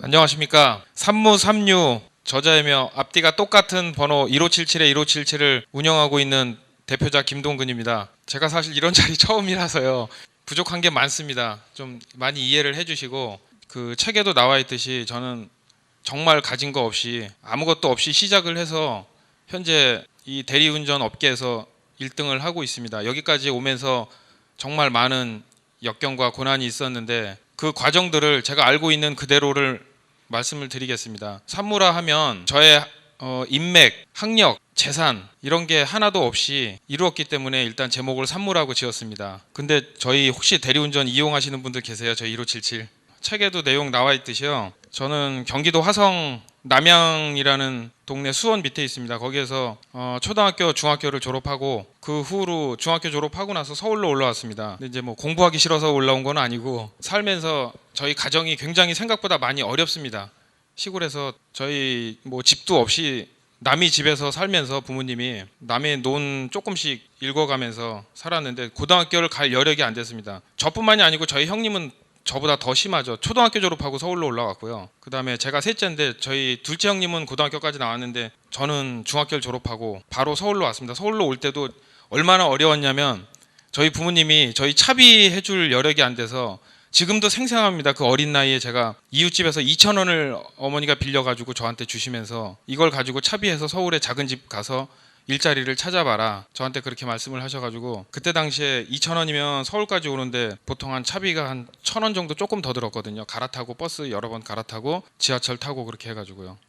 안녕하십니까. 삼무삼류 저자이며 앞뒤가 똑같은 번호 1577에 1577을 운영하고 있는 대표자 김동근입니다. 제가 사실 이런 자리 처음이라서요. 부족한 게 많습니다. 좀 많이 이해를 해주시고, 그 책에도 나와 있듯이 저는 정말 가진 거 없이 아무것도 없이 시작을 해서 현재 이 대리운전 업계에서 1등을 하고 있습니다. 여기까지 오면서 정말 많은 역경과 고난이 있었는데 그 과정들을 제가 알고 있는 그대로를 말씀을 드리겠습니다. 산무라 하면 저의 인맥, 학력, 재산 이런 게 하나도 없이 이루었기 때문에 일단 제목을 산무라고 지었습니다. 근데 저희 혹시 대리운전 이용하시는 분들 계세요? 저희 1577 책에도 내용 나와 있듯이요. 저는 경기도 화성 남양이라는 동네 수원 밑에 있습니다. 거기에서 초등학교, 중학교를 졸업하고 그 후로 중학교 졸업하고 나서 서울로 올라왔습니다. 근데 이제 뭐 공부하기 싫어서 올라온 건 아니고 살면서 저희 가정이 굉장히 생각보다 많이 어렵습니다. 시골에서 저희 뭐 집도 없이 남의 집에서 살면서 부모님이 남의 논 조금씩 읽어가면서 살았는데 고등학교를 갈 여력이 안 됐습니다. 저뿐만이 아니고 저희 형님은 저보다 더 심하죠. 초등학교 졸업하고 서울로 올라왔고요. 그 다음에 제가 셋째인데 저희 둘째 형님은 고등학교까지 나왔는데 저는 중학교를 졸업하고 바로 서울로 왔습니다. 서울로 올 때도 얼마나 어려웠냐면 저희 부모님이 저희 차비해줄 여력이 안 돼서 지금도 생생합니다. 그 어린 나이에 제가 이웃집에서 2,000원을 어머니가 빌려가지고 저한테 주시면서 이걸 가지고 차비해서 서울에 작은 집 가서 일자리를 찾아봐라 저한테 그렇게 말씀을 하셔가지고 그때 당시에 2,000원이면 서울까지 오는데 보통 한 차비가 한 1,000원 정도 조금 더 들었거든요. 갈아타고 버스 여러 번 갈아타고 지하철 타고 그렇게 해가지고요.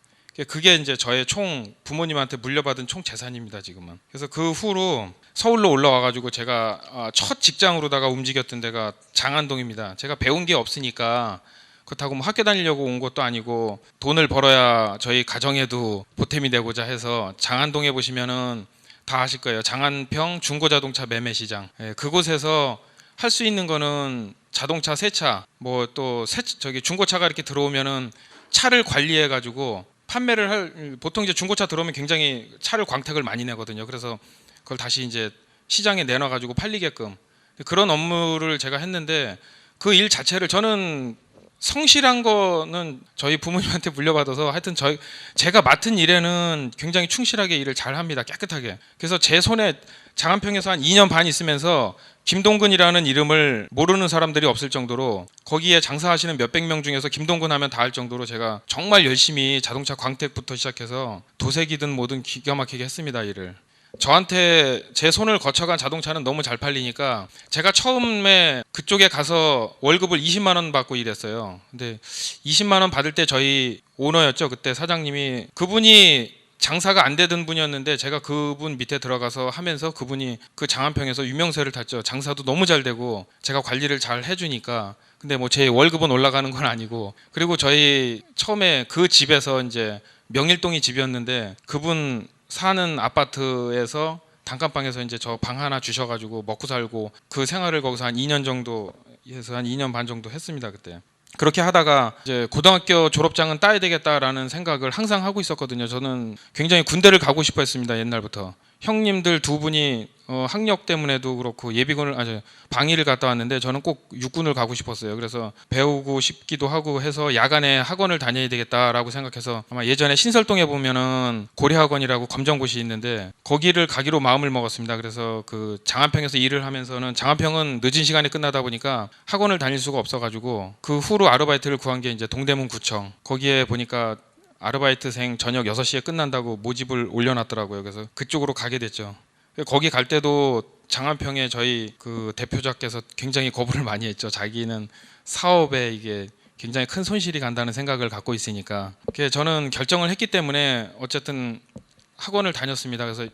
그게 이제 저의 총 부모님한테 물려받은 총 재산입니다 지금은. 그래서 그 후로 서울로 올라와가지고 제가 첫 직장으로다가 움직였던 데가 장안동입니다. 제가 배운 게 없으니까 그렇다고 뭐 학교 다니려고 온 것도 아니고 돈을 벌어야 저희 가정에도 보탬이 되고자 해서 장안동에 보시면은 다 아실 거예요. 장안평 중고자동차 매매시장. 그곳에서 할 수 있는 거는 자동차 세차 뭐 또 저기 중고차가 이렇게 들어오면은 차를 관리해 가지고 판매를 할 보통 이제 중고차 들어오면 굉장히 차를 광택을 많이 내거든요. 그래서 그걸 다시 이제 시장에 내놔 가지고 팔리게끔 그런 업무를 제가 했는데 그 일 자체를 저는 성실한 거는 저희 부모님한테 물려받아서 하여튼 제가 맡은 일에는 굉장히 충실하게 일을 잘 합니다. 깨끗하게. 그래서 제 손에 장안평에서 한 2년 반 있으면서 김동근이라는 이름을 모르는 사람들이 없을 정도로 거기에 장사하시는 몇백 명 중에서 김동근 하면 다 알 정도로 제가 정말 열심히 자동차 광택부터 시작해서 도색이든 뭐든 기가 막히게 했습니다. 일을. 저한테 제 손을 거쳐간 자동차는 너무 잘 팔리니까 제가 처음에 그쪽에 가서 월급을 20만 원 받고 일했어요. 근데 20만 원 받을 때 저희 오너였죠. 그때 사장님이 그분이 장사가 안 되던 분이었는데 제가 그분 밑에 들어가서 하면서 그분이 그 장안평에서 유명세를 탔죠. 장사도 너무 잘 되고 제가 관리를 잘 해주니까. 근데 뭐 제 월급은 올라가는 건 아니고 그리고 저희 처음에 그 집에서 이제 명일동이 집이었는데 그분 사는 아파트에서 단칸방에서 이제 저 방 하나 주셔가지고 먹고 살고 그 생활을 거기서 한 2년 정도 해서 한 2년 반 정도 했습니다 그때. 그렇게 하다가 이제 고등학교 졸업장은 따야 되겠다라는 생각을 항상 하고 있었거든요. 저는 굉장히 군대를 가고 싶어 했습니다 옛날부터. 형님들 두 분이 학력 때문에도 그렇고 예비군을 방위를 갔다 왔는데 저는 꼭 육군을 가고 싶었어요. 그래서 배우고 싶기도 하고 해서 야간에 학원을 다녀야 되겠다라고 생각해서 아마 예전에 신설동에 보면은 고려학원이라고 검정고시 있는데 거기를 가기로 마음을 먹었습니다. 그래서 그 장안평에서 일을 하면서는 장안평은 늦은 시간에 끝나다 보니까 학원을 다닐 수가 없어가지고 그 후로 아르바이트를 구한 게 이제 동대문 구청. 거기에 보니까 아르바이트생 저녁 6시에 끝난다고 모집을 올려놨더라고요. 그래서 그쪽으로 가게 됐죠. 거기 갈 때도 장안평에 저희 그 대표자께서 굉장히 거부를 많이 했죠. 자기는 사업에 이게 굉장히 큰 손실이 간다는 생각을 갖고 있으니까. 저는 결정을 했기 때문에 어쨌든 학원을 다녔습니다. 그래서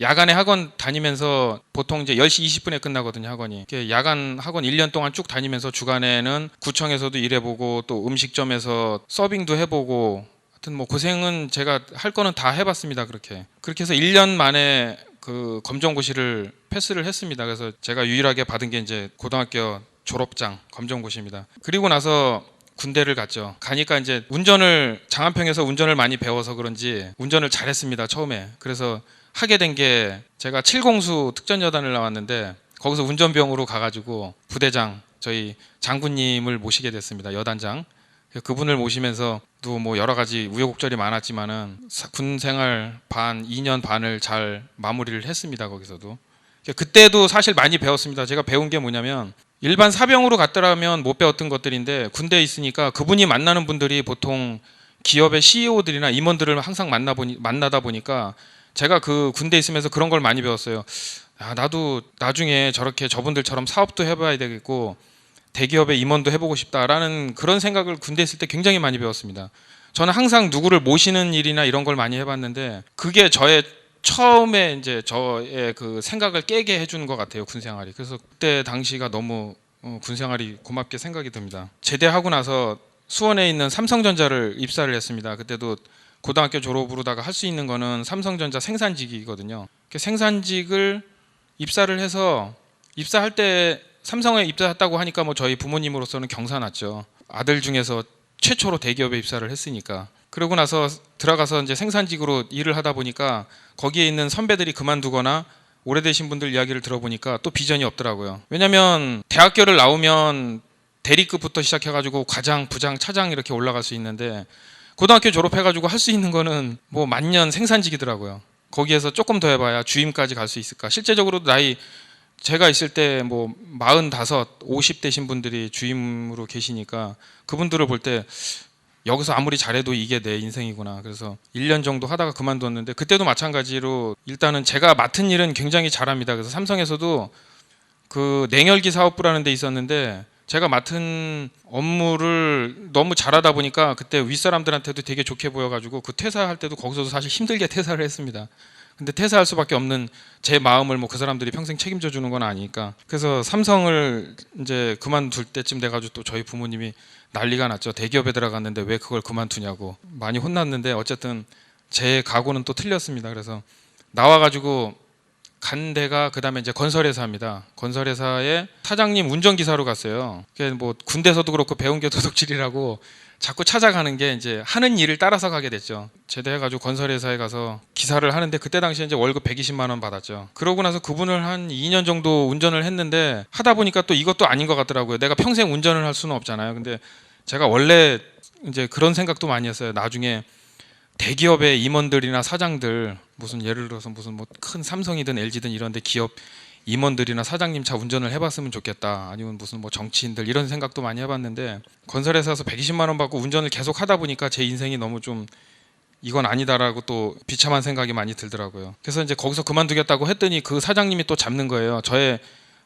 야간에 학원 다니면서 보통 이제 10시 20분에 끝나거든요, 학원이. 야간 학원 1년 동안 쭉 다니면서 주간에는 구청에서도 일해보고 또 음식점에서 서빙도 해보고 하여튼 뭐 고생은 제가 할 거는 다 해봤습니다. 그렇게 해서 1년 만에 그 검정고시를 패스를 했습니다. 그래서 제가 유일하게 받은 게 이제 고등학교 졸업장 검정고시입니다. 그리고 나서 군대를 갔죠. 가니까 이제 장안평에서 운전을 많이 배워서 그런지 운전을 잘했습니다. 처음에. 그래서 하게 된 게 제가 7공수 특전여단을 나왔는데 거기서 운전병으로 가가지고 부대장 저희 장군님을 모시게 됐습니다. 여단장. 그분을 모시면서 또 뭐 여러 가지 우여곡절이 많았지만은 군 생활 2년 반을 잘 마무리를 했습니다. 거기서도. 그때도 사실 많이 배웠습니다. 제가 배운 게 뭐냐면 일반 사병으로 갔더라면 못 배웠던 것들인데 군대에 있으니까 그분이 만나는 분들이 보통 기업의 CEO들이나 임원들을 항상 만나다 보니까 제가 그 군대에 있으면서 그런 걸 많이 배웠어요. 아, 나도 나중에 저렇게 저분들처럼 사업도 해봐야 되겠고 대기업의 임원도 해보고 싶다라는 그런 생각을 군대에 있을 때 굉장히 많이 배웠습니다. 저는 항상 누구를 모시는 일이나 이런 걸 많이 해봤는데 그게 저의 처음에 이제 저의 그 생각을 깨게 해주는 것 같아요, 군 생활이. 그래서 그때 당시가 너무 군 생활이 고맙게 생각이 듭니다. 제대하고 나서 수원에 있는 삼성전자를 입사를 했습니다. 그때도 고등학교 졸업으로다가 할 수 있는 거는 삼성전자 생산직이거든요. 그 생산직을 입사를 해서 입사할 때 삼성에 입사했다고 하니까 뭐 저희 부모님으로서는 경사났죠. 아들 중에서 최초로 대기업에 입사를 했으니까. 그러고 나서 들어가서 이제 생산직으로 일을 하다 보니까 거기에 있는 선배들이 그만두거나 오래되신 분들 이야기를 들어보니까 또 비전이 없더라고요. 왜냐하면 대학교를 나오면 대리급부터 시작해가지고 과장, 부장, 차장 이렇게 올라갈 수 있는데 고등학교 졸업해가지고 할 수 있는 거는 뭐 만년 생산직이더라고요. 거기에서 조금 더 해봐야 주임까지 갈 수 있을까. 실제적으로 나이 제가 있을 때 뭐 45, 50 되신 분들이 주임으로 계시니까 그분들을 볼 때 여기서 아무리 잘해도 이게 내 인생이구나. 그래서 1년 정도 하다가 그만뒀는데 그때도 마찬가지로 일단은 제가 맡은 일은 굉장히 잘합니다. 그래서 삼성에서도 그 냉열기 사업부라는 데 있었는데 제가 맡은 업무를 너무 잘하다 보니까 그때 윗사람들한테도 되게 좋게 보여가지고 그 퇴사할 때도 거기서도 사실 힘들게 퇴사를 했습니다. 근데 퇴사할 수밖에 없는 제 마음을 뭐 그 사람들이 평생 책임져 주는 건 아니니까. 그래서 삼성을 이제 그만둘 때쯤 돼가지고 또 저희 부모님이 난리가 났죠. 대기업에 들어갔는데 왜 그걸 그만두냐고 많이 혼났는데 어쨌든 제 각오는 또 틀렸습니다. 그래서 나와가지고 간 데가 그다음에 이제 건설회사입니다. 건설회사에 사장님 운전기사로 갔어요. 그게 뭐 군대에서도 그렇고 배운 게 도둑질이라고 자꾸 찾아가는 게 이제 하는 일을 따라서 가게 됐죠. 제대해가지고 건설회사에 가서 기사를 하는데 그때 당시에 이제 월급 120만 원 받았죠. 그러고 나서 그분을 한 2년 정도 운전을 했는데 하다 보니까 또 이것도 아닌 것 같더라고요. 내가 평생 운전을 할 수는 없잖아요. 근데 제가 원래 이제 그런 생각도 많이 했어요. 나중에 대기업의 임원들이나 사장들 무슨 예를 들어서 무슨 뭐 큰 삼성이든 LG든 이런데 기업 임원들이나 사장님 차 운전을 해봤으면 좋겠다. 아니면 무슨 뭐 정치인들 이런 생각도 많이 해봤는데 건설회사에서 120만 원 받고 운전을 계속 하다 보니까 제 인생이 너무 좀 이건 아니다라고 또 비참한 생각이 많이 들더라고요. 그래서 이제 거기서 그만두겠다고 했더니 그 사장님이 또 잡는 거예요. 저의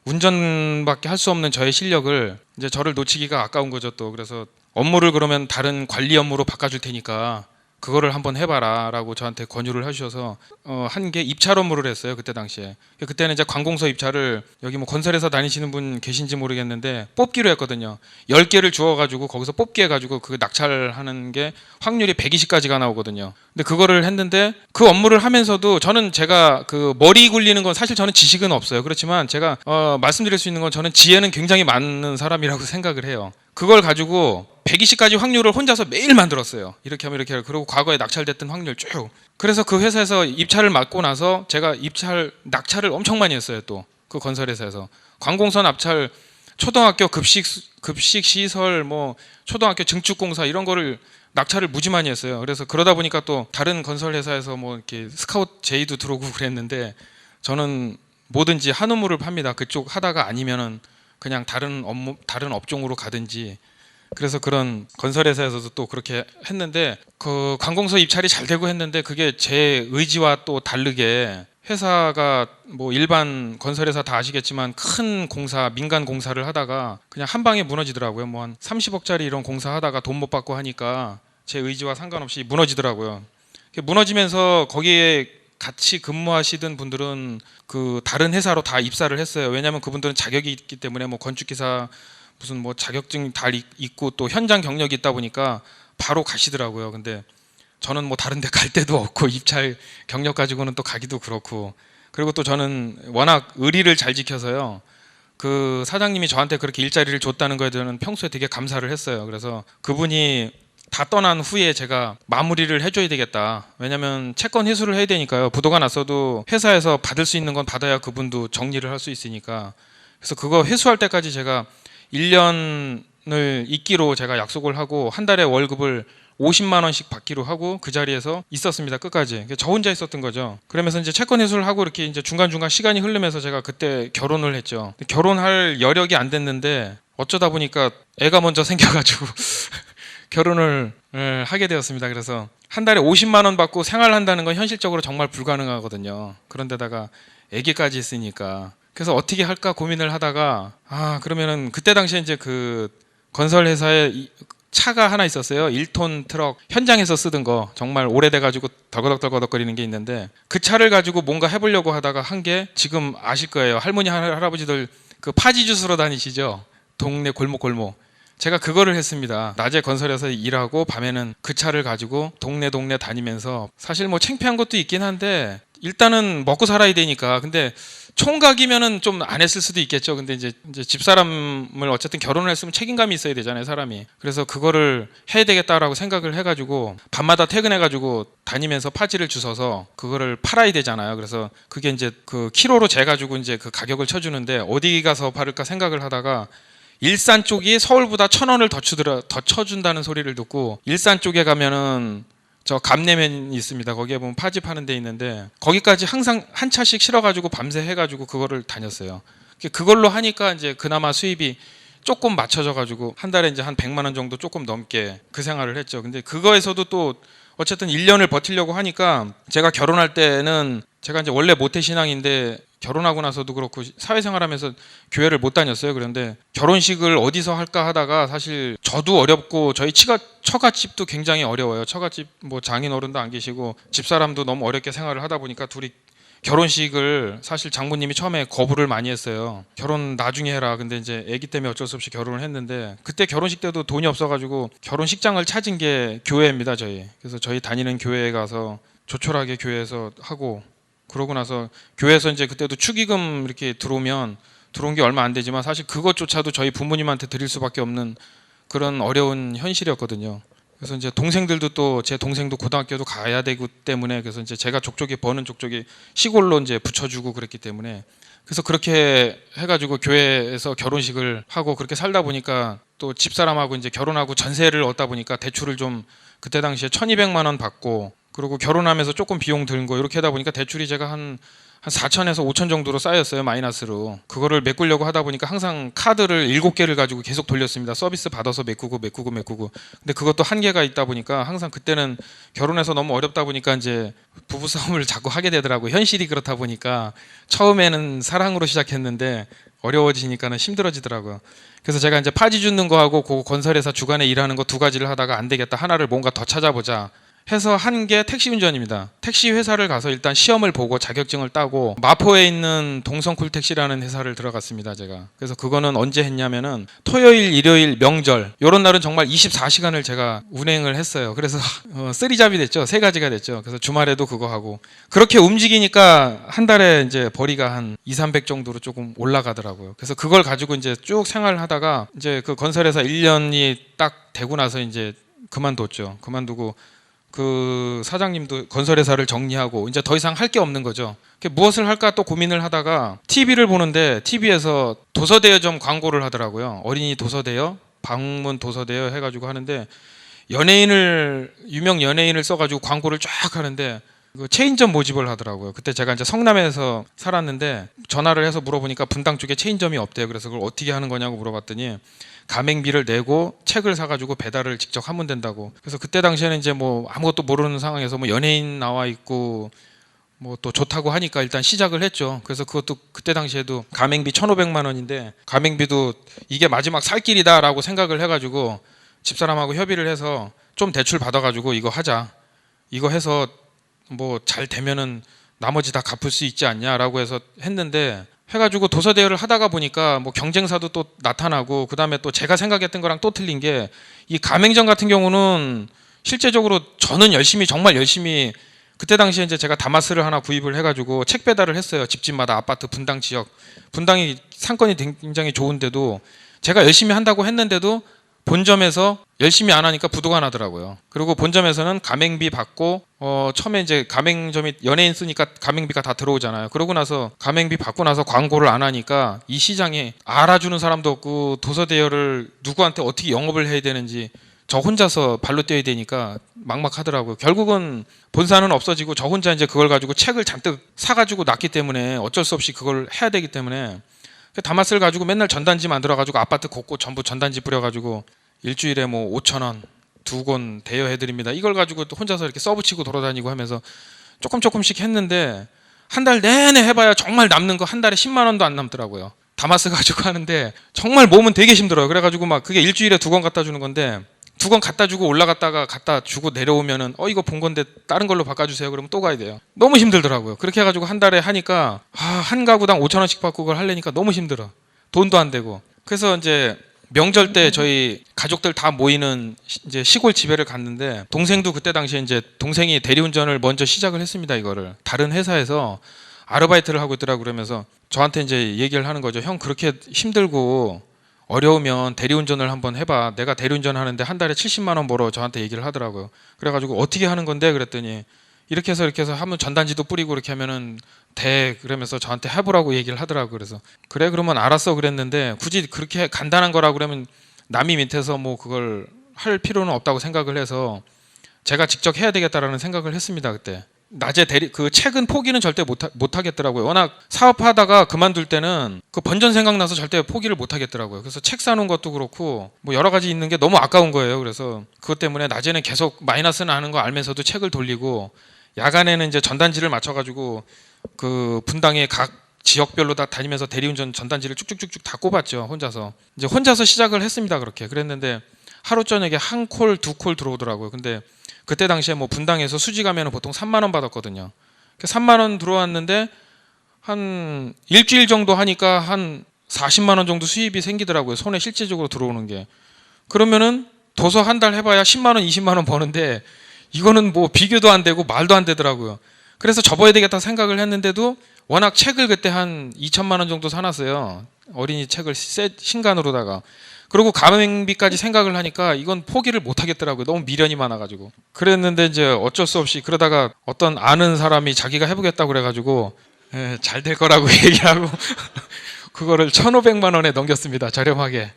운전밖에 할 수 없는 저의 실력을 이제 저를 놓치기가 아까운 거죠 또. 그래서 업무를 그러면 다른 관리 업무로 바꿔줄 테니까 그거를 한번 해봐라 라고 저한테 권유를 하셔서 한 게 입찰 업무를 했어요. 그때 당시에. 그때는 이제 관공서 입찰을 여기 뭐 건설회사 다니시는 분 계신지 모르겠는데 뽑기로 했거든요. 10개를 주어가지고 거기서 뽑기 해가지고 그 낙찰하는 게 확률이 120까지가 나오거든요. 근데 그거를 했는데 그 업무를 하면서도 저는 제가 그 머리 굴리는 건 사실 저는 지식은 없어요. 그렇지만 제가 말씀드릴 수 있는 건 저는 지혜는 굉장히 많은 사람이라고 생각을 해요. 그걸 가지고 120까지 확률을 혼자서 매일 만들었어요. 이렇게 하면 이렇게 하고. 그리고 과거에 낙찰됐던 확률 쭉. 그래서 그 회사에서 입찰을 맡고 나서 제가 낙찰을 엄청 많이 했어요. 또 그 건설회사에서 관공서 낙찰, 초등학교 급식 시설, 뭐 초등학교 증축공사 이런 거를 낙찰을 무지 많이 했어요. 그래서 그러다 보니까 또 다른 건설회사에서 뭐 이렇게 스카우트 제의도 들어오고 그랬는데 저는 뭐든지 한 우물을 팝니다. 그쪽 하다가 아니면은 그냥 다른 업종으로 가든지. 그래서 그런 건설회사에서도 또 그렇게 했는데 그 관공서 입찰이 잘 되고 했는데 그게 제 의지와 또 다르게 회사가 뭐 일반 건설회사 다 아시겠지만 큰 공사, 민간 공사를 하다가 그냥 한 방에 무너지더라고요. 뭐 한 30억짜리 이런 공사 하다가 돈 못 받고 하니까 제 의지와 상관없이 무너지더라고요. 무너지면서 거기에 같이 근무하시던 분들은 그 다른 회사로 다 입사를 했어요. 왜냐하면 그분들은 자격이 있기 때문에 뭐 건축기사 무슨 뭐 자격증 다 있고 또 현장 경력이 있다 보니까 바로 가시더라고요. 근데 저는 뭐 다른 데 갈 데도 없고 입찰 경력 가지고는 또 가기도 그렇고. 그리고 또 저는 워낙 의리를 잘 지켜서요. 그 사장님이 저한테 그렇게 일자리를 줬다는 거에 대해서는 평소에 되게 감사를 했어요. 그래서 그분이 다 떠난 후에 제가 마무리를 해줘야 되겠다. 왜냐면 채권 회수를 해야 되니까요. 부도가 났어도 회사에서 받을 수 있는 건 받아야 그분도 정리를 할 수 있으니까. 그래서 그거 회수할 때까지 제가 1년 결혼을 잊기로 제가 약속을 하고 한 달에 월급을 50만 원씩 받기로 하고 그 자리에서 있었습니다. 끝까지. 저 혼자 있었던 거죠. 그러면서 이제 채권 회수를 하고 이렇게 이제 중간중간 시간이 흐르면서 제가 그때 결혼을 했죠. 결혼할 여력이 안 됐는데 어쩌다 보니까 애가 먼저 생겨가지고 결혼을 하게 되었습니다. 그래서 한 달에 50만 원 받고 생활한다는 건 현실적으로 정말 불가능하거든요. 그런데다가 아기까지 있으니까. 그래서 어떻게 할까 고민을 하다가 그러면은 그때 당시에 이제 그 건설 회사에 차가 하나 있었어요. 1톤 트럭 현장에서 쓰던 거 정말 오래돼가지고 덜거덕거리는 게 있는데 그 차를 가지고 뭔가 해보려고 하다가 한 게 지금 아실 거예요. 할머니 할아버지들 그 파지 주스러 다니시죠. 동네 골목. 제가 그거를 했습니다. 낮에 건설에서 일하고 밤에는 그 차를 가지고 동네 다니면서 사실 뭐 창피한 것도 있긴 한데 일단은 먹고 살아야 되니까. 근데 총각이면은 좀 안 했을 수도 있겠죠. 근데 이제 집사람을 어쨌든 결혼을 했으면 책임감이 있어야 되잖아요, 사람이. 그래서 그거를 해야 되겠다라고 생각을 해가지고 밤마다 퇴근해가지고 다니면서 파지를 주워서 그거를 팔아야 되잖아요. 그래서 그게 이제 그 키로로 재가지고 이제 그 가격을 쳐주는데 어디 가서 팔을까 생각을 하다가 일산 쪽이 서울보다 1,000원을 더 쳐준다는 소리를 듣고 일산 쪽에 가면은 저 감내면이 있습니다. 거기에 보면 파지 파는 데 있는데 거기까지 항상 한 차씩 실어가지고 밤새 해가지고 그거를 다녔어요. 그걸로 하니까 이제 그나마 수입이 조금 맞춰져가지고 한 달에 이제 한 100만 원 정도 조금 넘게 그 생활을 했죠. 근데 그거에서도 또 어쨌든 1년을 버티려고 하니까 제가 결혼할 때는 제가 이제 원래 모태신앙인데 결혼하고 나서도 그렇고 사회생활하면서 교회를 못 다녔어요. 그런데 결혼식을 어디서 할까 하다가 사실 저도 어렵고 저희 처갓집도 굉장히 어려워요. 처갓집 뭐 장인어른도 안 계시고 집사람도 너무 어렵게 생활을 하다 보니까 둘이 결혼식을 사실 장모님이 처음에 거부를 많이 했어요. 결혼 나중에 해라. 근데 이제 아기 때문에 어쩔 수 없이 결혼을 했는데 그때 결혼식 때도 돈이 없어가지고 결혼식장을 찾은 게 교회입니다. 저희. 그래서 저희 다니는 교회에 가서 조촐하게 교회에서 하고 그러고 나서 교회에서 이제 그때도 축의금 이렇게 들어온 게 얼마 안 되지만 사실 그것조차도 저희 부모님한테 드릴 수밖에 없는 그런 어려운 현실이었거든요. 그래서 이제 동생들도 또 제 동생도 고등학교도 가야 되기 때문에 그래서 이제 제가 족족이 버는 족족이 시골로 이제 붙여주고 그랬기 때문에 그래서 그렇게 해가지고 교회에서 결혼식을 하고 그렇게 살다 보니까 또 집사람하고 이제 결혼하고 전세를 얻다 보니까 대출을 좀 그때 당시에 1,200만 원 받고 그리고 결혼하면서 조금 비용 들고 이렇게 하다 보니까 대출이 제가 한 4천에서 5천 정도로 쌓였어요. 마이너스로. 그거를 메꾸려고 하다 보니까 항상 카드를 7개를 가지고 계속 돌렸습니다. 서비스 받아서 메꾸고. 근데 그것도 한계가 있다 보니까 항상 그때는 결혼해서 너무 어렵다 보니까 이제 부부싸움을 자꾸 하게 되더라고요. 현실이 그렇다 보니까 처음에는 사랑으로 시작했는데 어려워지니까는 힘들어지더라고요. 그래서 제가 이제 파지 줍는 거하고 그 건설회사 주간에 일하는 거 두 가지를 하다가 안 되겠다. 하나를 뭔가 더 찾아보자. 해서 한 게 택시 운전입니다. 택시 회사를 가서 일단 시험을 보고 자격증을 따고 마포에 있는 동성쿨택시라는 회사를 들어갔습니다. 제가. 그래서 그거는 언제 했냐면은 토요일, 일요일, 명절 이런 날은 정말 24시간을 제가 운행을 했어요. 그래서 쓰리잡이 됐죠. 세 가지가 됐죠. 그래서 주말에도 그거 하고 그렇게 움직이니까 한 달에 이제 벌이가 한 200~300 정도로 조금 올라가더라고요. 그래서 그걸 가지고 이제 쭉 생활하다가 이제 그 건설회사 1년이 딱 되고 나서 이제 그만뒀죠. 그만두고 그 사장님도 건설회사를 정리하고 이제 더 이상 할 게 없는 거죠. 무엇을 할까 또 고민을 하다가 TV를 보는데 TV에서 도서대여점 광고를 하더라고요. 어린이 도서대여, 방문 도서대여 해가지고 하는데 유명 연예인을 써가지고 광고를 쫙 하는데 그 체인점 모집을 하더라고요. 그때 제가 이제 성남에서 살았는데 전화를 해서 물어보니까 분당 쪽에 체인점이 없대요. 그래서 그걸 어떻게 하는 거냐고 물어봤더니 가맹비를 내고 책을 사가지고 배달을 직접 하면 된다고. 그래서 그때 당시에는 이제 뭐 아무것도 모르는 상황에서 뭐 연예인 나와 있고 뭐 또 좋다고 하니까 일단 시작을 했죠. 그래서 그것도 그때 당시에도 가맹비 1,500만 원인데 가맹비도 이게 마지막 살 길이다라고 생각을 해가지고 집사람하고 협의를 해서 좀 대출 받아가지고 이거 하자. 이거 해서 뭐 잘 되면은 나머지 다 갚을 수 있지 않냐라고 해서 했는데 해가지고 도서대여를 하다가 보니까 뭐 경쟁사도 또 나타나고 그 다음에 또 제가 생각했던 거랑 또 틀린 게 이 가맹점 같은 경우는 실제적으로 저는 정말 열심히 그때 당시에 이제 제가 다마스를 하나 구입을 해가지고 책 배달을 했어요. 집집마다 아파트 분당 지역. 분당이 상권이 굉장히 좋은데도 제가 열심히 한다고 했는데도 본점에서 열심히 안 하니까 부도가 나더라고요. 그리고 본점에서는 가맹비 받고 처음에 이제 가맹점이 연예인 쓰니까 가맹비가 다 들어오잖아요. 그러고 나서 가맹비 받고 나서 광고를 안 하니까 이 시장에 알아주는 사람도 없고 도서 대여를 누구한테 어떻게 영업을 해야 되는지 저 혼자서 발로 뛰어야 되니까 막막하더라고요. 결국은 본사는 없어지고 저 혼자 이제 그걸 가지고 책을 잔뜩 사가지고 놨기 때문에 어쩔 수 없이 그걸 해야 되기 때문에 다마스를 가지고 맨날 전단지 만들어가지고 아파트 곳곳 전부 전단지 뿌려가지고 일주일에 뭐 5,000원 2권 대여해드립니다. 이걸 가지고 또 혼자서 이렇게 써붙이고 돌아다니고 하면서 조금씩 했는데 한 달 내내 해봐야 정말 남는 거 한 달에 10만 원도 안 남더라고요. 다마스 가지고 하는데 정말 몸은 되게 힘들어요. 그래가지고 막 그게 일주일에 2권 갖다 주는 건데 2권 갖다 주고 올라갔다가 갖다 주고 내려오면은 이거 본 건데 다른 걸로 바꿔주세요. 그러면 또 가야 돼요. 너무 힘들더라고요. 그렇게 해가지고 한 달에 하니까 한 가구당 5,000원씩 받고 그걸 하려니까 너무 힘들어. 돈도 안 되고. 그래서 이제 명절 때 저희 가족들 다 모이는 이제 시골 집회를 갔는데 동생도 그때 당시에 이제 동생이 대리운전을 먼저 시작을 했습니다. 이거를 다른 회사에서 아르바이트를 하고 있더라고. 그러면서 저한테 이제 얘기를 하는 거죠. 형 그렇게 힘들고 어려우면 대리운전을 한번 해봐. 내가 대리운전 하는데 한 달에 70만 원 벌어. 저한테 얘기를 하더라고요. 그래가지고 어떻게 하는 건데 그랬더니 이렇게 해서 하면 전단지도 뿌리고 이렇게 하면은 돼. 그러면서 저한테 해보라고 얘기를 하더라고요. 그래서 그래 그러면 알았어 그랬는데 굳이 그렇게 간단한 거라고 그러면 남이 밑에서 뭐 그걸 할 필요는 없다고 생각을 해서 제가 직접 해야 되겠다라는 생각을 했습니다. 그때 낮에 그 책은 포기는 절대 못 하겠더라고요. 워낙 사업하다가 그만둘 때는 그 번전 생각나서 절대 포기를 못 하겠더라고요. 그래서 책 사놓은 것도 그렇고 뭐 여러 가지 있는 게 너무 아까운 거예요. 그래서 그것 때문에 낮에는 계속 마이너스 나는 거 알면서도 책을 돌리고 야간에는 이제 전단지를 맞춰가지고 그 분당의 각 지역별로 다 다니면서 대리운전 전단지를 쭉쭉쭉쭉 다 꼽았죠. 혼자서 시작을 했습니다. 그렇게 그랬는데 하루 저녁에 한 콜, 2콜 들어오더라고요. 근데 그때 당시에 뭐 분당에서 수지 가면은 보통 3만 원 받았거든요. 3만 원 들어왔는데 한 일주일 정도 하니까 한 40만 원 정도 수입이 생기더라고요. 손에 실질적으로 들어오는 게. 그러면은 도서 한 달 해봐야 10만 원, 20만 원 버는데 이거는 뭐 비교도 안 되고 말도 안 되더라고요. 그래서 접어야 되겠다 생각을 했는데도 워낙 책을 그때 한 2천만 원 정도 사놨어요. 어린이 책을 신간으로다가. 그리고 가맹비까지 생각을 하니까 이건 포기를 못 하겠더라고요. 너무 미련이 많아가지고. 그랬는데 이제 어쩔 수 없이 그러다가 어떤 아는 사람이 자기가 해보겠다고 그래가지고 잘 될 거라고 얘기를 하고 그거를 1,500만 원에 넘겼습니다. 저렴하게.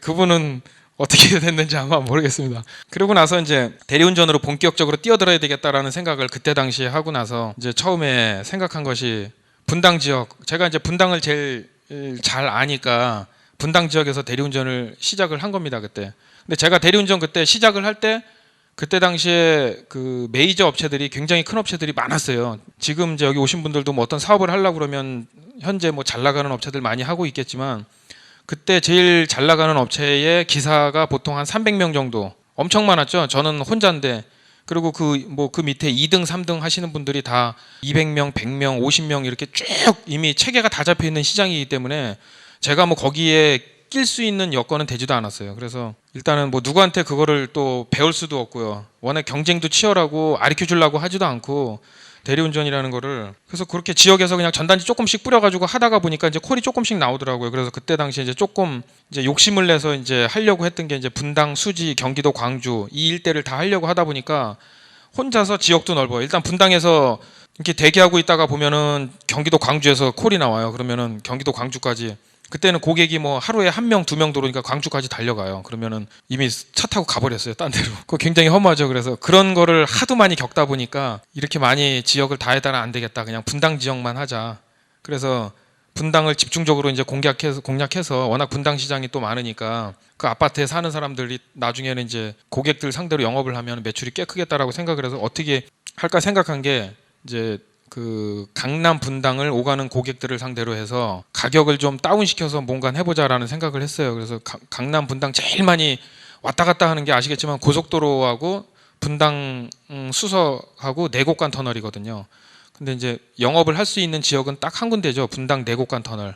그분은 어떻게 됐는지 아마 모르겠습니다. 그러고 나서 이제 대리운전으로 본격적으로 뛰어들어야 되겠다라는 생각을 그때 당시에 하고 나서 이제 처음에 생각한 것이 분당 지역. 제가 이제 분당을 제일 잘 아니까 분당 지역에서 대리운전을 시작을 한 겁니다. 그때. 근데 제가 대리운전 그때 시작을 할 때 그때 당시에 그 메이저 업체들이 굉장히 큰 업체들이 많았어요. 지금 이제 여기 오신 분들도 뭐 어떤 사업을 하려고 그러면 현재 뭐 잘 나가는 업체들 많이 하고 있겠지만 그때 제일 잘 나가는 업체의 기사가 보통 한 300명 정도. 엄청 많았죠. 저는 혼자인데. 그리고 그 밑에 2등, 3등 하시는 분들이 다 200명, 100명, 50명 이렇게 쭉 이미 체계가 다 잡혀 있는 시장이기 때문에 제가 뭐 거기에 낄 수 있는 여건은 되지도 않았어요. 그래서 일단은 뭐 누구한테 그거를 또 배울 수도 없고요. 워낙 경쟁도 치열하고 가르쳐 주려고 하지도 않고 대리운전이라는 거를 그래서 그렇게 지역에서 그냥 전단지 조금씩 뿌려가지고 하다가 보니까 이제 콜이 조금씩 나오더라고요. 그래서 그때 당시에 이제 조금 이제 욕심을 내서 이제 하려고 했던 게 이제 분당, 수지, 경기도, 광주 이 일대를 다 하려고 하다 보니까 혼자서 지역도 넓어요. 일단 분당에서 이렇게 대기하고 있다가 보면은 경기도, 광주에서 콜이 나와요. 그러면은 경기도, 광주까지 그때는 고객이 뭐 하루에 1명, 2명 들어오니까 광주까지 달려가요. 그러면은 이미 차 타고 가버렸어요. 딴 데로. 그거 굉장히 허무하죠. 그래서 그런 거를 하도 많이 겪다 보니까 이렇게 많이 지역을 다 해다는 안 되겠다. 그냥 분당 지역만 하자. 그래서 분당을 집중적으로 이제 공략해서 워낙 분당 시장이 또 많으니까 그 아파트에 사는 사람들이 나중에는 이제 고객들 상대로 영업을 하면 매출이 꽤 크겠다라고 생각을 해서 어떻게 할까 생각한 게 이제 그 강남 분당을 오가는 고객들을 상대로 해서 가격을 좀 다운시켜서 뭔가 해보자라는 생각을 했어요. 그래서 강남 분당 제일 많이 왔다 갔다 하는 게 아시겠지만 고속도로하고 분당 수서하고 내곡간 터널이거든요. 근데 이제 영업을 할 수 있는 지역은 딱 한 군데죠. 분당 내곡간 터널.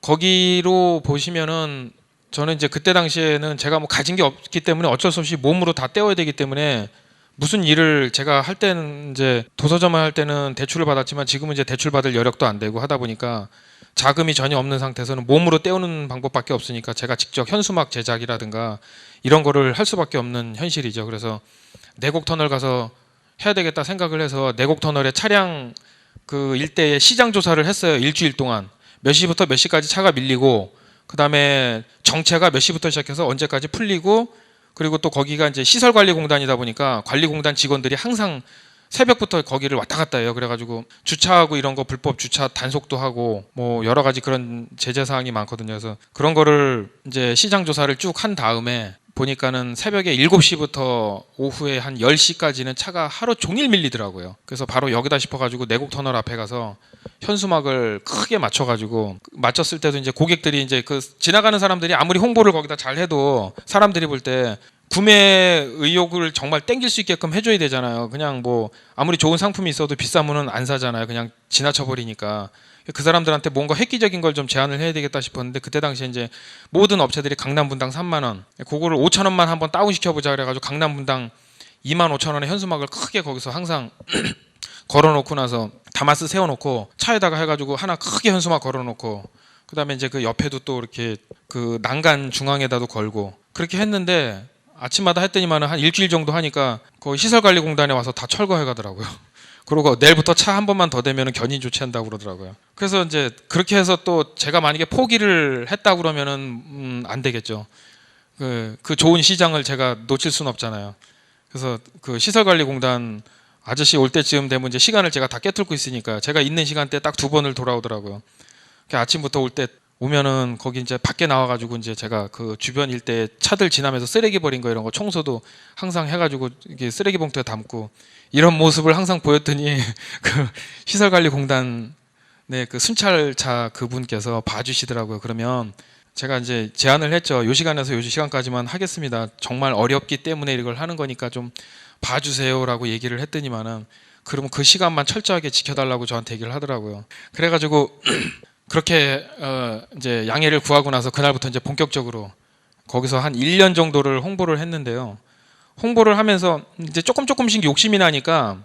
거기로 보시면은 저는 이제 그때 당시에는 제가 뭐 가진 게 없기 때문에 어쩔 수 없이 몸으로 다 때워야 되기 때문에 무슨 일을 제가 할 때는 이제 도서점을 할 때는 대출을 받았지만 지금은 이제 대출 받을 여력도 안 되고 하다 보니까 자금이 전혀 없는 상태에서는 몸으로 때우는 방법밖에 없으니까 제가 직접 현수막 제작이라든가 이런 거를 할 수밖에 없는 현실이죠. 그래서 내곡 터널 가서 해야 되겠다 생각을 해서 내곡 터널에 차량 그 일대에 시장 조사를 했어요. 일주일 동안 몇 시부터 몇 시까지 차가 밀리고, 그 다음에 정체가 몇 시부터 시작해서 언제까지 풀리고, 그리고 또 거기가 이제 시설관리공단이다 보니까 관리공단 직원들이 항상 새벽부터 거기를 왔다 갔다 해요. 그래가지고 주차하고 이런 거 불법 주차 단속도 하고 뭐 여러 가지 그런 제재 사항이 많거든요. 그래서 그런 거를 이제 시장 조사를 쭉 한 다음에 보니까는 새벽에 7시부터 오후에 한 10시까지는 차가 하루 종일 밀리더라고요. 그래서 바로 여기다 싶어가지고 내곡 터널 앞에 가서 현수막을 크게 맞춰가지고, 맞췄을 때도 이제 고객들이 이제 그 지나가는 사람들이 아무리 홍보를 거기다 잘 해도 사람들이 볼 때 구매 의욕을 정말 땡길 수 있게끔 해줘야 되잖아요. 그냥 뭐 아무리 좋은 상품이 있어도 비싸면은 안 사잖아요. 그냥 지나쳐 버리니까. 그 사람들한테 뭔가 획기적인 걸 좀 제안을 해야 되겠다 싶었는데, 그때 당시에 이제 모든 업체들이 강남 분당 3만 원, 그거를 5천 원만 한번 다운 시켜보자 그래가지고 강남 분당 2만 5천 원의 현수막을 크게 거기서 항상 걸어놓고 나서 다마스 세워놓고 차에다가 해가지고 하나 크게 현수막 걸어놓고, 그 다음에 이제 그 옆에도 또 이렇게 그 난간 중앙에다도 걸고 그렇게 했는데, 아침마다 했더니만 한 일주일 정도 하니까 거기 시설관리공단에 와서 다 철거해 가더라고요. 그리고 내일부터 차 한 번만 더 대면 견인 조치한다고 그러더라고요. 그래서 이제 그렇게 해서 또 제가 만약에 포기를 했다 그러면은 안 되겠죠. 그 좋은 시장을 제가 놓칠 수는 없잖아요. 그래서 그 시설관리공단 아저씨 올 때쯤 되면 이제 시간을 제가 다 깨뚫고 있으니까 제가 있는 시간대 딱 2번을 돌아오더라고요. 아침부터 올 때 오면은 거기 이제 밖에 나와가지고 이제 제가 그 주변 일대에 차들 지나면서 쓰레기 버린 거 이런 거 청소도 항상 해가지고 이게 쓰레기 봉투에 담고 이런 모습을 항상 보였더니 그 시설관리공단 그 순찰차 그분께서 봐주시더라고요. 그러면 제가 이제 제안을 했죠. 요 시간에서 요 시간까지만 하겠습니다. 정말 어렵기 때문에 이걸 하는 거니까 좀 봐주세요라고 얘기를 했더니만은 그러면 그 시간만 철저하게 지켜달라고 저한테 얘기를 하더라고요. 그래가지고 그렇게 이제 양해를 구하고 나서 그날부터 이제 본격적으로 거기서 한 1년 정도를 홍보를 했는데요. 홍보를 하면서 이제 조금씩 욕심이 나니까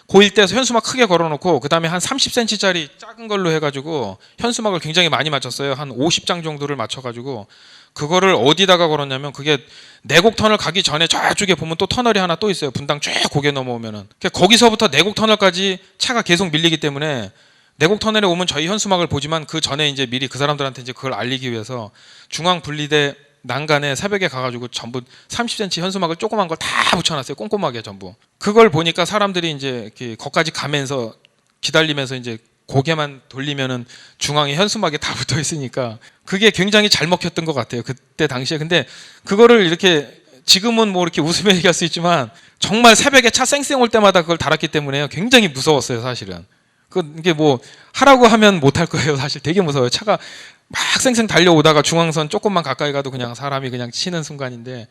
고1대에서 현수막 크게 걸어놓고, 그 다음에 한 30cm짜리 작은 걸로 해가지고 현수막을 굉장히 많이 맞췄어요. 한 50장 정도를 맞춰가지고 그거를 어디다가 걸었냐면, 그게 내곡 터널 가기 전에 저쪽에 보면 또 터널이 하나 또 있어요. 분당 쭉 고개 넘어오면은 거기서부터 내곡 터널까지 차가 계속 밀리기 때문에 내곡 터널에 오면 저희 현수막을 보지만 그 전에 이제 미리 그 사람들한테 이제 그걸 알리기 위해서 중앙 분리대 난간에 새벽에 가가지고 전부 30cm 현수막을 조그만 걸 다 붙여놨어요. 꼼꼼하게 전부. 그걸 보니까 사람들이 이제 이렇게 거기까지 가면서 기다리면서 이제 고개만 돌리면은 중앙에 현수막이 다 붙어 있으니까 그게 굉장히 잘 먹혔던 것 같아요. 그때 당시에. 근데 그거를 이렇게 지금은 뭐 이렇게 웃으며 얘기할 수 있지만 정말 새벽에 차 쌩쌩 올 때마다 그걸 달았기 때문에 굉장히 무서웠어요, 사실은. 이게 뭐 하라고 하면 못 할 거예요. 사실 되게 무서워요. 차가 막 쌩쌩 달려오다가 중앙선 조금만 가까이 가도 그냥 사람이 그냥 치는 순간인데,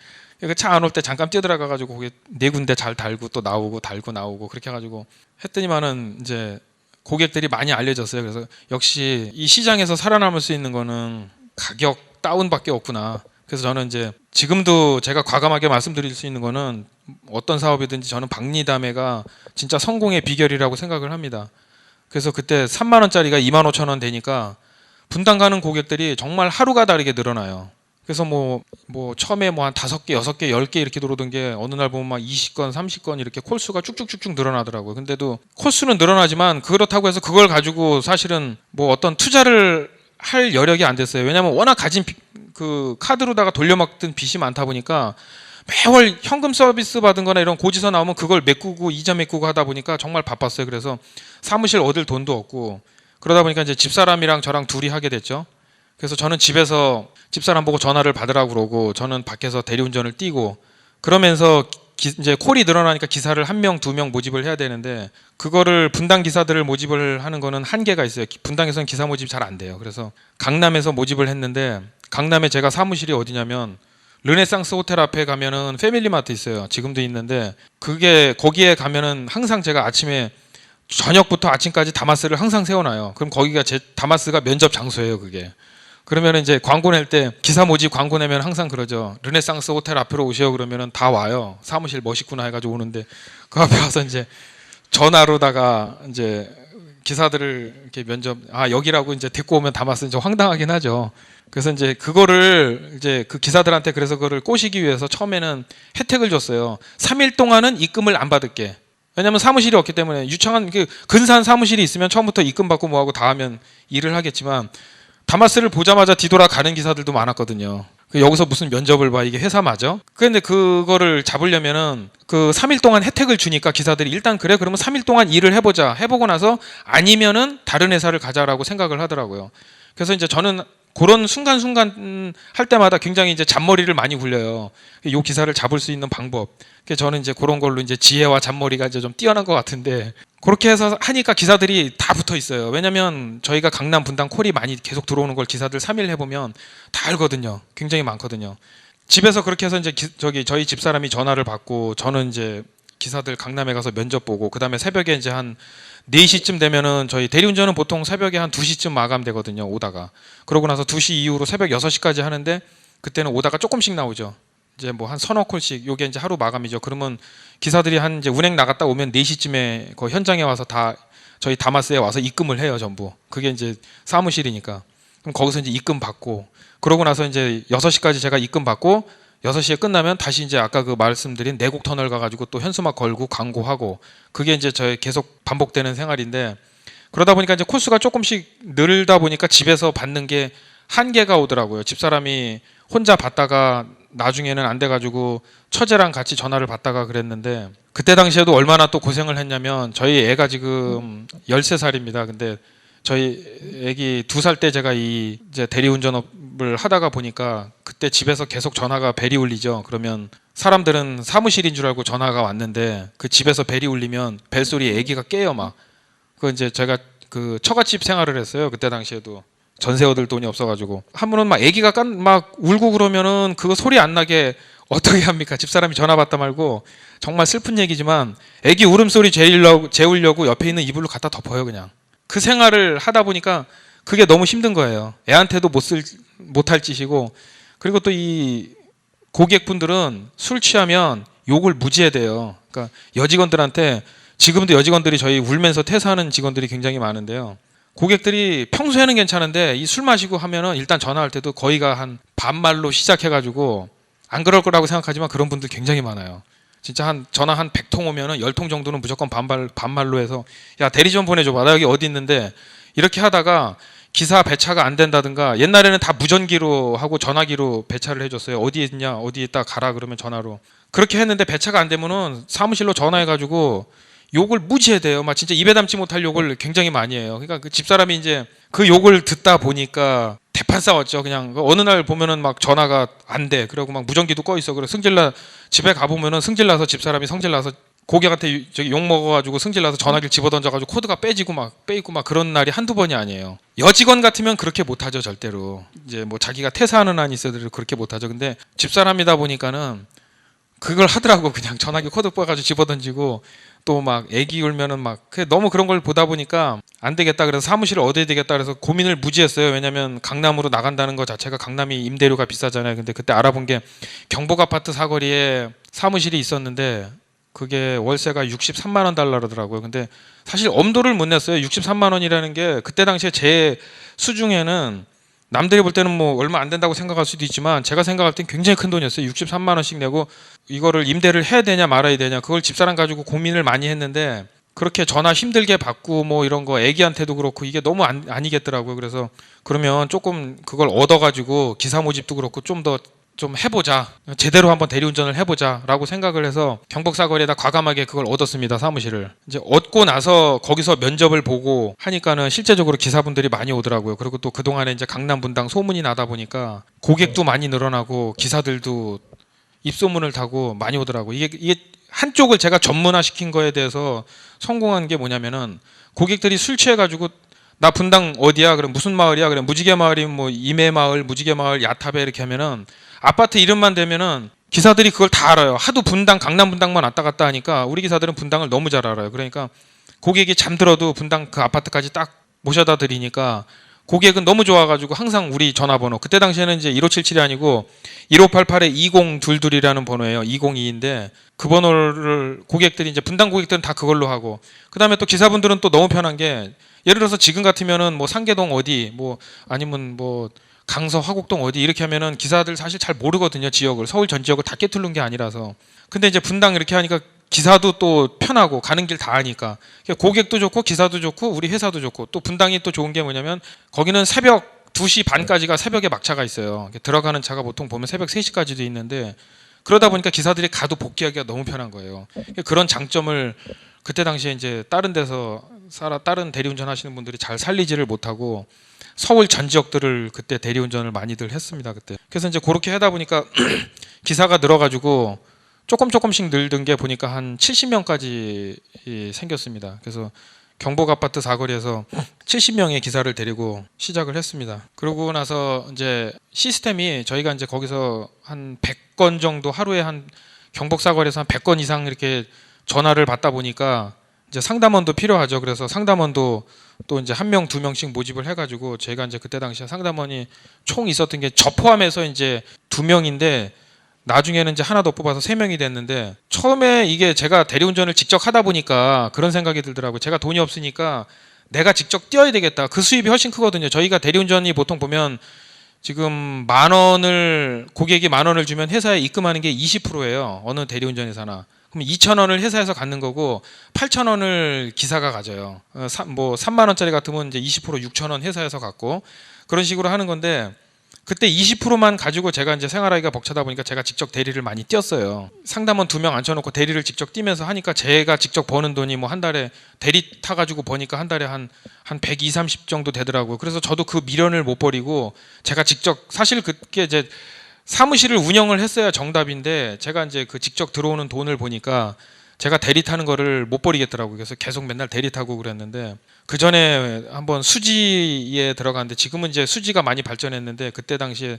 차 안 올 때 잠깐 뛰어들어가 가지고 거기 4군데 잘 달고 또 나오고 달고 나오고 그렇게 해가지고 했더니만은 이제 고객들이 많이 알려졌어요. 그래서 역시 이 시장에서 살아남을 수 있는 거는 가격 다운밖에 없구나. 그래서 저는 이제 지금도 제가 과감하게 말씀드릴 수 있는 거는 어떤 사업이든지 저는 박리담회가 진짜 성공의 비결이라고 생각을 합니다. 그래서 그때 3만 원짜리가 2만 5천 원 되니까 분당 가는 고객들이 정말 하루가 다르게 늘어나요. 그래서 뭐 처음에 뭐 한 5개, 6개, 10개 이렇게 들어오던 게 어느 날 보면 막 20건, 30건 이렇게 콜수가 쭉쭉쭉쭉 늘어나더라고요. 근데도 콜수는 늘어나지만 그렇다고 해서 그걸 가지고 사실은 뭐 어떤 투자를 할 여력이 안 됐어요. 왜냐하면 워낙 가진 그 카드로다가 돌려막던 빚이 많다 보니까 매월 현금 서비스 받은 거나 이런 고지서 나오면 그걸 메꾸고 이자 메꾸고 하다 보니까 정말 바빴어요. 그래서 사무실 얻을 돈도 없고 그러다 보니까 이제 집사람이랑 저랑 둘이 하게 됐죠. 그래서 저는 집에서 집사람 보고 전화를 받으라고 그러고 저는 밖에서 대리운전을 뛰고 그러면서 이제 콜이 늘어나니까 기사를 1명, 2명 모집을 해야 되는데 그거를 분당 기사들을 모집을 하는 거는 한계가 있어요. 분당에서는 기사 모집이 잘 안 돼요. 그래서 강남에서 모집을 했는데 강남에 제가 사무실이 어디냐면 르네상스 호텔 앞에 가면은 패밀리마트 있어요. 지금도 있는데 그게 거기에 가면은 항상 제가 아침에 저녁부터 아침까지 다마스를 항상 세워놔요. 그럼 거기가 제 다마스가 면접 장소예요. 그게. 그러면 이제 광고 낼 때 기사 모집 광고 내면 항상 그러죠. 르네상스 호텔 앞으로 오세요. 그러면은 다 와요. 사무실 멋있구나 해가지고 오는데 그 앞에 와서 이제 전화로다가 이제 기사들을 이렇게 면접 여기라고 이제 데리고 오면 다마스는 좀 황당하긴 하죠. 그래서 이제 그거를 이제 그 기사들한테 그래서 그거를 꼬시기 위해서 처음에는 혜택을 줬어요. 3일 동안은 입금을 안 받을게. 왜냐면 사무실이 없기 때문에 유창한 근사한 사무실이 있으면 처음부터 입금 받고 뭐하고 다 하면 일을 하겠지만 다마스를 보자마자 뒤돌아 가는 기사들도 많았거든요. 여기서 무슨 면접을 봐, 이게 회사 맞아? 그런데 그거를 잡으려면은 그 3일 동안 혜택을 주니까 기사들이 일단 그래 그러면 3일 동안 일을 해보자, 해보고 나서 아니면은 다른 회사를 가자라고 생각을 하더라고요. 그래서 이제 저는 그런 순간순간 할 때마다 굉장히 이제 잔머리를 많이 굴려요. 이 기사를 잡을 수 있는 방법. 그래서 저는 이제 그런 걸로 이제 지혜와 잔머리가 이제 좀 뛰어난 것 같은데, 그렇게 해서 하니까 기사들이 다 붙어 있어요. 왜냐면 저희가 강남 분당 콜이 많이 계속 들어오는 걸 기사들 3일 해보면 다 알거든요. 굉장히 많거든요. 집에서 그렇게 해서 이제 저희 집사람이 전화를 받고 저는 이제 기사들 강남에 가서 면접 보고, 그 다음에 새벽에 이제 한 4시쯤 되면은 저희 대리운전은 보통 새벽에 한 2시쯤 마감되거든요, 오다가. 그러고 나서 2시 이후로 새벽 6시까지 하는데, 그때는 오다가 조금씩 나오죠. 이제 뭐 한 서너 콜씩, 요게 이제 하루 마감이죠. 그러면 기사들이 한 이제 운행 나갔다 오면 4시쯤에 그 현장에 와서 다 저희 다마스에 와서 입금을 해요, 전부. 그게 이제 사무실이니까. 그럼 거기서 이제 입금 받고, 그러고 나서 이제 6시까지 제가 입금 받고 6시에 끝나면 다시 이제 아까 그 말씀드린 내곡 터널 가가지고 또 현수막 걸고 광고하고, 그게 이제 저의 계속 반복되는 생활인데, 그러다 보니까 이제 코스가 조금씩 늘다 보니까 집에서 받는 게 한계가 오더라고요. 집사람이 혼자 받다가 나중에는 안 돼가지고 처제랑 같이 전화를 받다가 그랬는데, 그때 당시에도 얼마나 또 고생을 했냐면, 저희 애가 지금 13살입니다. 근데 저희 애기 2살 때 제가 이제 대리운전업을 하다가 보니까 그때 집에서 계속 전화가 벨이 울리죠. 그러면 사람들은 사무실인 줄 알고 전화가 왔는데, 그 집에서 벨이 울리면 벨소리에 애기가 깨요, 막. 그 이제 제가 그 처갓집 생활을 했어요. 그때 당시에도 전세 얻을 돈이 없어가지고. 한 분은 막 애기가 막 울고 그러면은 그거 소리 안 나게 어떻게 합니까? 집사람이 전화 받다 말고. 정말 슬픈 얘기지만 애기 울음소리 재우려고 옆에 있는 이불로 갖다 덮어요, 그냥. 그 생활을 하다 보니까 그게 너무 힘든 거예요. 애한테도 못할 짓이고. 그리고 또 이 고객분들은 술 취하면 욕을 무지해 대요. 그러니까 여직원들한테, 지금도 여직원들이 저희 울면서 퇴사하는 직원들이 굉장히 많은데요. 고객들이 평소에는 괜찮은데 이 술 마시고 하면은 일단 전화할 때도 거의가 한 반말로 시작해가지고, 안 그럴 거라고 생각하지만 그런 분들 굉장히 많아요. 진짜 전화 한 100통 오면은 10통 정도는 무조건 반말로 해서, 야, 대리 좀 보내줘봐, 나 여기 어디 있는데, 이렇게 하다가 기사 배차가 안 된다든가, 옛날에는 다 무전기로 하고 전화기로 배차를 해줬어요. 어디 있냐, 어디 있다 가라 그러면 전화로. 그렇게 했는데 배차가 안 되면은 사무실로 전화해가지고 욕을 무지해 대요. 막 진짜 입에 담지 못할 욕을 굉장히 많이 해요. 그러니까 그 집사람이 이제 그 욕을 듣다 보니까 대판 싸웠죠. 그냥 어느 날 보면은 막 전화가 안 돼. 그러고 막 무전기도 꺼 있어. 그래 승질나, 집에 가 보면은 승질나서 집사람이 성질나서 고객한테 욕 먹어가지고 승질나서 전화기를 집어던져가지고 코드가 빼지고 막 빼있고 막 그런 날이 한두 번이 아니에요. 여직원 같으면 그렇게 못하죠, 절대로. 이제 뭐 자기가 퇴사하는 한이 있어도 그렇게 못하죠. 근데 집사람이다 보니까는 그걸 하더라고. 그냥 전화기 코드 빼가지고 집어던지고, 또 막 애기 울면은 막 너무 그런 걸 보다 보니까 안 되겠다. 그래서 사무실을 얻어야 되겠다. 그래서 고민을 무지했어요. 왜냐면 강남으로 나간다는 것 자체가, 강남이 임대료가 비싸잖아요. 근데 그때 알아본 게 경복 아파트 사거리에 사무실이 있었는데 그게 월세가 63만 원 달러더라고요. 근데 사실 엄두를 못 냈어요. 63만 원이라는 게 그때 당시에 제 수중에는, 남들이 볼 때는 뭐 얼마 안 된다고 생각할 수도 있지만 제가 생각할 땐 굉장히 큰 돈이었어요. 63만 원씩 내고 이거를 임대를 해야 되냐 말아야 되냐, 그걸 집사람 가지고 고민을 많이 했는데, 그렇게 전화 힘들게 받고 뭐 이런 거 애기한테도 그렇고 이게 너무 아니겠더라고요. 그래서 그러면 조금 그걸 얻어가지고 기사 모집도 그렇고 좀 해보자, 제대로 한번 대리운전을 해보자라고 생각을 해서 경복사거리에다 과감하게 그걸 얻었습니다, 사무실을. 이제 얻고 나서 거기서 면접을 보고 하니까는 실제적으로 기사분들이 많이 오더라고요. 그리고 또 그동안에 이제 강남 분당 소문이 나다 보니까 고객도 많이 늘어나고 기사들도 입소문을 타고 많이 오더라고요. 이게 한쪽을 제가 전문화시킨 거에 대해서 성공한 게 뭐냐면은, 고객들이 술 취해가지고 나 분당 어디야? 그럼 무슨 마을이야? 그래 무지개 마을이면 뭐 임해마을, 무지개 마을, 야탑에 이렇게 하면은 아파트 이름만 대면은 기사들이 그걸 다 알아요. 하도 분당, 강남 분당만 왔다 갔다 하니까 우리 기사들은 분당을 너무 잘 알아요. 그러니까 고객이 잠들어도 분당 그 아파트까지 딱 모셔다 드리니까 고객은 너무 좋아가지고 항상 우리 전화번호, 그때 당시에는 이제 1577이 아니고 1588-2022이라는 번호예요. 202인데 그 번호를 고객들이, 이제 분당 고객들은 다 그걸로 하고, 그 다음에 또 기사분들은 또 너무 편한 게 예를 들어서 지금 같으면은 뭐 상계동 어디 뭐 아니면 뭐 강서 화곡동 어디 이렇게 하면은 기사들 사실 잘 모르거든요. 지역을 서울 전 지역을 다 꿰뚫는 게 아니라서. 근데 이제 분당 이렇게 하니까 기사도 또 편하고 가는 길 다 아니까 고객도 좋고 기사도 좋고 우리 회사도 좋고 또 분당이 또 좋은 게 뭐냐면 거기는 새벽 2시 반까지가 새벽에 막차가 있어요. 들어가는 차가 보통 보면 새벽 3시까지도 있는데 그러다 보니까 기사들이 가도 복귀하기가 너무 편한 거예요. 그런 장점을 그때 당시에 이제 다른 데서 다른 대리운전 하시는 분들이 잘 살리지를 못하고 서울 전 지역들을 그때 대리운전을 많이들 했습니다. 그때. 그래서 이제 그렇게 하다 보니까 기사가 늘어가지고 조금씩 늘던 게 보니까 한 70명까지 생겼습니다. 그래서 경복 아파트 사거리에서 70명의 기사를 데리고 시작을 했습니다. 그러고 나서 이제 시스템이 저희가 이제 거기서 한 100건 정도 하루에 한 경복 사거리에서 한 100건 이상 이렇게 전화를 받다 보니까 이제 상담원도 필요하죠. 그래서 상담원도 또 이제 한 명, 두 명씩 모집을 해가지고 제가 이제 그때 당시에 상담원이 총 있었던 게 저 포함해서 이제 2명인데 나중에는 이제 하나 더 뽑아서 3명이 됐는데 처음에 이게 제가 대리운전을 직접 하다 보니까 그런 생각이 들더라고요. 제가 돈이 없으니까 내가 직접 뛰어야 되겠다. 그 수입이 훨씬 크거든요. 저희가 대리운전이 보통 보면 지금 10,000원을 고객이 10,000원을 주면 회사에 입금하는 게 20%예요. 어느 대리운전회사나. 그럼 2,000원을 회사에서 갖는 거고 8,000원을 기사가 가져요. 뭐 3만 원짜리 같으면 이제 20% 6,000원 회사에서 갖고 그런 식으로 하는 건데 그때 20%만 가지고 제가 이제 생활하기가 벅차다 보니까 제가 직접 대리를 많이 뛰었어요. 상담원 2명 앉혀놓고 대리를 직접 뛰면서 하니까 제가 직접 버는 돈이 뭐 한 달에 대리 타가지고 버니까 한 달에 한 120, 30 정도 되더라고요. 그래서 저도 그 미련을 못 버리고 제가 직접 사실 그게 이제 사무실을 운영을 했어야 정답인데 제가 이제 그 직접 들어오는 돈을 보니까 제가 대리 타는 거를 못 버리겠더라고요. 그래서 계속 맨날 대리 타고 그랬는데 그 전에 한번 수지에 들어갔는데 지금은 이제 수지가 많이 발전했는데 그때 당시에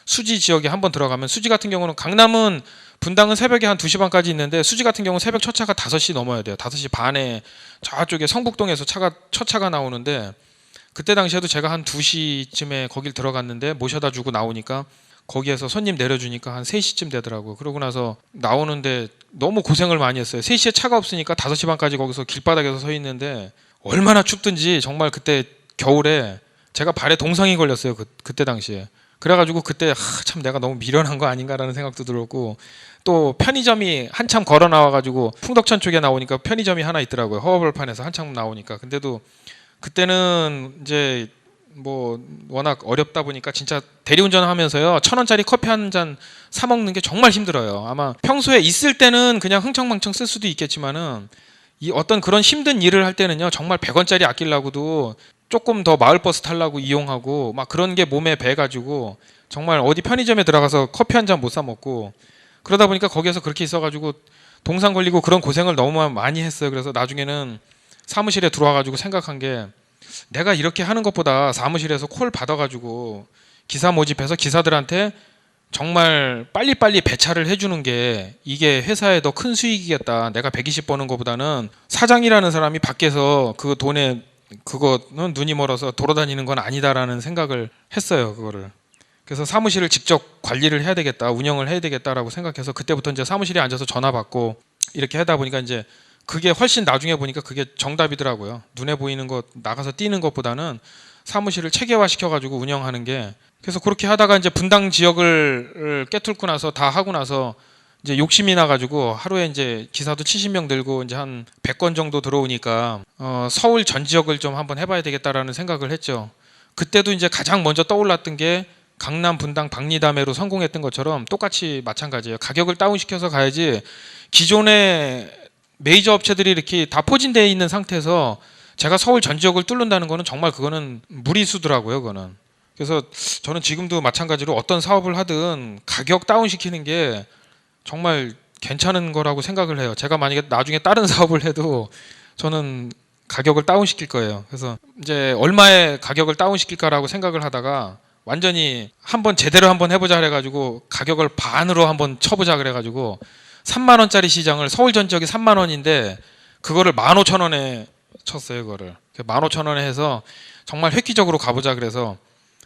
수지 지역에 한번 들어가면 수지 같은 경우는 강남은 분당은 새벽에 한 2시 반까지 있는데 수지 같은 경우는 새벽 첫 차가 5시 넘어야 돼요. 5시 반에 저쪽에 성북동에서 첫 차가 나오는데 그때 당시에도 제가 한 2시쯤에 거길 들어갔는데 모셔다 주고 나오니까 거기에서 손님 내려주니까 한 3시쯤 되더라고요. 그러고 나서 나오는데 너무 고생을 많이 했어요. 3시에 차가 없으니까 5시 반까지 거기서 길바닥에서 서 있는데 얼마나 춥든지 정말 그때 겨울에 제가 발에 동상이 걸렸어요. 그때 당시에. 그래가지고 그때 참 내가 너무 미련한 거 아닌가라는 생각도 들었고 또 편의점이 한참 걸어 나와가지고 풍덕천 쪽에 나오니까 편의점이 하나 있더라고요. 허허벌판에서 한참 나오니까. 근데도 그때는 이제 뭐 워낙 어렵다 보니까 진짜 대리운전 하면서요 1,000원짜리 커피 한 잔 사 먹는 게 정말 힘들어요. 아마 평소에 있을 때는 그냥 흥청망청 쓸 수도 있겠지만은 이 어떤 그런 힘든 일을 할 때는요 정말 100원짜리 아끼려고도 조금 더 마을버스 타려고 이용하고 막 그런 게 몸에 배가지고 정말 어디 편의점에 들어가서 커피 한 잔 못 사 먹고 그러다 보니까 거기에서 그렇게 있어가지고 동상 걸리고 그런 고생을 너무 많이 했어요. 그래서 나중에는 사무실에 들어와가지고 생각한 게 내가 이렇게 하는 것보다 사무실에서 콜 받아가지고 기사 모집해서 기사들한테 정말 빨리빨리 배차를 해주는 게 이게 회사에 더 큰 수익이겠다. 내가 120 버는 것보다는 사장이라는 사람이 밖에서 그 돈에 그거는 눈이 멀어서 돌아다니는 건 아니다라는 생각을 했어요. 그거를. 그래서 사무실을 직접 관리를 해야 되겠다. 운영을 해야 되겠다라고 생각해서 그때부터 이제 사무실에 앉아서 전화 받고 이렇게 하다 보니까 이제 그게 훨씬 나중에 보니까 그게 정답이더라고요. 눈에 보이는 것 나가서 뛰는 것보다는 사무실을 체계화 시켜가지고 운영하는 게 그래서 그렇게 하다가 이제 분당 지역을 꿰뚫고 나서 다 하고 나서 이제 욕심이 나가지고 하루에 이제 기사도 70명 들고 이제 한 100건 정도 들어오니까 서울 전 지역을 좀 한번 해봐야 되겠다라는 생각을 했죠. 그때도 이제 가장 먼저 떠올랐던 게 강남, 분당, 박리담회로 성공했던 것처럼 똑같이 마찬가지예요. 가격을 다운시켜서 가야지 기존의 메이저 업체들이 이렇게 다 포진되어 있는 상태에서 제가 서울 전 지역을 뚫는다는 거는 정말 그거는 무리수더라고요. 그거는. 그래서 저는 지금도 마찬가지로 어떤 사업을 하든 가격 다운시키는 게 정말 괜찮은 거라고 생각을 해요. 제가 만약에 나중에 다른 사업을 해도 저는 가격을 다운시킬 거예요. 그래서 이제 얼마의 가격을 다운시킬까라고 생각을 하다가 완전히 한번 제대로 한번 해보자 그래가지고 가격을 반으로 한번 쳐보자 그래가지고 3만 원짜리 시장을 서울 전 지역이 3만 원인데 그거를 15,000원에 쳤어요. 그거를 15,000원에 해서 정말 획기적으로 가보자 그래서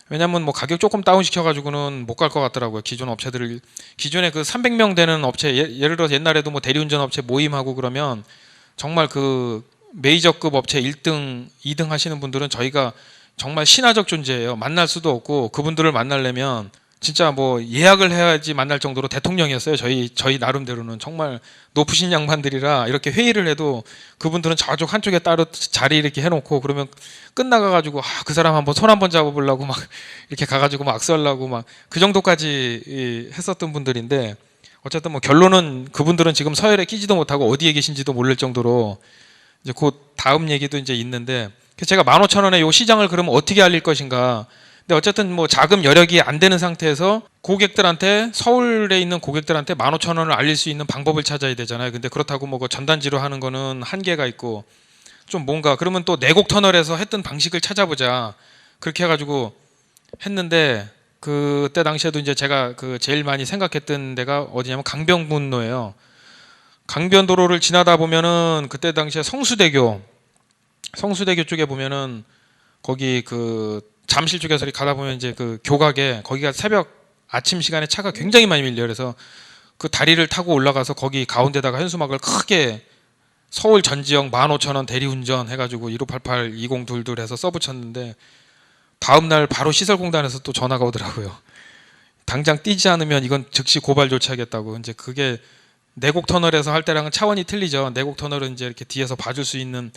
왜냐면 뭐 가격 조금 다운시켜가지고는 못 갈 것 같더라고요. 기존 업체들을 기존에 그 300명 되는 업체 예를 들어 옛날에도 뭐 대리운전 업체 모임하고 그러면 정말 그 메이저급 업체 1등, 2등 하시는 분들은 저희가 정말 신화적 존재예요. 만날 수도 없고 그분들을 만나려면 진짜 뭐 예약을 해야지 만날 정도로 대통령이었어요. 저희 나름대로는 정말 높으신 양반들이라 이렇게 회의를 해도 그분들은 저쪽 한쪽에 따로 자리 이렇게 해놓고 그러면 끝나가 가지고 그 사람 한번 손 한번 잡아보려고 막 이렇게 가가지고 막 악수하려고 막 그 정도까지 했었던 분들인데 어쨌든 뭐 결론은 그분들은 지금 서열에 끼지도 못하고 어디에 계신지도 모를 정도로 이제 곧 다음 얘기도 이제 있는데 제가 15,000원에 요 시장을 그러면 어떻게 알릴 것인가. 근데 어쨌든 뭐 자금 여력이 안 되는 상태에서 고객들한테 서울에 있는 고객들한테 15,000원을 알릴 수 있는 방법을 찾아야 되잖아요. 근데 그렇다고 뭐 전단지로 하는 거는 한계가 있고 좀 뭔가 그러면 또 내곡 터널에서 했던 방식을 찾아보자. 그렇게 해가지고 했는데 그때 당시에도 이제 제가 그 제일 많이 생각했던 데가 어디냐면 강변북로예요. 강변도로를 지나다 보면은 그때 당시에 성수대교 쪽에 보면은 거기 그 잠실 쪽에서 가다 보면 이제 그 교각에 거기가 새벽 아침 시간에 차가 굉장히 많이 밀려요. 그래서 그 다리를 타고 올라가서 거기 가운데다가 현수막을 크게 서울 전 지역 15,000원 대리운전 해가지고 1588 2022 해서 써붙였는데 다음날 바로 시설공단에서 또 전화가 오더라고요. 당장 뛰지 않으면 이건 즉시 고발 조치하겠다고. 이제 그게 내곡 터널에서 할 때랑은 차원이 틀리죠. 내곡 터널은 이제 이렇게 뒤에서 봐줄 수 있는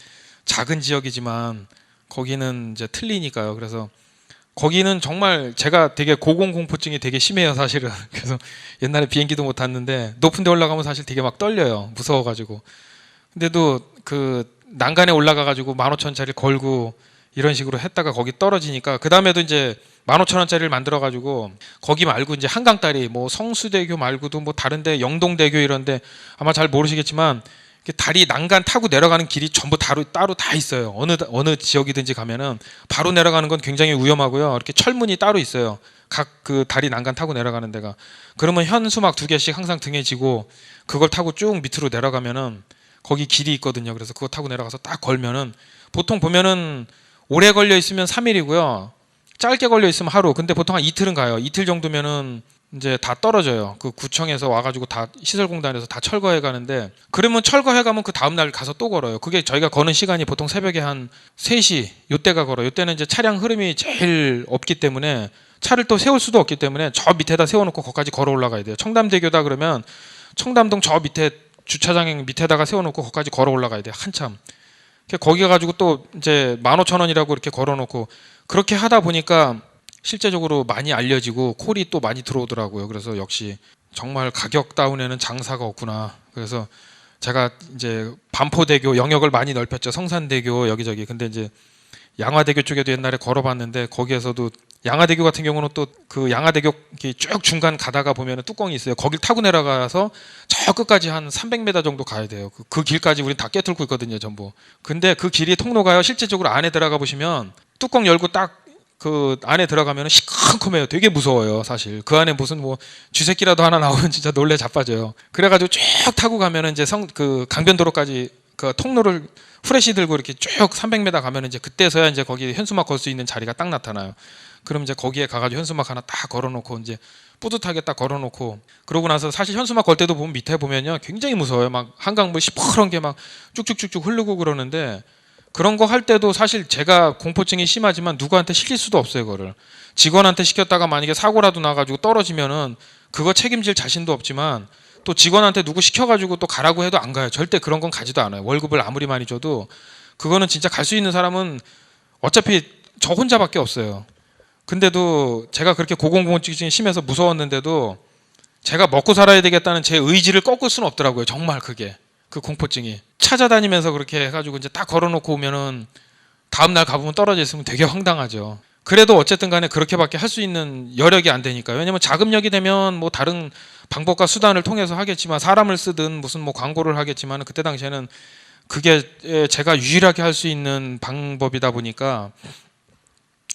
작은 지역이지만 거기는 이제 틀리니까요. 그래서 거기는 정말 제가 되게 고공공포증이 되게 심해요, 사실은. 그래서 옛날에 비행기도 못 탔는데 높은 데 올라가면 사실 되게 막 떨려요. 무서워가지고. 근데도 그 난간에 올라가가지고 15,000원짜리 걸고 이런 식으로 했다가 거기 떨어지니까 그 다음에도 이제 15,000원짜리를 만들어가지고 거기 말고 이제 한강다리 뭐 성수대교 말고도 뭐 다른데 영동대교 이런데 아마 잘 모르시겠지만 다리 난간 타고 내려가는 길이 전부 따로 다 있어요. 어느 지역이든지 가면은 바로 내려가는 건 굉장히 위험하고요. 이렇게 철문이 따로 있어요. 각 그 다리 난간 타고 내려가는 데가. 그러면 현수막 2개씩 항상 등에 지고 그걸 타고 쭉 밑으로 내려가면은 거기 길이 있거든요. 그래서 그거 타고 내려가서 딱 걸면은 보통 보면은 오래 걸려 있으면 3일이고요. 짧게 걸려 있으면 하루. 근데 보통 한 이틀은 가요. 이틀 정도면은 이제 다 떨어져요. 그 구청에서 와가지고 다 시설공단에서 다 철거해 가는데 그러면 철거해 가면 그 다음날 가서 또 걸어요. 그게 저희가 거는 시간이 보통 새벽에 한 3시 요때가 걸어요. 요때는 이제 차량 흐름이 제일 없기 때문에 차를 또 세울 수도 없기 때문에 저 밑에다 세워놓고 거기까지 걸어 올라가야 돼요. 청담대교다 그러면 청담동 저 밑에 주차장 밑에다가 세워놓고 거기까지 걸어 올라가야 돼요. 한참. 거기 가가지고 또 이제 15,000원이라고 이렇게 걸어놓고 그렇게 하다 보니까 실제적으로 많이 알려지고 콜이 또 많이 들어오더라고요. 그래서 역시 정말 가격 다운에는 장사가 없구나. 그래서 제가 이제 반포대교 영역을 많이 넓혔죠. 성산대교 여기저기. 근데 이제 양화대교 쪽에도 옛날에 걸어봤는데 거기에서도 양화대교 같은 경우는 또 그 양화대교 쭉 중간 가다가 보면 뚜껑이 있어요. 거길 타고 내려가서 저 끝까지 한 300m 정도 가야 돼요. 그 길까지 우린 다 깨뚫고 있거든요, 전부. 근데 그 길이 통로가요. 실제적으로 안에 들어가 보시면 뚜껑 열고 딱 그 안에 들어가면 시큰컴해요. 되게 무서워요, 사실. 그 안에 무슨 뭐 쥐새끼라도 하나 나오면 진짜 놀래 자빠져요. 그래가지고 쭉 타고 가면 이제 그 강변도로까지 그 통로를 후레쉬 들고 이렇게 쭉 300m 가면 이제 그때서야 이제 거기 현수막 걸 수 있는 자리가 딱 나타나요. 그럼 이제 거기에 가가지고 현수막 하나 딱 걸어놓고 이제 뿌듯하게 딱 걸어놓고 그러고 나서 사실 현수막 걸 때도 보면 밑에 보면요 굉장히 무서워요. 막 한강물 시퍼런 게 막 쭉쭉쭉쭉 흐르고 그러는데 그런 거 할 때도 사실 제가 공포증이 심하지만 누구한테 시킬 수도 없어요. 그거를 직원한테 시켰다가 만약에 사고라도 나가지고 떨어지면은 그거 책임질 자신도 없지만 또 직원한테 누구 시켜가지고 또 가라고 해도 안 가요. 절대 그런 건 가지도 않아요. 월급을 아무리 많이 줘도 그거는 진짜 갈 수 있는 사람은 어차피 저 혼자밖에 없어요. 근데도 제가 그렇게 고공공포증이 심해서 무서웠는데도 제가 먹고 살아야 되겠다는 제 의지를 꺾을 수는 없더라고요. 정말 그게 그 공포증이 찾아다니면서 그렇게 해가지고 이제 딱 걸어놓고 오면은 다음날 가보면 떨어져 있으면 되게 황당하죠. 그래도 어쨌든 간에 그렇게밖에 할 수 있는 여력이 안 되니까요. 왜냐면 자금력이 되면 뭐 다른 방법과 수단을 통해서 하겠지만 사람을 쓰든 무슨 뭐 광고를 하겠지만 그때 당시에는 그게 제가 유일하게 할 수 있는 방법이다 보니까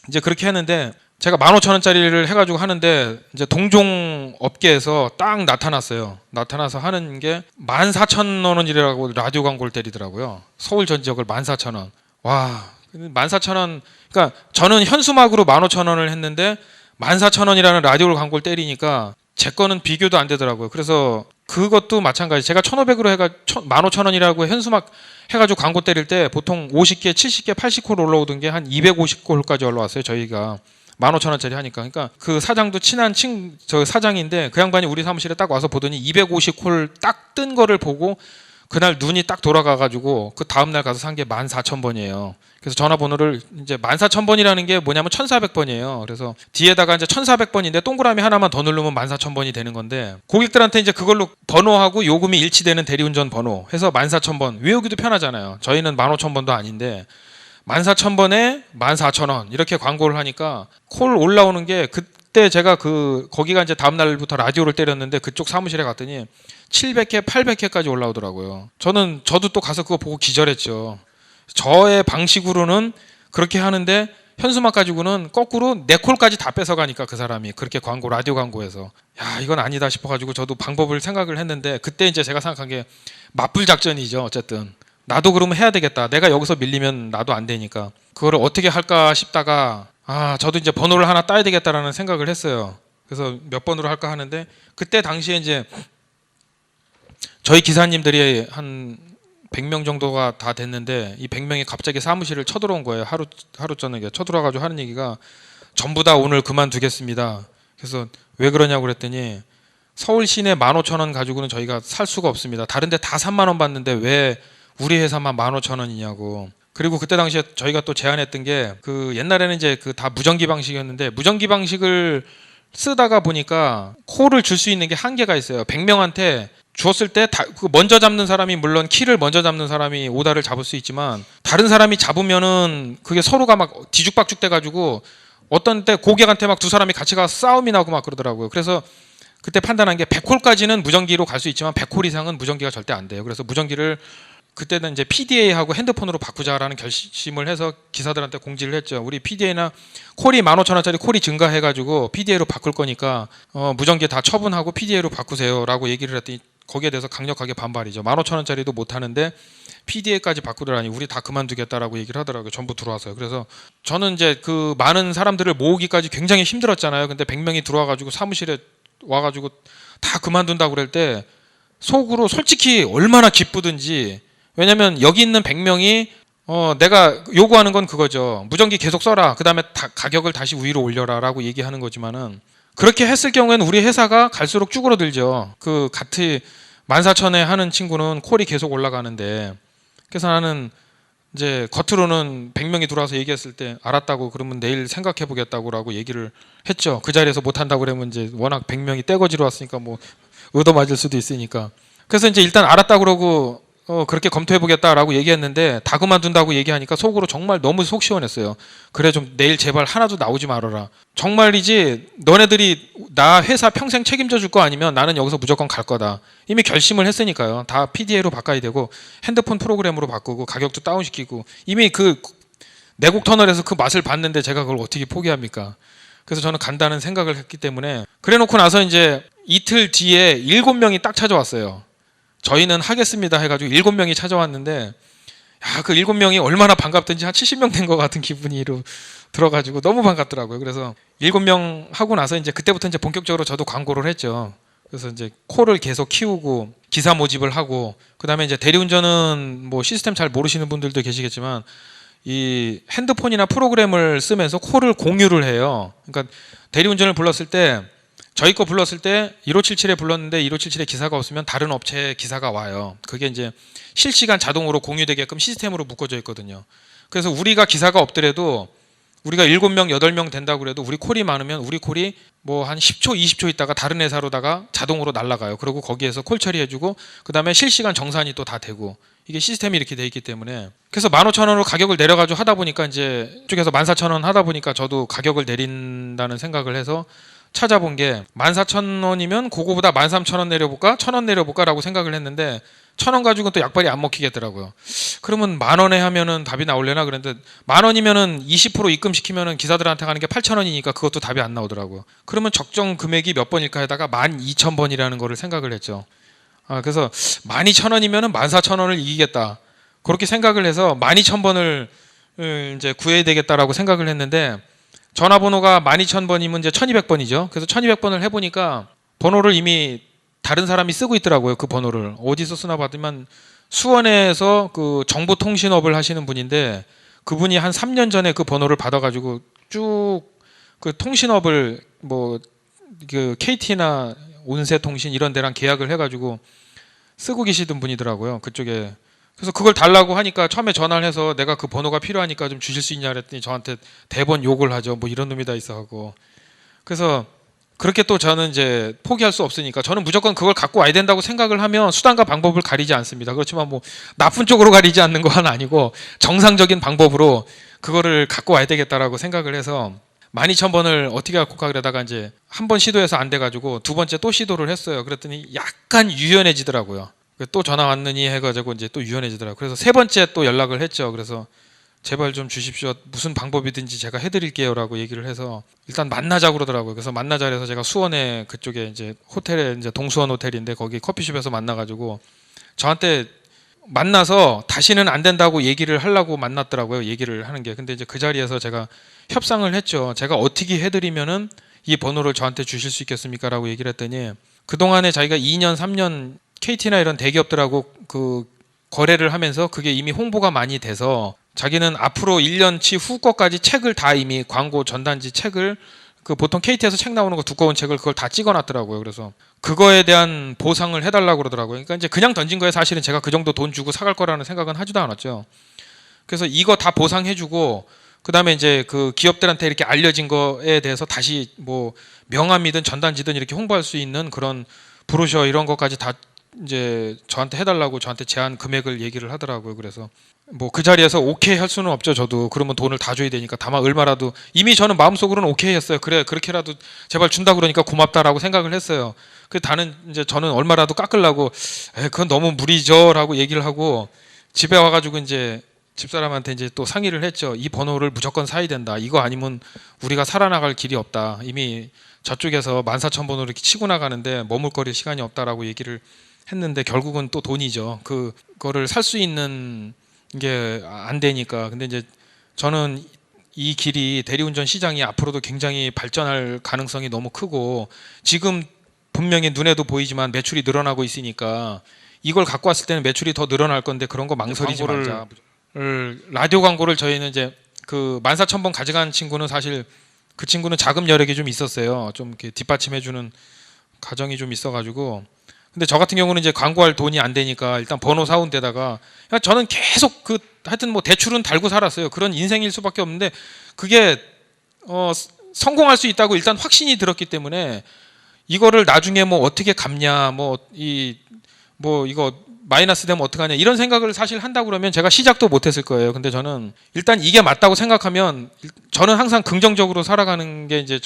이제 그렇게 했는데 제가 15,000원짜리를 해가지고 하는데 이제 동종 업계에서 딱 나타났어요. 나타나서 하는 게 14,000원이라고 라디오 광고를 때리더라고요. 서울 전 지역을 14,000원. 와, 14,000원. 그러니까 저는 현수막으로 15,000원을 했는데 14,000원이라는 라디오 광고를 때리니까 제 거는 비교도 안 되더라고요. 그래서 그것도 마찬가지. 제가 1,500으로 해가 15,000원이라고 현수막 해가지고 광고 때릴 때 보통 50개, 70개, 80콜 올라오던 게 한 250콜까지 올라왔어요. 저희가 15,000원짜리 하니까. 그러니까 그 사장도 친한 저 사장인데 그 양반이 우리 사무실에 딱 와서 보더니 250콜 딱 뜬 거를 보고 그날 눈이 딱 돌아가가지고 그 다음날 가서 산 게 14,000번이에요. 그래서 전화번호를 이제 14,000번이라는 게 뭐냐면 1,400번이에요. 그래서 뒤에다가 이제 1,400번인데 동그라미 하나만 더 누르면 14,000번이 되는 건데 고객들한테 이제 그걸로 번호하고 요금이 일치되는 대리운전 번호 해서 14,000번 외우기도 편하잖아요. 저희는 15,000번도 아닌데 14,000번에 14,000원 이렇게 광고를 하니까 콜 올라오는 게 그때 제가 거기가 이제 다음 날부터 라디오를 때렸는데 그쪽 사무실에 갔더니 700회, 800회까지 올라오더라고요. 저도 또 가서 그거 보고 기절했죠. 저의 방식으로는 그렇게 하는데 현수막 가지고는 거꾸로 내 콜까지 다 뺏어가니까 그 사람이 그렇게 라디오 광고에서 야 이건 아니다 싶어가지고 저도 방법을 생각을 했는데 그때 이제 제가 생각한 게 맞불 작전이죠. 어쨌든 나도 그러면 해야 되겠다. 내가 여기서 밀리면 나도 안 되니까 그거를 어떻게 할까 싶다가 저도 이제 번호를 하나 따야 되겠다라는 생각을 했어요. 그래서 몇 번으로 할까 하는데 그때 당시에 이제 저희 기사님들이 한 100명 정도가 다 됐는데 이 100명이 갑자기 사무실을 쳐들어온 거예요. 하루 저녁에 쳐들어와가지고 하는 얘기가 전부 다 오늘 그만두겠습니다. 그래서 왜 그러냐고 그랬더니 서울 시내 15,000원 가지고는 저희가 살 수가 없습니다. 다른 데 다 3만 원 받는데 왜 우리 회사만 15,000원이냐고. 그리고 그때 당시에 저희가 또 제안했던 게 옛날에는 이제 다 무전기 방식이었는데 무전기 방식을 쓰다가 보니까 콜을 줄 수 있는 게 한계가 있어요. 100명한테 주었을 때 먼저 잡는 사람이 물론 키를 먼저 잡는 사람이 오다를 잡을 수 있지만 다른 사람이 잡으면은 그게 서로가 막 뒤죽박죽 돼가지고 어떤 때 고객한테 막 두 사람이 같이 가서 싸움이 나고 막 그러더라고요. 그래서 그때 판단한 게 100콜까지는 무전기로 갈 수 있지만 100콜 이상은 무전기가 절대 안 돼요. 그래서 무전기를 그때는 이제 PDA하고 핸드폰으로 바꾸자라는 결심을 해서 기사들한테 공지를 했죠. 우리 PDA나 콜이 15,000원짜리 콜이 증가해가지고 PDA로 바꿀 거니까 무전기 다 처분하고 PDA로 바꾸세요라고 얘기를 했더니 거기에 대해서 강력하게 반발이죠. 15,000원짜리도 못 하는데 PDA까지 바꾸더라니 우리 다 그만두겠다라고 얘기를 하더라고요. 전부 들어와서요. 그래서 저는 이제 그 많은 사람들을 모으기까지 굉장히 힘들었잖아요. 근데 100명이 들어와가지고 사무실에 와가지고 다 그만둔다고 그럴 때 속으로 솔직히 얼마나 기쁘든지. 왜냐면 여기 있는 100명이 내가 요구하는 건 그거죠. 무전기 계속 써라. 그 다음에 가격을 다시 위로 올려라 라고 얘기하는 거지만은 그렇게 했을 경우에는 우리 회사가 갈수록 쭈그러들죠. 같이 14,000에 하는 친구는 콜이 계속 올라가는데 그래서 나는 이제 겉으로는 100명이 들어와서 얘기했을 때 알았다고 그러면 내일 생각해 보겠다고 얘기를 했죠. 그 자리에서 못 한다고 그러면 이제 워낙 100명이 떼거지로 왔으니까 뭐 얻어맞을 수도 있으니까. 그래서 이제 일단 알았다고 그러고 그렇게 검토해보겠다라고 얘기했는데 다 그만둔다고 얘기하니까 속으로 정말 너무 속 시원했어요. 그래 좀 내일 제발 하나도 나오지 말아라. 정말이지 너네들이 나 회사 평생 책임져 줄 거 아니면 나는 여기서 무조건 갈 거다. 이미 결심을 했으니까요. 다 PDA로 바꿔야 되고 핸드폰 프로그램으로 바꾸고 가격도 다운시키고 이미 내곡 터널에서 그 맛을 봤는데 제가 그걸 어떻게 포기합니까? 그래서 저는 간다는 생각을 했기 때문에 그래놓고 나서 이제 이틀 뒤에 7명이 딱 찾아왔어요. 저희는 하겠습니다 해가지고 7명이 찾아왔는데 그 7명이 얼마나 반갑든지 한 70명 된 것 같은 기분이로 들어가지고 너무 반갑더라고요. 그래서 7명 하고 나서 이제 그때부터 이제 본격적으로 저도 광고를 했죠. 그래서 이제 콜을 계속 키우고 기사 모집을 하고 그다음에 이제 대리운전은 뭐 시스템 잘 모르시는 분들도 계시겠지만 이 핸드폰이나 프로그램을 쓰면서 콜을 공유를 해요. 그러니까 대리운전을 불렀을 때 저희 거 불렀을 때 1577에 불렀는데 1577에 기사가 없으면 다른 업체에 기사가 와요. 그게 이제 실시간 자동으로 공유되게끔 시스템으로 묶어져 있거든요. 그래서 우리가 기사가 없더라도 우리가 7명, 8명 된다고 그래도 우리 콜이 많으면 우리 콜이 뭐 한 10초, 20초 있다가 다른 회사로다가 자동으로 날아가요. 그리고 거기에서 콜 처리해주고 그다음에 실시간 정산이 또 다 되고 이게 시스템이 이렇게 돼 있기 때문에 그래서 15,000원으로 가격을 내려가지고 하다 보니까 이제 이쪽에서 14,000원 하다 보니까 저도 가격을 내린다는 생각을 해서 찾아본 게 14,000원이면 그거보다 13,000원 내려볼까? 1,000원 내려볼까? 라고 생각을 했는데 1,000원 가지고는 또 약발이 안 먹히겠더라고요. 그러면 10,000원에 하면은 답이 나올려나 그랬는데 10,000원이면은 20% 입금시키면은 기사들한테 가는 게 8,000원이니까 그것도 답이 안 나오더라고요. 그러면 적정 금액이 몇 번일까 해다가 12,000번이라는 거를 생각을 했죠. 그래서 12,000원이면은 14,000원을 이기겠다. 그렇게 생각을 해서 12,000번을 이제 구해야 되겠다라고 생각을 했는데 전화번호가 12,000번이면 이제 1200번이죠. 그래서 1200번을 해보니까 번호를 이미 다른 사람이 쓰고 있더라고요. 그 번호를 어디서 쓰나 봤더만 수원에서 그 정보통신업을 하시는 분인데 그분이 한 3년 전에 그 번호를 받아가지고 쭉 그 통신업을 뭐 그 KT나 온세통신 이런 데랑 계약을 해가지고 쓰고 계시던 분이더라고요. 그쪽에. 그래서 그걸 달라고 하니까 처음에 전화를 해서 내가 그 번호가 필요하니까 좀 주실 수 있냐 그랬더니 저한테 대번 욕을 하죠. 뭐 이런 놈이 다 있어 하고. 그래서 그렇게 또 저는 이제 포기할 수 없으니까 저는 무조건 그걸 갖고 와야 된다고 생각을 하면 수단과 방법을 가리지 않습니다. 그렇지만 뭐 나쁜 쪽으로 가리지 않는 건 아니고 정상적인 방법으로 그거를 갖고 와야 되겠다라고 생각을 해서 12,000번을 어떻게 갖고 가 그러다가 이제 한 번 시도해서 안 돼가지고 두 번째 또 시도를 했어요. 그랬더니 약간 유연해지더라고요. 또 전화 왔느니 해가지고 이제 또 유연해지더라고요. 그래서 세 번째 또 연락을 했죠. 그래서 제발 좀 주십시오. 무슨 방법이든지 제가 해드릴게요라고 얘기를 해서 일단 만나자고 그러더라고요. 그래서 만나자 해서 제가 수원에 그쪽에 이제 호텔에 이제 동수원 호텔인데 거기 커피숍에서 만나가지고 저한테 만나서 다시는 안 된다고 얘기를 하려고 만났더라고요. 얘기를 하는 게. 근데 이제 그 자리에서 제가 협상을 했죠. 제가 어떻게 해드리면은 이 번호를 저한테 주실 수 있겠습니까? 라고 얘기를 했더니 그동안에 자기가 2년, 3년 KT나 이런 대기업들하고 그 거래를 하면서 그게 이미 홍보가 많이 돼서 자기는 앞으로 1년치 후 거까지 책을 다 이미 광고 전단지 책을 그 보통 KT에서 책 나오는 거 두꺼운 책을 그걸 다 찍어놨더라고요. 그래서 그거에 대한 보상을 해달라고 그러더라고요. 그러니까 이제 그냥 던진 거에 사실은 제가 그 정도 돈 주고 사갈 거라는 생각은 하지도 않았죠. 그래서 이거 다 보상해주고 그다음에 이제 그 기업들한테 이렇게 알려진 거에 대해서 다시 뭐 명함이든 전단지든 이렇게 홍보할 수 있는 그런 브로셔 이런 것까지 다 이제 저한테 해달라고 저한테 제한 금액을 얘기를 하더라고요. 그래서 뭐 그 자리에서 오케이 할 수는 없죠. 저도 그러면 돈을 다 줘야 되니까 다만 얼마라도 이미 저는 마음속으로는 오케이 했어요. 그래 그렇게라도 제발 준다 그러니까 고맙다라고 생각을 했어요. 그 다는 이제 저는 얼마라도 깎으려고 그건 너무 무리죠라고 얘기를 하고 집에 와가지고 이제 집사람한테 이제 또 상의를 했죠. 이 번호를 무조건 사야 된다. 이거 아니면 우리가 살아나갈 길이 없다. 이미 저쪽에서 14,000번으로 이렇게 치고 나가는데 머물거릴 시간이 없다라고 얘기를 했는데 결국은 또 돈이죠. 그거를 살 수 있는 게 안 되니까. 근데 이제 저는 이 길이 대리운전 시장이 앞으로도 굉장히 발전할 가능성이 너무 크고 지금 분명히 눈에도 보이지만 매출이 늘어나고 있으니까 이걸 갖고 왔을 때는 매출이 더 늘어날 건데 그런 거 망설이지 말자. 라디오 광고를 저희는 이제 그 14,000번 가져간 친구는 사실 그 친구는 자금 여력이 좀 있었어요. 좀 이렇게 뒷받침해주는 가정이 좀 있어가지고. 근데 저 같은 경우는 이제 광고할 돈이 안 되니까 일단 번호 사온 데다가 저는 계속 그 하여튼 뭐 대출은 달고 살았어요. 그런 인생일 수밖에 없는데 그게 성공할 수 있다고 일단 확신이 들었기 때문에 이거를 나중에 뭐 어떻게 갚냐 뭐 이거 마이너스 되면 어떡하냐 이런 생각을 사실 한다고 그러면 제가 시작도 못했을 거예요. 근데 저는 일단 이게 맞다고 생각하면 저는 항상 긍정적으로 살아가는 게 이제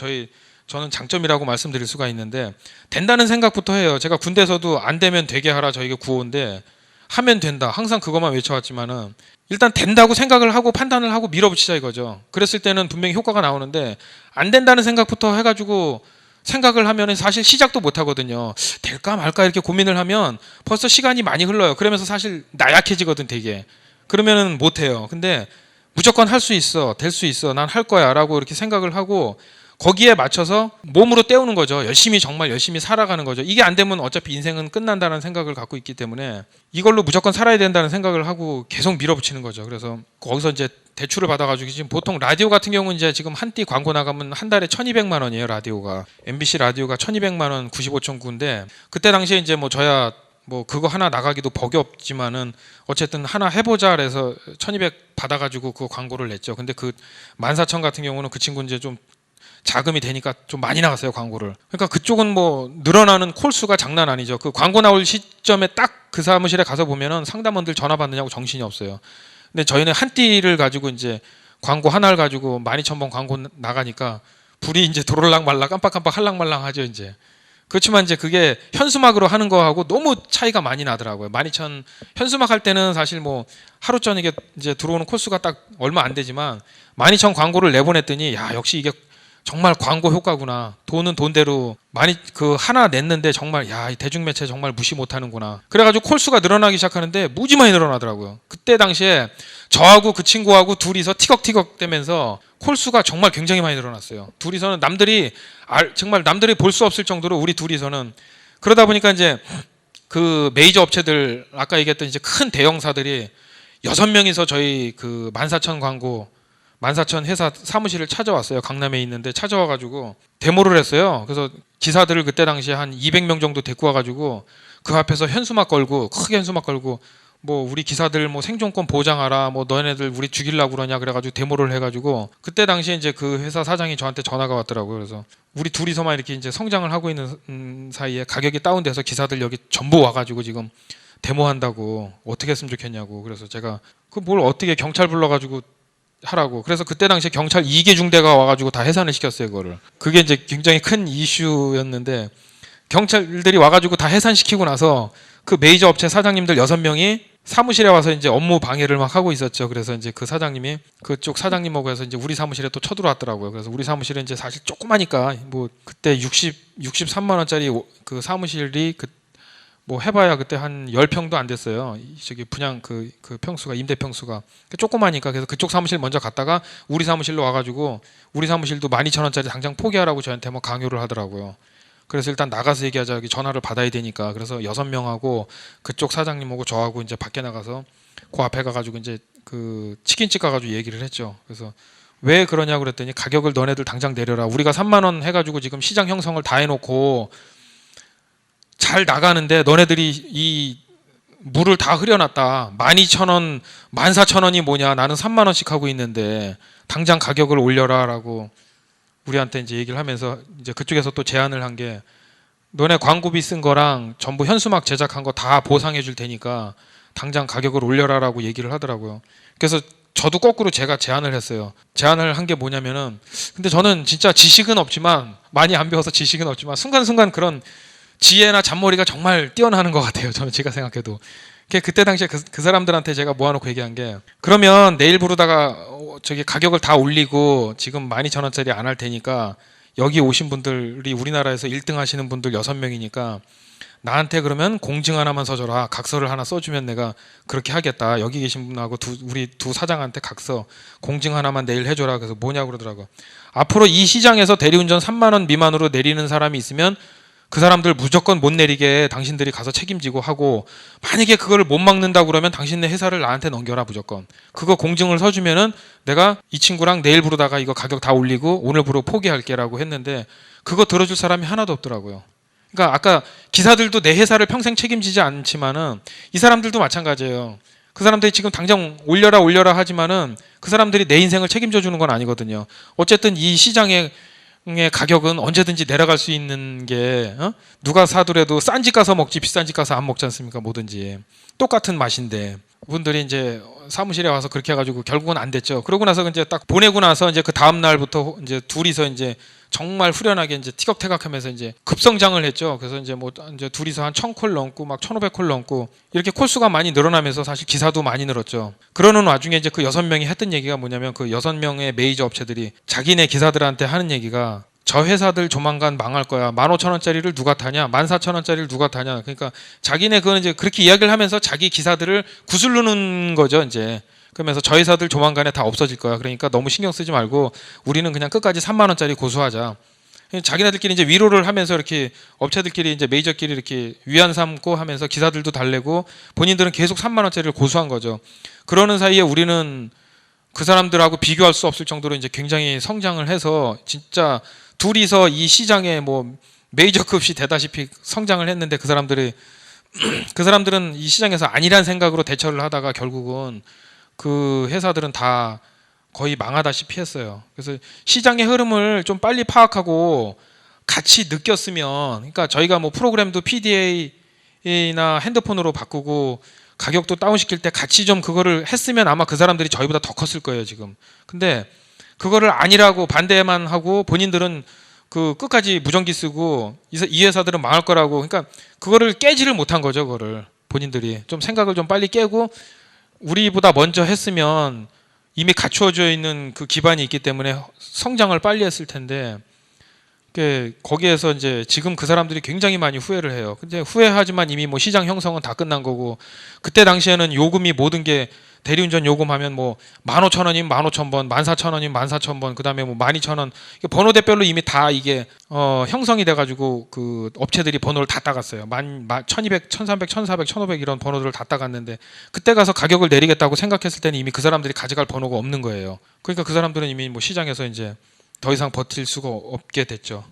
저는 장점이라고 말씀드릴 수가 있는데 된다는 생각부터 해요. 제가 군대에서도 안 되면 되게 하라 저에게 구호인데 하면 된다. 항상 그것만 외쳐왔지만은 일단 된다고 생각을 하고 판단을 하고 밀어붙이자 이거죠. 그랬을 때는 분명히 효과가 나오는데 안 된다는 생각부터 해가지고 생각을 하면 사실 시작도 못 하거든요. 될까 말까 이렇게 고민을 하면 벌써 시간이 많이 흘러요. 그러면서 사실 나약해지거든 되게. 그러면은 못 해요. 근데 무조건 할 수 있어. 될 수 있어. 난 할 거야라고 이렇게 생각을 하고 거기에 맞춰서 몸으로 때우는 거죠. 열심히 정말 열심히 살아가는 거죠. 이게 안 되면 어차피 인생은 끝난다는 생각을 갖고 있기 때문에 이걸로 무조건 살아야 된다는 생각을 하고 계속 밀어붙이는 거죠. 그래서 거기서 이제 대출을 받아가지고 지금 보통 라디오 같은 경우는 이제 지금 한 띠 광고 나가면 한 달에 1,200만 원이에요. 라디오가 MBC 라디오가 1,200만 원 95.9인데 그때 당시에 이제 뭐 저야 뭐 그거 하나 나가기도 버겁지만은 어쨌든 하나 해보자 그래서 1,200 받아가지고 그 광고를 냈죠. 근데 그 14,000 같은 경우는 그 친구 이제 좀 자금이 되니까 좀 많이 나갔어요 광고를. 그러니까 그쪽은 뭐 늘어나는 콜수가 장난 아니죠. 그 광고 나올 시점에 딱 그 사무실에 가서 보면은 상담원들 전화 받느냐고 정신이 없어요. 근데 저희는 한 띠를 가지고 이제 광고 하나를 가지고 12,000번 광고 나가니까 불이 이제 들어올랑 말랑 깜빡깜빡 할랑말랑 하죠 이제. 그렇지만 이제 그게 현수막으로 하는 거하고 너무 차이가 많이 나더라고요. 12,000 현수막 할 때는 사실 뭐 하루 저녁에 이제 들어오는 콜수가 딱 얼마 안 되지만 12,000 광고를 내보냈더니 야 역시 이게 정말 광고 효과구나. 돈은 돈대로 많이 그 하나 냈는데 정말 야, 이 대중매체 정말 무시 못하는구나. 그래가지고 콜수가 늘어나기 시작하는데 무지 많이 늘어나더라고요. 그때 당시에 저하고 그 친구하고 둘이서 티격티격 대면서 콜수가 정말 굉장히 많이 늘어났어요. 둘이서는 정말 남들이 볼 수 없을 정도로 우리 둘이서는 그러다 보니까 이제 그 메이저 업체들 아까 얘기했던 이제 큰 대형사들이 6명이서 저희 그 14,000 광고 14,000 회사 사무실을 찾아왔어요. 강남에 있는데 찾아와가지고 데모를 했어요. 그래서 기사들을 그때 당시에 한 200명 정도 데리고 와가지고 그 앞에서 현수막 걸고 크게 현수막 걸고 뭐 우리 기사들 뭐 생존권 보장하라 뭐 너네들 우리 죽이려고 그러냐 그래가지고 데모를 해가지고 그때 당시에 이제 그 회사 사장이 저한테 전화가 왔더라고요. 그래서 우리 둘이서만 이렇게 이제 성장을 하고 있는 사이에 가격이 다운돼서 기사들 여기 전부 와가지고 지금 데모한다고 어떻게 했으면 좋겠냐고. 그래서 제가 그 뭘 어떻게 경찰 불러가지고 하라고. 그래서 그때 당시에 경찰 2개 중대가 와가지고 다 해산을 시켰어요, 그거를. 그게 이제 굉장히 큰 이슈였는데 경찰들이 와가지고 다 해산시키고 나서 그 메이저 업체 사장님들 6명이 사무실에 와서 이제 업무 방해를 막 하고 있었죠. 그래서 이제 그 사장님이 그쪽 사장님하고 해서 이제 우리 사무실에 또 쳐들어왔더라고요. 그래서 우리 사무실은 이제 사실 조그마니까 뭐 그때 63만 원짜리 그 사무실이 뭐 해봐야 그때 한 10평도 안 됐어요. 저기 분양 그 평수가 임대 평수가 조그마니까. 그래서 그쪽 사무실 먼저 갔다가 우리 사무실로 와가지고 우리 사무실도 12,000원짜리 당장 포기하라고 저한테 뭐 강요를 하더라고요. 그래서 일단 나가서 얘기하자. 여기 전화를 받아야 되니까. 그래서 6명하고 그쪽 사장님하고 저하고 이제 밖에 나가서 그 앞에 가가지고 이제 그 치킨집 가가지고 얘기를 했죠. 그래서 왜 그러냐고 그랬더니 가격을 너네들 당장 내려라. 우리가 3만 원 해가지고 지금 시장 형성을 다 해놓고 잘 나가는데 너네들이 이 물을 다 흐려놨다. 12,000원, 14,000원이 뭐냐. 나는 3만 원씩 하고 있는데 당장 가격을 올려라라고 우리한테 이제 얘기를 하면서 이제 그쪽에서 또 제안을 한 게 너네 광고비 쓴 거랑 전부 현수막 제작한 거 다 보상해 줄 테니까 당장 가격을 올려라라고 얘기를 하더라고요. 그래서 저도 거꾸로 제가 제안을 했어요. 제안을 한 게 뭐냐면은 근데 저는 진짜 지식은 없지만 많이 안 배워서 지식은 없지만 순간순간 그런 지혜나 잔머리가 정말 뛰어나는 것 같아요. 저는 제가 생각해도. 그때 당시에 그 사람들한테 제가 모아놓고 얘기한 게 그러면 내일 부르다가 저기 가격을 다 올리고 지금 12,000원짜리 안 할 테니까 여기 오신 분들이 우리나라에서 1등 하시는 분들 6명이니까 나한테 그러면 공증 하나만 써줘라. 각서를 하나 써주면 내가 그렇게 하겠다. 여기 계신 분하고 우리 두 사장한테 각서 공증 하나만 내일 해줘라. 그래서 뭐냐고 그러더라고. 앞으로 이 시장에서 대리운전 3만 원 미만으로 내리는 사람이 있으면 그 사람들 무조건 못 내리게 당신들이 가서 책임지고 하고 만약에 그거를 못 막는다고 그러면 당신네 회사를 나한테 넘겨라 무조건. 그거 공증을 서주면은 내가 이 친구랑 내일 부르다가 이거 가격 다 올리고 오늘 부르고 포기할게라고 했는데 그거 들어줄 사람이 하나도 없더라고요. 그러니까 아까 기사들도 내 회사를 평생 책임지지 않지만은 이 사람들도 마찬가지예요. 그 사람들이 지금 당장 올려라 하지만은 그 사람들이 내 인생을 책임져 주는 건 아니거든요. 어쨌든 이 시장에 의 가격은 언제든지 내려갈 수 있는 게 누가 사더라도 싼 집 가서 먹지 비싼 집 가서 안 먹지 않습니까? 뭐든지 똑같은 맛인데 그분들이 이제 사무실에 와서 그렇게 해가지고 결국은 안 됐죠. 그러고 나서 이제 딱 보내고 나서 이제 그 다음 날부터 이제 둘이서 이제 정말 후련하게 이제 티격태격하면서 이제 급성장을 했죠. 그래서 이제 뭐 이제 둘이서 한 1,000콜 넘고 막 1,500콜 넘고 이렇게 콜수가 많이 늘어나면서 사실 기사도 많이 늘었죠. 그러는 와중에 이제 그 6명이 했던 얘기가 뭐냐면 그 6명의 메이저 업체들이 자기네 기사들한테 하는 얘기가 저 회사들 조만간 망할 거야. 15,000원짜리를 누가 타냐? 14,000원짜리를 누가 타냐? 그러니까 자기네 그건 이제 그렇게 이야기를 하면서 자기 기사들을 구슬르는 거죠, 이제. 그러면서 저 회사들 조만간에 다 없어질 거야. 그러니까 너무 신경 쓰지 말고 우리는 그냥 끝까지 3만 원짜리 고수하자. 자기네들끼리 이제 위로를 하면서 이렇게 업체들끼리 이제 메이저끼리 이렇게 위안 삼고 하면서 기사들도 달래고 본인들은 계속 3만 원짜리를 고수한 거죠. 그러는 사이에 우리는 그 사람들하고 비교할 수 없을 정도로 이제 굉장히 성장을 해서 진짜 둘이서 이 시장에 뭐 메이저급이 되다시피 성장을 했는데 그 사람들은 이 시장에서 아니란 생각으로 대처를 하다가 결국은 그 회사들은 다 거의 망하다시피 했어요. 그래서 시장의 흐름을 좀 빨리 파악하고 같이 느꼈으면, 그러니까 저희가 뭐 프로그램도 PDA나 핸드폰으로 바꾸고 가격도 다운시킬 때 같이 좀 그거를 했으면 아마 그 사람들이 저희보다 더 컸을 거예요 지금. 근데 그거를 아니라고 반대만 하고 본인들은 그 끝까지 무전기 쓰고 이 회사들은 망할 거라고, 그러니까 그거를 깨지를 못한 거죠. 그거를 본인들이 좀 생각을 좀 빨리 깨고 우리보다 먼저 했으면 이미 갖추어져 있는 그 기반이 있기 때문에 성장을 빨리 했을 텐데 거기에서 이제 지금 그 사람들이 굉장히 많이 후회를 해요. 근데 후회하지만 이미 뭐 시장 형성은 다 끝난 거고 그때 당시에는 요금이 모든 게 대리운전 요금하면 뭐 15,000원이면 15,000번, 14,000원이면 14,000번, 그다음에 뭐 12,000원 번호대별로 이미 다 이게 형성이 돼가지고 그 업체들이 번호를 다 따갔어요. 1200, 1300, 1400, 1500 이런 번호들을 다 따갔는데 그때 가서 가격을 내리겠다고 생각했을 때는 이미 그 사람들이 가져갈 번호가 없는 거예요. 그러니까 그 사람들은 이미 뭐 시장에서 이제 더 이상 버틸 수가 없게 됐죠.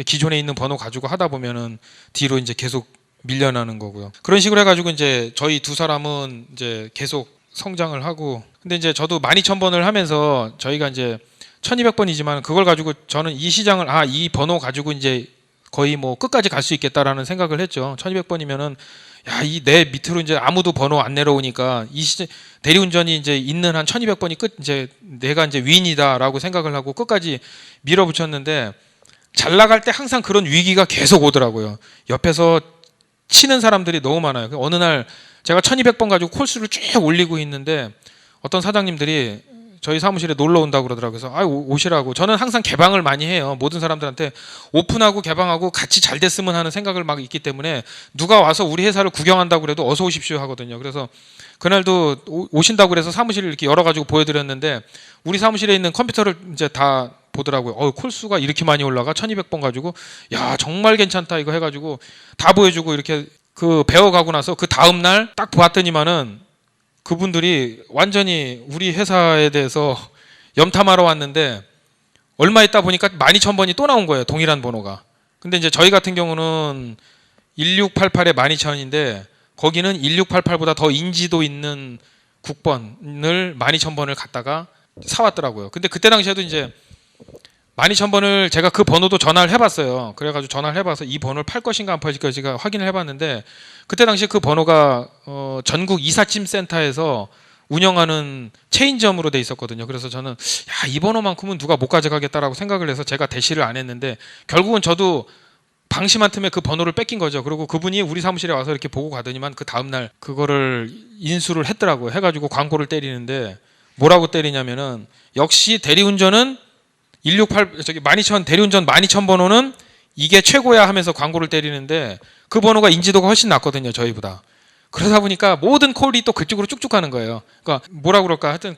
기존에 있는 번호 가지고 하다 보면은 뒤로 이제 계속 밀려나는 거고요. 그런 식으로 해가지고 이제 저희 두 사람은 이제 계속 성장을 하고, 근데 이제 저도 12,000번을 하면서 저희가 이제 1200번이지만 그걸 가지고 저는 이 시장을 이 번호 가지고 이제 거의 뭐 끝까지 갈 수 있겠다라는 생각을 했죠. 1200번이면은 이 내 밑으로 이제 아무도 번호 안 내려오니까 이 대리운전이 이제 있는 한 1200번이 끝 이제 내가 이제 위인이다라고 생각을 하고 끝까지 밀어붙였는데 잘 나갈 때 항상 그런 위기가 계속 오더라고요. 옆에서 치는 사람들이 너무 많아요. 어느 날 제가 1200번 가지고 콜수를 쭉 올리고 있는데 어떤 사장님들이 저희 사무실에 놀러 온다고 그러더라고요. 그래서 오시라고. 저는 항상 개방을 많이 해요. 모든 사람들한테 오픈하고 개방하고 같이 잘 됐으면 하는 생각을 막 있기 때문에 누가 와서 우리 회사를 구경한다고 그래도 어서 오십시오 하거든요. 그래서 그날도 오신다고 그래서 사무실을 이렇게 열어가지고 보여드렸는데 우리 사무실에 있는 컴퓨터를 이제 다 보더라고요. 콜수가 이렇게 많이 올라가 1200번 가지고 야 정말 괜찮다 이거 해가지고 다 보여주고 이렇게 그 배워가고 나서 그 다음날 딱 보았더니만은 그분들이 완전히 우리 회사에 대해서 염탐하러 왔는데 얼마 있다 보니까 12,000번이 또 나온 거예요. 동일한 번호가. 근데 이제 저희 같은 경우는 1688에 12,000인데 거기는 1688보다 더 인지도 있는 국번을 12,000번을 갖다가 사왔더라고요. 근데 그때 당시에도 이제 12,000번을 제가 그 번호도 전화를 해봤어요. 그래가지고 전화를 해봐서 이 번호를 팔 것인가 안 팔 것인가 확인을 해봤는데 그때 당시 그 번호가 전국 이삿짐 센터에서 운영하는 체인점으로 돼 있었거든요. 그래서 저는 이 번호만큼은 누가 못 가져가겠다라고 생각을 해서 제가 대시를 안 했는데 결국은 저도 방심한 틈에 그 번호를 뺏긴 거죠. 그리고 그분이 우리 사무실에 와서 이렇게 보고 가더니만 그 다음날 그거를 인수를 했더라고요. 해가지고 광고를 때리는데 뭐라고 때리냐면은 역시 대리운전은 12,000 대리운전 12,000번호는 이게 최고야 하면서 광고를 때리는데 그 번호가 인지도가 훨씬 낮거든요. 저희보다. 그러다 보니까 모든 콜이 또 그쪽으로 쭉쭉 가는 거예요. 그러니까 뭐라 그럴까 하여튼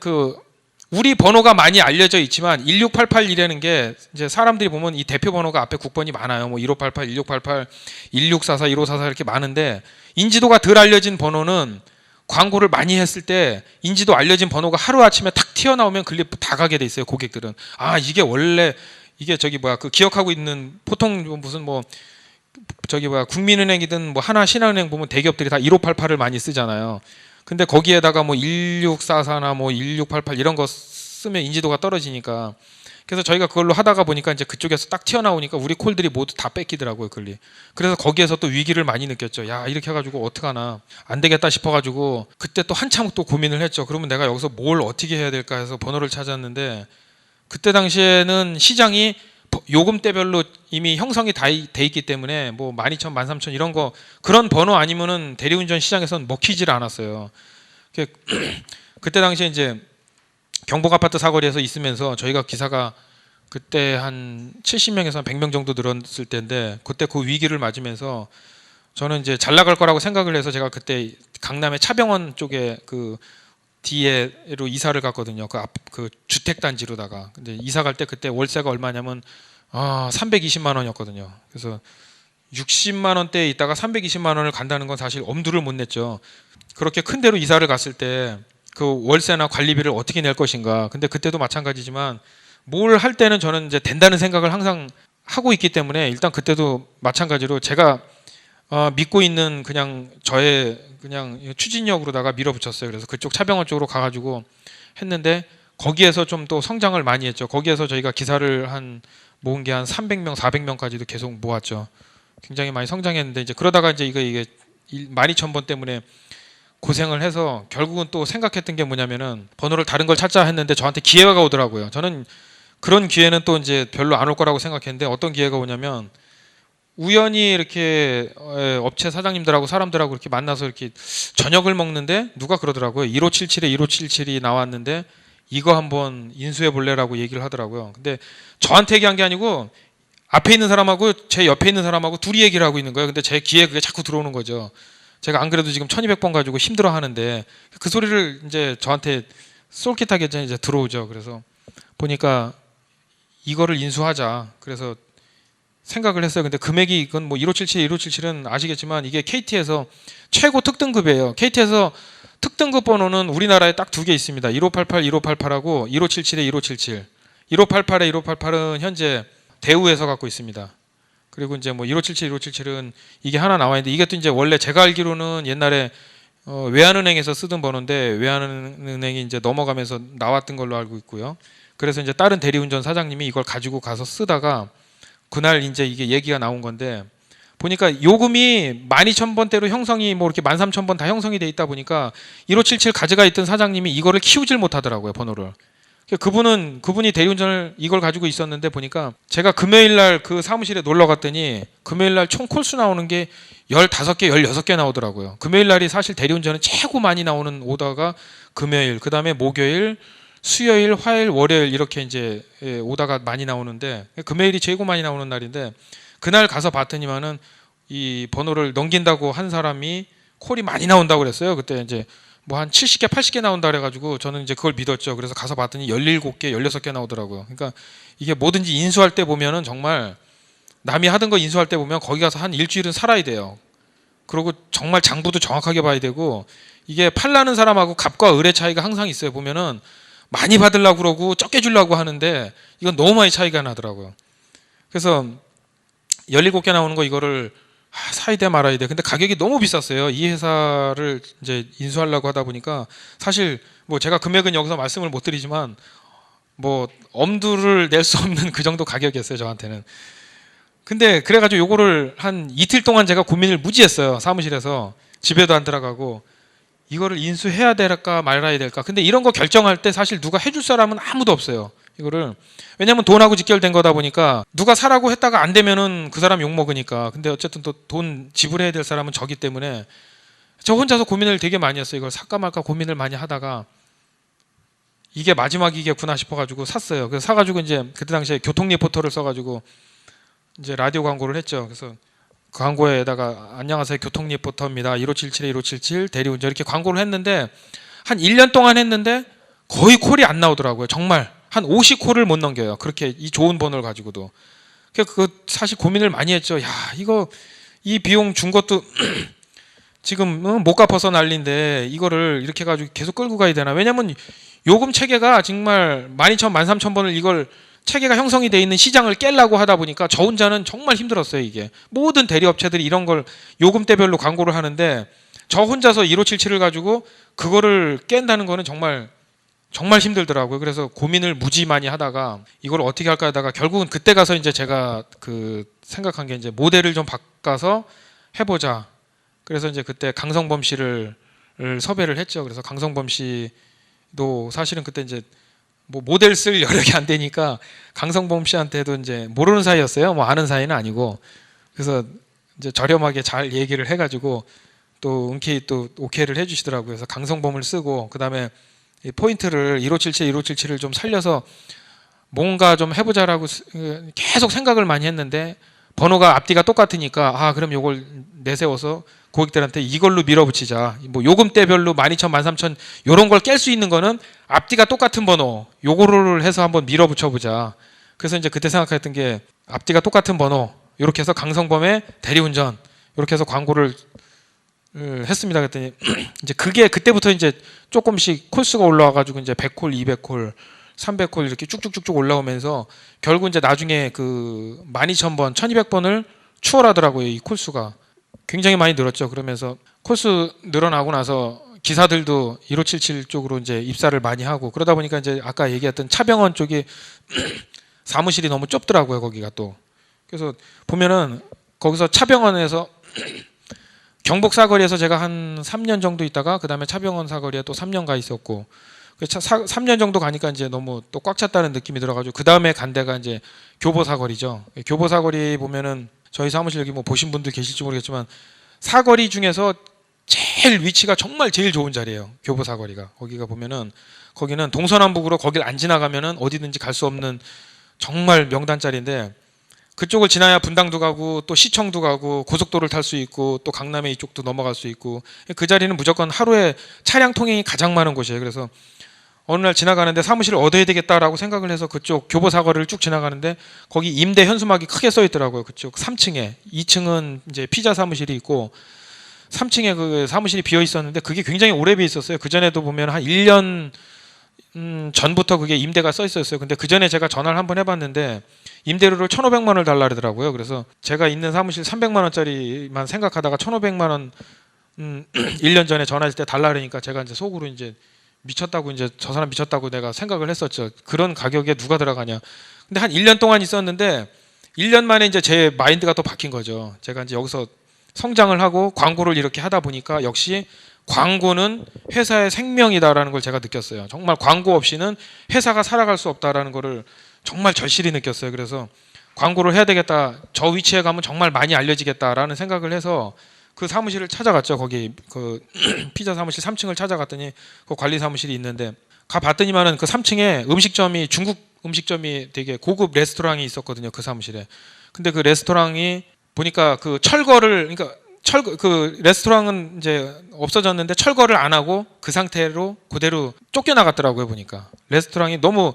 우리 번호가 많이 알려져 있지만 1688이라는 게 이제 사람들이 보면 이 대표 번호가 앞에 국번이 많아요. 뭐 1588, 1688, 1644, 1544 이렇게 많은데 인지도가 덜 알려진 번호는 광고를 많이 했을 때 인지도 알려진 번호가 하루아침에 탁 튀어나오면 클릭 다 가게 돼 있어요. 고객들은 이게 원래 이게 그 기억하고 있는 보통 무슨 국민은행이든 뭐 하나 신한은행 보면 대기업들이 다 1588을 많이 쓰잖아요. 근데 거기에다가 뭐 1644나 뭐 1688 이런 거 쓰면 인지도가 떨어지니까 그래서 저희가 그걸로 하다가 보니까 이제 그쪽에서 딱 튀어나오니까 우리 콜들이 모두 다 뺏기더라고요, 글리. 그래서 거기에서 또 위기를 많이 느꼈죠. 이렇게 해가지고 어떡하나 안 되겠다 싶어가지고 그때 또 한참 또 고민을 했죠. 그러면 내가 여기서 뭘 어떻게 해야 될까 해서 번호를 찾았는데 그때 당시에는 시장이 요금대별로 이미 형성이 다 돼 있기 때문에 뭐 12,000, 13,000 이런 거 그런 번호 아니면은 대리운전 시장에서는 먹히질 않았어요. 그때 당시에 이제 경복 아파트 사거리에서 있으면서 저희가 기사가 그때 한 70명에서 한 100명 정도 늘었을 때인데 그때 그 위기를 맞으면서 저는 이제 잘 나갈 거라고 생각을 해서 제가 그때 강남의 차병원 쪽에 그 뒤에로 이사를 갔거든요. 그 주택 단지로다가. 근데 이사 갈 때 그때 월세가 얼마냐면 320만 원이었거든요. 그래서 60만 원대에 있다가 320만 원을 간다는 건 사실 엄두를 못 냈죠. 그렇게 큰 데로 이사를 갔을 때 그 월세나 관리비를 어떻게 낼 것인가. 근데 그때도 마찬가지지만 뭘 할 때는 저는 이제 된다는 생각을 항상 하고 있기 때문에 일단 그때도 마찬가지로 제가 믿고 있는 그냥 저의 그냥 추진력으로다가 밀어붙였어요. 그래서 그쪽 차병원 쪽으로 가가지고 했는데 거기에서 좀 또 성장을 많이 했죠. 거기에서 저희가 기사를 모은 게 한 300명, 400명까지도 계속 모았죠. 굉장히 많이 성장했는데 이제 그러다가 이제 이게 12,000번 때문에 고생을 해서 결국은 또 생각했던 게 뭐냐면은 번호를 다른 걸 찾자 했는데 저한테 기회가 오더라고요. 저는 그런 기회는 또 이제 별로 안 올 거라고 생각했는데 어떤 기회가 오냐면 우연히 이렇게 업체 사장님들하고 사람들하고 이렇게 만나서 이렇게 저녁을 먹는데 누가 그러더라고요. 1577에 1577이 나왔는데 이거 한번 인수해 볼래라고 얘기를 하더라고요. 근데 저한테 얘기한 게 아니고 앞에 있는 사람하고 제 옆에 있는 사람하고 둘이 얘기를 하고 있는 거예요. 근데 제 귀에 그게 자꾸 들어오는 거죠. 제가 안 그래도 지금 1200번 가지고 힘들어 하는데 그 소리를 이제 저한테 솔깃하게 이제 들어오죠. 그래서 보니까 이거를 인수하자. 그래서 생각을 했어요. 근데 금액이 이건 뭐 1577, 1577은 아시겠지만 이게 KT에서 최고 특등급이에요. KT에서 특등급 번호는 우리나라에 딱 두 개 있습니다. 1588, 1588하고 1577에 1577. 1588에 1588은 현재 대우에서 갖고 있습니다. 그리고 이제 뭐 1577, 1577은 이게 하나 나와 있는데 이게 또 이제 원래 제가 알기로는 옛날에 외환은행에서 쓰던 번호인데 외환은행이 이제 넘어가면서 나왔던 걸로 알고 있고요. 그래서 이제 다른 대리운전 사장님이 이걸 가지고 가서 쓰다가 그날 이제 이게 얘기가 나온 건데 보니까 요금이 12,000번대로 형성이 뭐 이렇게 13,000번 다 형성이 돼 있다 보니까 1577 가져가 있던 사장님이 이거를 키우질 못하더라고요, 번호를. 그분이 대리운전을 이걸 가지고 있었는데 보니까 제가 금요일 날 그 사무실에 놀러 갔더니 금요일 날 총 콜수 나오는 게 15개, 16개 나오더라고요. 금요일 날이 사실 대리운전은 최고 많이 나오는 오다가 금요일, 그다음에 목요일, 수요일, 화요일, 월요일 이렇게 이제 오다가 많이 나오는데 금요일이 최고 많이 나오는 날인데 그날 가서 봤더니만은 이 번호를 넘긴다고 한 사람이 콜이 많이 나온다고 그랬어요. 그때 이제 뭐 한 70개, 80개 나온다 그래가지고 저는 이제 그걸 믿었죠. 그래서 가서 봤더니 17개, 16개 나오더라고요. 그러니까 이게 뭐든지 인수할 때 보면은 정말 남이 하던 거 인수할 때 보면 거기 가서 한 일주일은 살아야 돼요. 그리고 정말 장부도 정확하게 봐야 되고 이게 팔라는 사람하고 갑과 을의 차이가 항상 있어요. 보면은 많이 받으려고 그러고 적게 주려고 하는데 이건 너무 많이 차이가 나더라고요. 그래서 17개 나오는 거 이거를 사야 돼 말아야 돼. 근데 가격이 너무 비쌌어요. 이 회사를 이제 인수하려고 하다 보니까 사실 뭐 제가 금액은 여기서 말씀을 못 드리지만 뭐 엄두를 낼 수 없는 그 정도 가격이었어요, 저한테는. 근데 그래가지고 요거를 한 이틀 동안 제가 고민을 무지했어요. 사무실에서 집에도 안 들어가고 이거를 인수해야 될까 말아야 될까. 근데 이런 거 결정할 때 사실 누가 해줄 사람은 아무도 없어요. 이거를 왜냐면 돈하고 직결된 거다 보니까 누가 사라고 했다가 안 되면은 그 사람 욕 먹으니까. 근데 어쨌든 또 돈 지불해야 될 사람은 저기 때문에 저 혼자서 고민을 되게 많이 했어요. 이걸 살까 말까 고민을 많이 하다가 이게 마지막이겠구나 싶어가지고 샀어요. 그래서 사가지고 이제 그때 당시에 교통 리포터를 써가지고 이제 라디오 광고를 했죠. 그래서 그 광고에다가 안녕하세요, 교통 리포터입니다. 1577에 1577 대리운전 이렇게 광고를 했는데 한 1년 동안 했는데 거의 콜이 안 나오더라고요. 정말 한 50콜을 못 넘겨요. 그렇게 이 좋은 번호를 가지고도. 그 사실 고민을 많이 했죠. 야, 이거 이 비용 준 것도 지금 못 갚아서 난리인데 이거를 이렇게 가지고 계속 끌고 가야 되나? 왜냐면 요금 체계가 정말 12,000, 13,000번을 이걸 체계가 형성이 돼 있는 시장을 깨려고 하다 보니까 저 혼자는 정말 힘들었어요. 이게 모든 대리업체들이 이런 걸 요금대별로 광고를 하는데 저 혼자서 1577을 가지고 그거를 깬다는 거는 정말 힘들더라고요. 그래서 고민을 무지 많이 하다가 이걸 어떻게 할까 하다가 결국은 그때 가서 이제 제가 그 생각한 게 이제 모델을 좀 바꿔서 해보자. 그래서 이제 그때 강성범 씨를 섭외를 했죠. 그래서 강성범 씨도 사실은 그때 이제 뭐 모델 쓸 여력이 안 되니까 강성범 씨한테도 이제 모르는 사이였어요. 뭐 아는 사이는 아니고. 그래서 이제 저렴하게 잘 얘기를 해가지고 또 흔쾌히 또 오케이를 해주시더라고요. 그래서 강성범을 쓰고 그 다음에 포인트를 1577, 1577을 좀 살려서 뭔가 좀 해보자라고 계속 생각을 많이 했는데 번호가 앞뒤가 똑같으니까 그럼 요걸 내세워서 고객들한테 이걸로 밀어붙이자. 뭐 요금대별로 12,000, 13,000 요런 걸 깰 수 있는 거는 앞뒤가 똑같은 번호 요거를 해서 한번 밀어붙여보자. 그래서 이제 그때 생각했던 게 앞뒤가 똑같은 번호 요렇게 해서 강성범의 대리운전 요렇게 해서 광고를 했습니다. 그랬더니 이제 그게 그때부터 이제 조금씩 콜수가 올라와가지고 이제 100콜, 200콜, 300콜 이렇게 쭉쭉쭉쭉 올라오면서 결국 이제 나중에 그 12,000번, 1200번을 추월하더라고요. 이 콜수가 굉장히 많이 늘었죠. 그러면서 콜수 늘어나고 나서 기사들도 1577 쪽으로 이제 입사를 많이 하고 그러다 보니까 이제 아까 얘기했던 차병원 쪽이 사무실이 너무 좁더라고요. 거기가 또 그래서 보면은 거기서 차병원에서 경복 사거리에서 제가 한 3년 정도 있다가 그 다음에 차병원 사거리에 또 3년 가 있었고 3년 정도 가니까 이제 너무 또 꽉 찼다는 느낌이 들어가지고 그 다음에 간 데가 이제 교보 사거리죠. 교보 사거리 보면은 저희 사무실 여기 뭐 보신 분들 계실지 모르겠지만 사거리 중에서 제일 위치가 정말 제일 좋은 자리예요. 교보 사거리가 거기가 보면은 거기는 동서남북으로 거길 안 지나가면은 어디든지 갈 수 없는 정말 명단짜리인데 그쪽을 지나야 분당도 가고 또 시청도 가고 고속도로를 탈 수 있고 또 강남에 이쪽도 넘어갈 수 있고 그 자리는 무조건 하루에 차량 통행이 가장 많은 곳이에요. 그래서 어느 날 지나가는데 사무실을 얻어야 되겠다라고 생각을 해서 그쪽 교보사거리를 쭉 지나가는데 거기 임대 현수막이 크게 써 있더라고요. 그쪽 3층에 2층은 이제 피자 사무실이 있고 3층에 그 사무실이 비어 있었는데 그게 굉장히 오래 비어 있었어요. 그 전에도 보면 한 1년 전부터 그게 임대가 써 있었어요. 근데 그 전에 제가 전화를 한번 해봤는데 임대료를 1,500만 원을 달라 그러더라고요. 그래서 제가 있는 사무실 300만 원짜리만 생각하다가 1,500만 원 1년 전에 전화했을 때 달라 그러니까 제가 이제 속으로 이제 미쳤다고 이제 저 사람 미쳤다고 내가 생각을 했었죠. 그런 가격에 누가 들어가냐. 근데 한 1년 동안 있었는데 1년 만에 이제 제 마인드가 또 바뀐 거죠. 제가 이제 여기서 성장을 하고 광고를 이렇게 하다 보니까 역시 광고는 회사의 생명이다라는 걸 제가 느꼈어요. 정말 광고 없이는 회사가 살아갈 수 없다라는 거를 정말 절실히 느꼈어요. 그래서 광고를 해야 되겠다. 저 위치에 가면 정말 많이 알려지겠다라는 생각을 해서 그 사무실을 찾아갔죠. 거기 그 피자 사무실 3층을 찾아갔더니 그 관리 사무실이 있는데 가 봤더니만은 그 3층에 음식점이 중국 음식점이 되게 고급 레스토랑이 있었거든요. 그 사무실에. 근데 그 레스토랑이 보니까 그 철거를 그러니까 그 레스토랑은 이제 없어졌는데 철거를 안 하고 그 상태로 그대로 쫓겨나갔더라고요. 보니까 레스토랑이 너무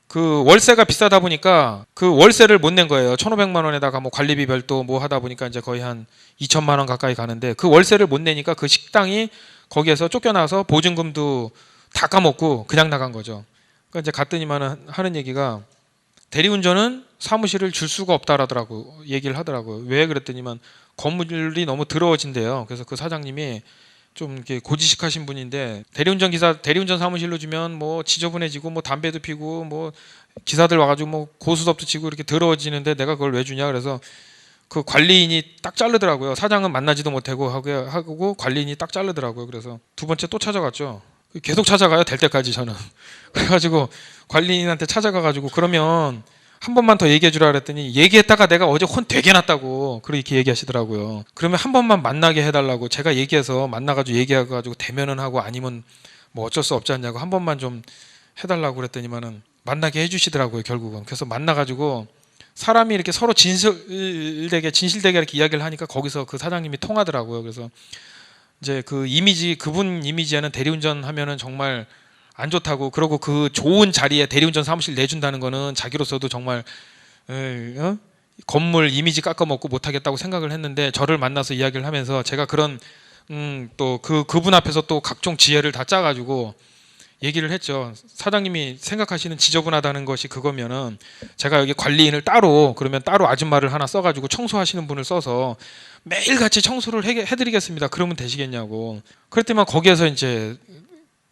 그 월세가 비싸다 보니까 그 월세를 못 낸 거예요. 1,500만 원에다가 뭐 관리비 별도 뭐 하다 보니까 이제 거의 한 2천만 원 가까이 가는데 그 월세를 못 내니까 그 식당이 거기에서 쫓겨나서 보증금도 다 까먹고 그냥 나간 거죠. 그러니까 이제 갔더니만 하는 얘기가 대리운전은 사무실을 줄 수가 없다라더라고 얘기를 하더라고요. 왜 그랬더니만 건물이 너무 더러워진대요. 그래서 그 사장님이 좀 이렇게 고지식하신 분인데 대리운전 사무실로 주면 뭐 지저분해지고 뭐 담배도 피고 뭐 기사들 와가지고 뭐 고스톱도 치고 이렇게 더러워지는데 내가 그걸 왜 주냐. 그래서 그 관리인이 딱 자르더라고요. 사장은 만나지도 못하고 하고 관리인이 딱 자르더라고요. 그래서 두 번째 또 찾아갔죠. 계속 찾아가요. 될 때까지 저는. 그래가지고 관리인한테 찾아가가지고 그러면 한 번만 더 얘기해 주라 그랬더니 얘기했다가 내가 어제 혼 되게 났다고 그렇게 얘기하시더라고요. 그러면 한 번만 만나게 해달라고 제가 얘기해서 만나가지고 얘기해가지고 대면은 하고 아니면 뭐 어쩔 수 없지 않냐고 한 번만 좀 해달라고 그랬더니만은 만나게 해주시더라고요. 결국은. 그래서 만나가지고 사람이 이렇게 서로 진실되게 이렇게 이야기를 하니까 거기서 그 사장님이 통하더라고요. 그래서 이제 그 이미지 그분 이미지에는 대리운전 하면은 정말 안 좋다고 그러고 그 좋은 자리에 대리운전 사무실 내준다는 거는 자기로서도 정말 건물 이미지 깎아먹고 못하겠다고 생각을 했는데 저를 만나서 이야기를 하면서 제가 그런 또 그분 앞에서 또 각종 지혜를 다 짜가지고 얘기를 했죠. 사장님이 생각하시는 지저분하다는 것이 그거면은 제가 여기 관리인을 따로 그러면 따로 아줌마를 하나 써가지고 청소하시는 분을 써서 매일같이 청소를 해드리겠습니다. 그러면 되시겠냐고. 그랬더니만 거기에서 이제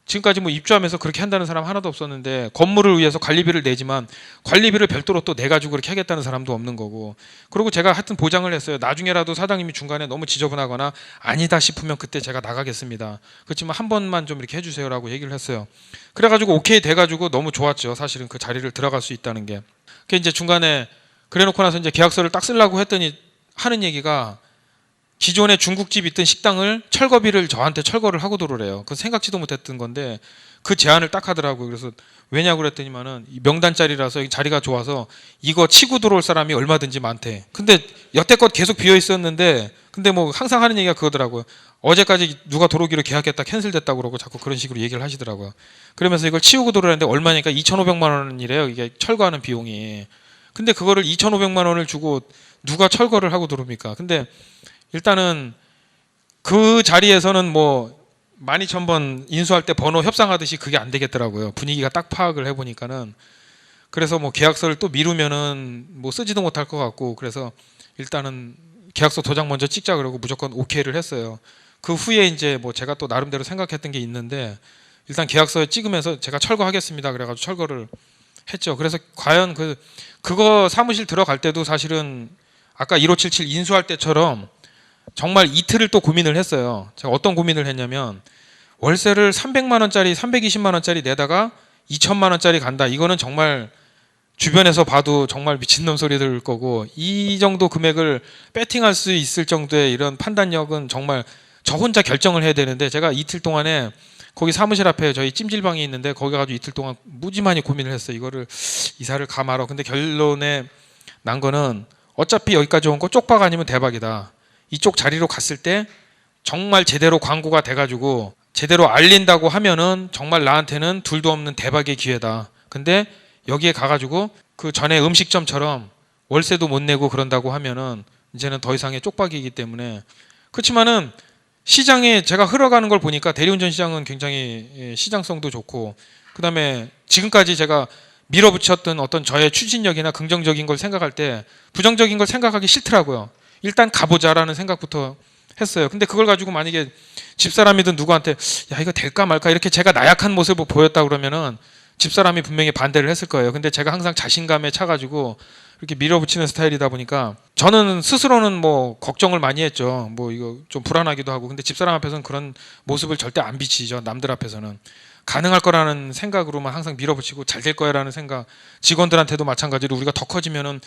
지금까지 뭐 입주하면서 그렇게 한다는 사람 하나도 없었는데 건물을 위해서 관리비를 내지만 관리비를 별도로 또 내가지고 그렇게 하겠다는 사람도 없는 거고. 그리고 제가 하여튼 보장을 했어요. 나중에라도 사장님이 중간에 너무 지저분하거나 아니다 싶으면 그때 제가 나가겠습니다. 그렇지만 한 번만 좀 이렇게 해주세요라고 얘기를 했어요. 그래가지고 오케이 돼가지고 너무 좋았죠. 사실은 그 자리를 들어갈 수 있다는 게. 그 이제 중간에 그래놓고 나서 이제 계약서를 딱 쓰려고 했더니 하는 얘기가 기존에 중국집 있던 식당을 철거비를 저한테 철거를 하고 들어오래요. 그건 생각지도 못했던 건데 그 제안을 딱 하더라고요. 그래서 왜냐고 그랬더니만은 명단짜리라서 자리가 좋아서 이거 치고 들어올 사람이 얼마든지 많대. 근데 여태껏 계속 비어 있었는데 근데 뭐 항상 하는 얘기가 그거더라고요. 어제까지 누가 들어오기로 계약했다 캔슬됐다고 그러고 자꾸 그런 식으로 얘기를 하시더라고요. 그러면서 이걸 치우고 들어오는데 얼마니까 2,500만 원이래요. 이게 철거하는 비용이. 근데 그거를 2,500만 원을 주고 누가 철거를 하고 들어옵니까? 근데 일단은 그 자리에서는 뭐 12,000번 인수할 때 번호 협상하듯이 그게 안 되겠더라고요. 분위기가 딱 파악을 해보니까는. 그래서 뭐 계약서를 또 미루면은 뭐 쓰지도 못할 것 같고 그래서 일단은 계약서 도장 먼저 찍자 그러고 무조건 오케이를 했어요. 그 후에 이제 뭐 제가 또 나름대로 생각했던 게 있는데 일단 계약서에 찍으면서 제가 철거하겠습니다 그래가지고 철거를 했죠. 그래서 과연 그거 사무실 들어갈 때도 사실은 아까 1577 인수할 때처럼 정말 이틀을 또 고민을 했어요. 제가 어떤 고민을 했냐면 월세를 300만 원짜리 320만 원짜리 내다가 2천만 원짜리 간다. 이거는 정말 주변에서 봐도 정말 미친놈 소리 들을 거고 이 정도 금액을 배팅할 수 있을 정도의 이런 판단력은 정말 저 혼자 결정을 해야 되는데 제가 이틀 동안에 거기 사무실 앞에 저희 찜질방이 있는데 거기 가지고 이틀 동안 무지 많이 고민을 했어요. 이거를 이사를 가 말어. 근데 결론에 난 거는 어차피 여기까지 온 거 쪽박 아니면 대박이다. 이쪽 자리로 갔을 때 정말 제대로 광고가 돼가지고 제대로 알린다고 하면은 정말 나한테는 둘도 없는 대박의 기회다. 근데 여기에 가가지고 그 전에 음식점처럼 월세도 못 내고 그런다고 하면은 이제는 더 이상의 쪽박이기 때문에. 그렇지만은 시장에 제가 흘러가는 걸 보니까 대리운전 시장은 굉장히 시장성도 좋고, 그다음에 지금까지 제가 밀어붙였던 어떤 저의 추진력이나 긍정적인 걸 생각할 때 부정적인 걸 생각하기 싫더라고요. 일단 가보자라는 생각부터 했어요. 근데 그걸 가지고 만약에 집사람이든 누구한테 야 이거 될까 말까 이렇게 제가 나약한 모습을 보였다 그러면은 집사람이 분명히 반대를 했을 거예요. 근데 제가 항상 자신감에 차가지고 이렇게 밀어붙이는 스타일이다 보니까 저는 스스로는 뭐 걱정을 많이 했죠. 뭐 이거 좀 불안하기도 하고. 근데 집사람 앞에서는 그런 모습을 절대 안 비치죠. 남들 앞에서는 가능할 거라는 생각으로만 항상 밀어붙이고 잘 될 거야라는 생각. 직원들한테도 마찬가지로 우리가 더 커지면은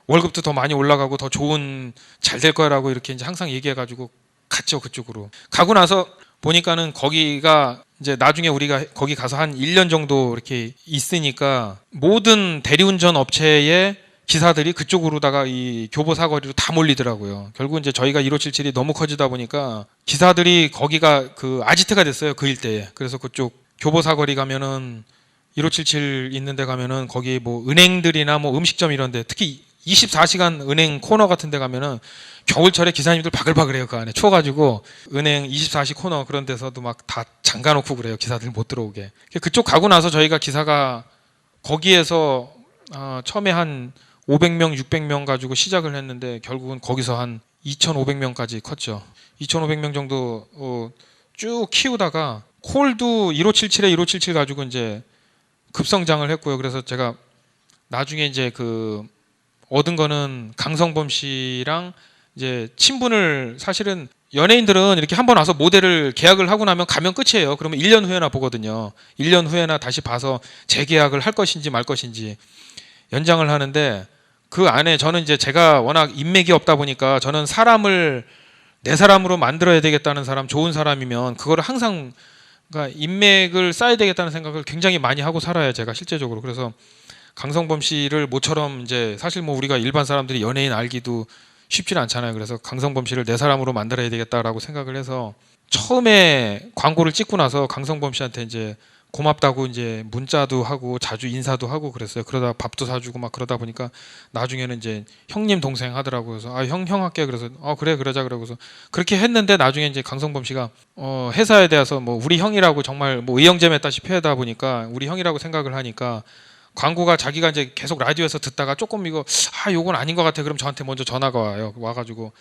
월급도 더 많이 올라가고 더 좋은 잘 될 거야라고 이렇게 이제 항상 얘기해가지고 갔죠. 그쪽으로 가고 나서 보니까는 거기가 이제 나중에 우리가 거기 가서 한 1년 정도 이렇게 있으니까 모든 대리운전 업체의 기사들이 그쪽으로다가 이 교보 사거리로 다 몰리더라고요. 결국 이제 저희가 1577이 너무 커지다 보니까 기사들이 거기가 그 아지트가 됐어요. 그 일대에. 그래서 그쪽 교보 사거리 가면은 1577 있는 데 가면은 거기 뭐 은행들이나 뭐 음식점 이런 데 특히 24시간 은행 코너 같은 데 가면은 겨울철에 기사님들 바글바글해요. 그 안에 추워가지고 은행 24시 코너 그런 데서도 막 다 잠가놓고 그래요. 기사들 못 들어오게. 그쪽 가고 나서 저희가 기사가 거기에서 처음에 한 500명, 600명 가지고 시작을 했는데 결국은 거기서 한 2,500명까지 컸죠. 2,500명 정도 쭉 키우다가 콜도 1577에 1577 가지고 이제 급성장을 했고요. 그래서 제가 나중에 이제 그 얻은 거는 강성범 씨랑 이제 친분을 사실은 연예인들은 이렇게 한 번 와서 모델을 계약을 하고 나면 가면 끝이에요. 그러면 1년 후에나 보거든요. 1년 후에나 다시 봐서 재계약을 할 것인지 말 것인지 연장을 하는데 그 안에 저는 이제 제가 워낙 인맥이 없다 보니까 저는 사람을 내 사람으로 만들어야 되겠다는 사람, 좋은 사람이면 그거를 항상 그러니까 인맥을 쌓아야 되겠다는 생각을 굉장히 많이 하고 살아요. 제가 실제적으로. 그래서 강성범 씨를 모처럼 이제 사실 뭐 우리가 일반 사람들이 연예인 알기도 쉽지 않잖아요. 그래서 강성범 씨를 내 사람으로 만들어야 되겠다라고 생각을 해서 처음에 광고를 찍고 나서 강성범 씨한테 이제 고맙다고 이제 문자도 하고 자주 인사도 하고 그랬어요. 그러다 밥도 사주고 막 그러다 보니까 나중에는 이제 형님 동생 하더라고요. 그래서 형 할게. 그래서 그래 그러자 그러고서 그렇게 했는데 나중에 이제 강성범 씨가 회사에 대해서 뭐 우리 형이라고 정말 뭐 의형제 맺다시피 하다 보니까 우리 형이라고 생각을 하니까 광고가 자기가 이제 계속 라디오에서 듣다가 조금 이거 요건 아닌 것 같아. 그럼 저한테 먼저 전화가 와요. 와가지고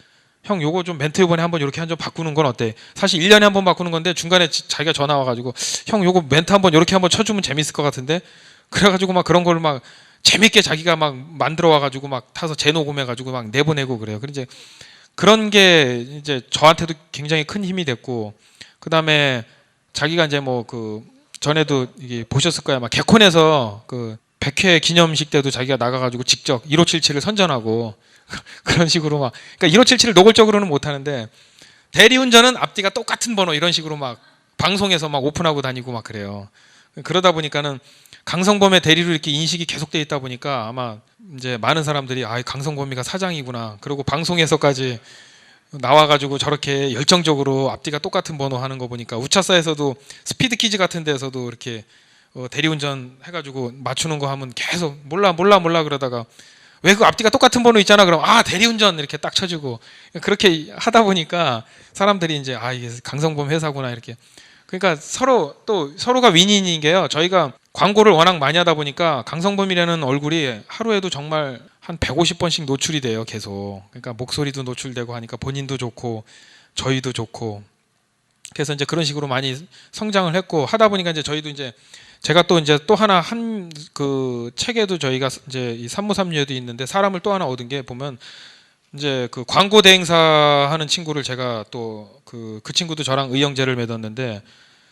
형 요거 좀 멘트 이번에 한번 이렇게 한 점 바꾸는 건 어때? 사실 1년에 한 번 바꾸는 건데 중간에 자기가 전화 와가지고 형 요거 멘트 한번 이렇게 한번 쳐주면 재밌을 것 같은데 그래가지고 막 그런 걸 막 재밌게 자기가 막 만들어 와가지고 막 타서 재녹음해가지고 막 내보내고 그래요. 그런데 이제 그런 게 이제 저한테도 굉장히 큰 힘이 됐고 그 다음에 자기가 이제 뭐 그 전에도 이게 보셨을 거야. 막 개콘에서 그 100회 기념식 때도 자기가 나가가지고 직접 1577을 선전하고 그런 식으로 막 그러니까 1577을 노골적으로는 못 하는데 대리운전은 앞뒤가 똑같은 번호 이런 식으로 막 방송에서 막 오픈하고 다니고 막 그래요. 그러다 보니까는 강성범의 대리로 이렇게 인식이 계속돼 있다 보니까 아마 이제 많은 사람들이 강성범이가 사장이구나. 그리고 방송에서까지 나와가지고 저렇게 열정적으로 앞뒤가 똑같은 번호 하는 거 보니까 우차사에서도 스피드 퀴즈 같은 데서도 이렇게 대리운전 해가지고 맞추는 거 하면 계속 몰라 그러다가 왜 그 앞뒤가 똑같은 번호 있잖아. 그럼 대리운전 이렇게 딱 쳐주고 그렇게 하다 보니까 사람들이 이제 이게 강성범 회사구나 이렇게. 그러니까 서로가 윈윈인 게요. 저희가 광고를 워낙 많이 하다 보니까 강성범이라는 얼굴이 하루에도 정말 한 150번씩 노출이 돼요. 계속. 그러니까 목소리도 노출되고 하니까 본인도 좋고 저희도 좋고. 그래서 이제 그런 식으로 많이 성장을 했고 하다 보니까 이제 저희도 이제 제가 또 이제 또 하나 한 그 책에도 저희가 이제 이 산모삼류에도 있는데 사람을 또 하나 얻은 게 보면 이제 그 광고 대행사 하는 친구를 제가 또 그 친구도 저랑 의형제를 맺었는데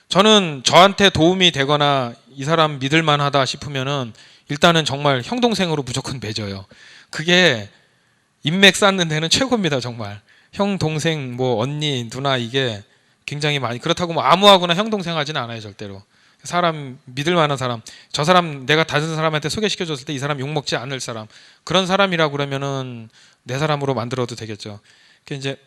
저는 저한테 도움이 되거나 이 사람 믿을 만하다 싶으면은 일단은 정말 형 동생으로 무조건 맺어요. 그게 인맥 쌓는 데는 최고입니다, 정말. 형 동생 뭐 언니 누나 이게 굉장히 많이. 그렇다고 뭐 아무하고나 형동생하지는 않아요, 절대로. 사람 믿을 만한 사람, 저 사람 내가 다른 사람한테 소개시켜줬을 때 이 사람 욕 먹지 않을 사람, 그런 사람이라고 그러면은 내 사람으로 만들어도 되겠죠. 그 이제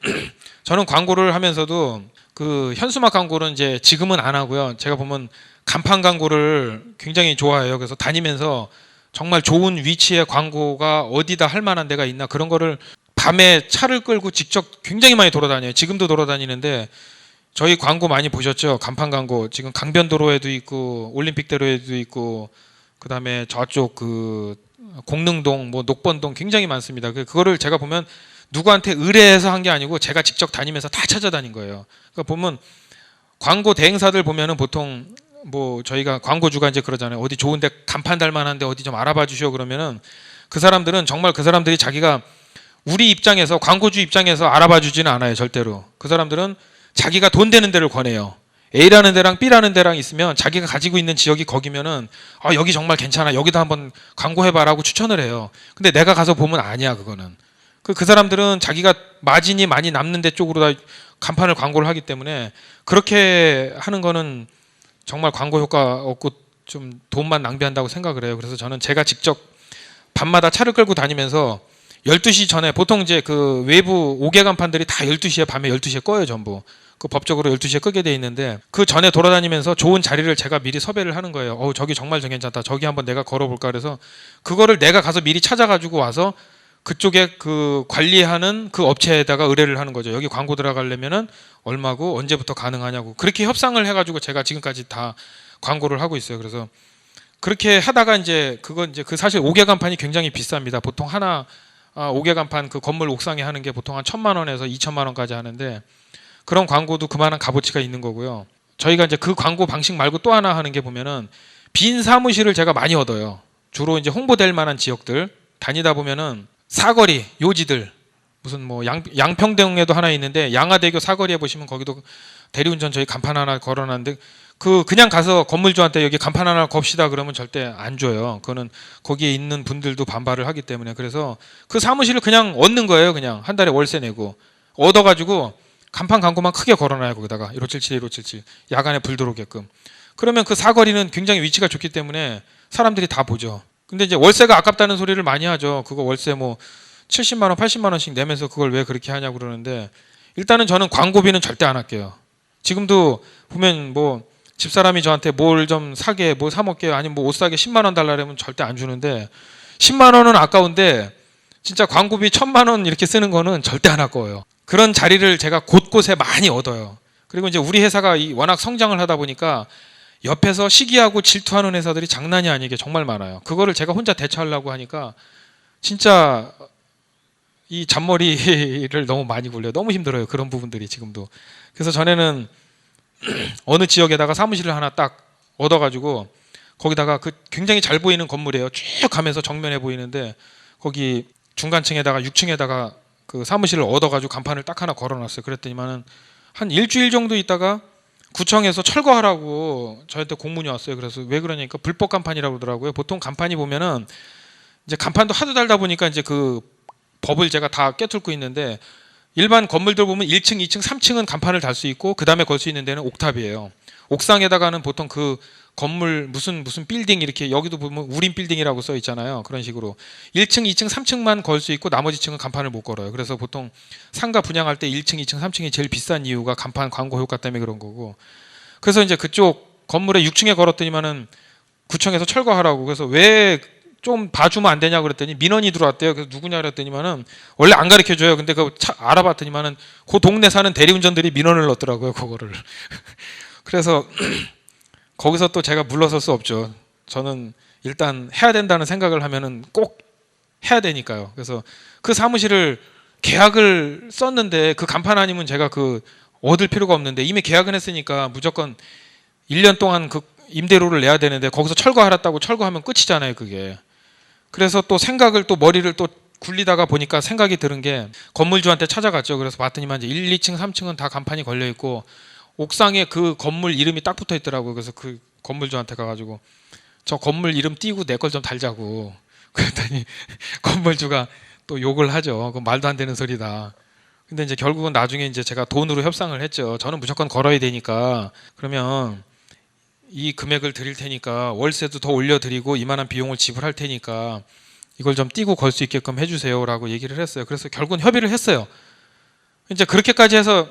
저는 광고를 하면서도 그 현수막 광고는 이제 지금은 안 하고요. 제가 보면 간판 광고를 굉장히 좋아해요. 그래서 다니면서 정말 좋은 위치에 광고가 어디다 할 만한 데가 있나 그런 거를 밤에 차를 끌고 직접 굉장히 많이 돌아다녀요. 지금도 돌아다니는데 저희 광고 많이 보셨죠? 간판 광고 지금 강변도로에도 있고 올림픽대로에도 있고 그다음에 저쪽 그 공릉동 뭐 녹번동 굉장히 많습니다. 그거를 제가 보면 누구한테 의뢰해서 한 게 아니고 제가 직접 다니면서 다 찾아다닌 거예요. 그러니까 보면 광고 대행사들 보면은 보통 뭐 저희가 광고주가 이제 그러잖아요. 어디 좋은데 간판 달 만한데 어디 좀 알아봐 주시오 그러면은 그 사람들은 정말 그 사람들이 자기가 우리 입장에서 광고주 입장에서 알아봐 주지는 않아요. 절대로. 그 사람들은 자기가 돈 되는 데를 권해요. A라는 데랑 B라는 데랑 있으면 자기가 가지고 있는 지역이 거기면은 아 여기 정말 괜찮아 여기다 한번 광고해봐라고 추천을 해요. 근데 내가 가서 보면 아니야 그거는. 그 사람들은 자기가 마진이 많이 남는 데 쪽으로 다 간판을 광고를 하기 때문에 그렇게 하는 거는 정말 광고 효과 없고 좀 돈만 낭비한다고 생각을 해요. 그래서 저는 제가 직접 밤마다 차를 끌고 다니면서 12시 전에 보통 이제 그 외부 5개 간판들이 다 12시에 밤에 12시에 꺼요 전부. 그 법적으로 12시에 끄게 돼 있는데 그 전에 돌아다니면서 좋은 자리를 제가 미리 섭외를 하는 거예요. 저기 정말 괜찮다. 저기 한번 내가 걸어볼까 그래서 그거를 내가 가서 미리 찾아가지고 와서 그쪽에 그 관리하는 그 업체에다가 의뢰를 하는 거죠. 여기 광고 들어가려면은 얼마고 언제부터 가능하냐고 그렇게 협상을 해가지고 제가 지금까지 다 광고를 하고 있어요. 그래서 그렇게 하다가 이제 그건 이제 그 사실 5개 간판이 굉장히 비쌉니다. 보통 하나 5개 간판 그 건물 옥상에 하는 게 보통 한 1,000만 원에서 2천만 원까지 하는데 그런 광고도 그만한 값어치가 있는 거고요. 저희가 이제 그 광고 방식 말고 또 하나 하는 게 보면은 빈 사무실을 제가 많이 얻어요. 주로 이제 홍보될 만한 지역들 다니다 보면은 사거리 요지들 무슨 뭐 양평동에도 하나 있는데 양화대교 사거리에 보시면 거기도 대리운전 저희 간판 하나 걸어놨는데 그냥 가서 건물주한테 여기 간판 하나 겁시다 그러면 절대 안 줘요. 그거는 거기에 있는 분들도 반발을 하기 때문에 그래서 그 사무실을 그냥 얻는 거예요. 그냥 한 달에 월세 내고 얻어가지고 간판 광고만 크게 걸어놔요. 거기다가 1577, 1577 야간에 불 들어오게끔. 그러면 그 사거리는 굉장히 위치가 좋기 때문에 사람들이 다 보죠. 근데 이제 월세가 아깝다는 소리를 많이 하죠. 그거 월세 뭐 70만 원, 80만 원씩 내면서 그걸 왜 그렇게 하냐고 그러는데 일단은 저는 광고비는 절대 안 할게요. 지금도 보면 뭐 집사람이 저한테 뭘 좀 사게, 뭐 사 먹게 아니면 뭐 옷 사게 10만 원 달라면 절대 안 주는데 10만 원은 아까운데 진짜 광고비 1,000만 원 이렇게 쓰는 거는 절대 안 아까워요. 그런 자리를 제가 곳곳에 많이 얻어요. 그리고 이제 우리 회사가 워낙 성장을 하다 보니까 옆에서 시기하고 질투하는 회사들이 장난이 아니게 정말 많아요. 그거를 제가 혼자 대처하려고 하니까 진짜 이 잔머리를 너무 많이 굴려요. 너무 힘들어요. 그런 부분들이 지금도. 그래서 전에는 어느 지역에다가 사무실을 하나 딱 얻어가지고 거기다가 그 굉장히 잘 보이는 건물이에요. 쭉 가면서 정면에 보이는데 거기 중간층에다가 6층에다가 그 사무실을 얻어가지고 간판을 딱 하나 걸어놨어요. 그랬더니만은 한 일주일 정도 있다가 구청에서 철거하라고 저한테 공문이 왔어요. 그래서 왜 그러냐니까 불법 간판이라고 그러더라고요. 보통 간판이 보면은 이제 간판도 하도 달다 보니까 이제 그 법을 제가 다 깨뚫고 있는데 일반 건물들 보면 1층, 2층, 3층은 간판을 달 수 있고 그 다음에 걸 수 있는 데는 옥탑이에요. 옥상에다가는 보통 그 건물 무슨 빌딩 이렇게 여기도 보면 우린 빌딩이라고 써 있잖아요. 그런 식으로 1층, 2층, 3층만 걸 수 있고 나머지 층은 간판을 못 걸어요. 그래서 보통 상가 분양할 때 1층, 2층, 3층이 제일 비싼 이유가 간판 광고 효과 때문에 그런 거고. 그래서 이제 그쪽 건물에 6층에 걸었더니만은 구청에서 철거하라고. 그래서 왜 좀 봐주면 안 되냐 그랬더니 민원이 들어왔대요. 그래서 누구냐 그랬더니만은 원래 안 가르쳐 줘요. 근데 그 알아봤더니만은 그 동네 사는 대리운전들이 민원을 넣었더라고요. 그거를. 그래서 거기서 또 제가 물러설 수 없죠. 저는 일단 해야 된다는 생각을 하면은 꼭 해야 되니까요. 그래서 그 사무실을 계약을 썼는데 그 간판 아니면 제가 그 얻을 필요가 없는데 이미 계약은 했으니까 무조건 1년 동안 그 임대료를 내야 되는데 거기서 철거하랬다고 철거하면 끝이잖아요. 그게. 그래서 또 생각을 또 머리를 또 굴리다가 보니까 생각이 드는 게 건물주한테 찾아갔죠. 그래서 봤더니만 이제 1, 2층, 3층은 다 간판이 걸려 있고 옥상에 그 건물 이름이 딱 붙어 있더라고요. 그래서 그 건물주한테 가가지고 저 건물 이름 띄고 내 걸 좀 달자고 그랬더니 건물주가 또 욕을 하죠. 그 말도 안 되는 소리다. 근데 이제 결국은 나중에 이제 제가 돈으로 협상을 했죠. 저는 무조건 걸어야 되니까 그러면 이 금액을 드릴 테니까 월세도 더 올려드리고 이만한 비용을 지불할 테니까 이걸 좀 띄고 걸 수 있게끔 해주세요라고 얘기를 했어요. 그래서 결국은 협의를 했어요. 이제 그렇게까지 해서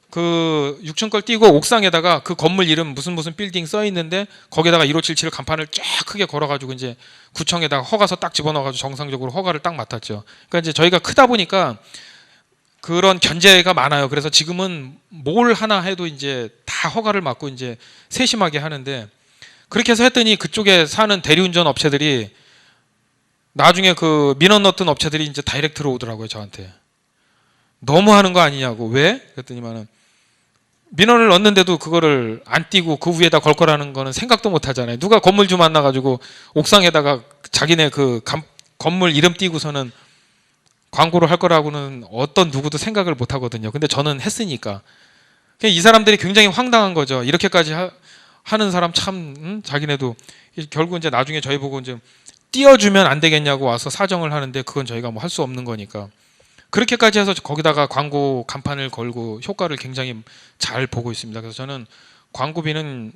그 6층 걸 띄고 옥상에다가 그 건물 이름 무슨 빌딩 써 있는데 거기다가 1577 간판을 쫙 크게 걸어가지고 이제 구청에다가 허가서 딱 집어넣어가지고 정상적으로 허가를 딱 맡았죠. 그러니까 이제 저희가 크다 보니까 그런 견제가 많아요. 그래서 지금은 뭘 하나 해도 이제 다 허가를 맡고 이제 세심하게 하는데 그렇게 해서 했더니 그쪽에 사는 대리운전 업체들이 나중에 그 민원 넣었던 업체들이 이제 다이렉트로 오더라고요, 저한테. 너무 하는 거 아니냐고. 왜? 그랬더니만은 민원을 넣었는데도 그거를 안 띄고 그 위에다 걸 거라는 거는 생각도 못 하잖아요. 누가 건물주 만나가지고 옥상에다가 자기네 그 건물 이름 띄고서는 광고를 할 거라고는 어떤 누구도 생각을 못 하거든요. 근데 저는 했으니까. 이 사람들이 굉장히 황당한 거죠. 이렇게까지 하는 사람 참, 자기네도 결국 이제 나중에 저희 보고 이제 띄워주면 안 되겠냐고 와서 사정을 하는데 그건 저희가 뭐 할 수 없는 거니까. 그렇게까지 해서 거기다가 광고 간판을 걸고 효과를 굉장히 잘 보고 있습니다. 그래서 저는 광고비는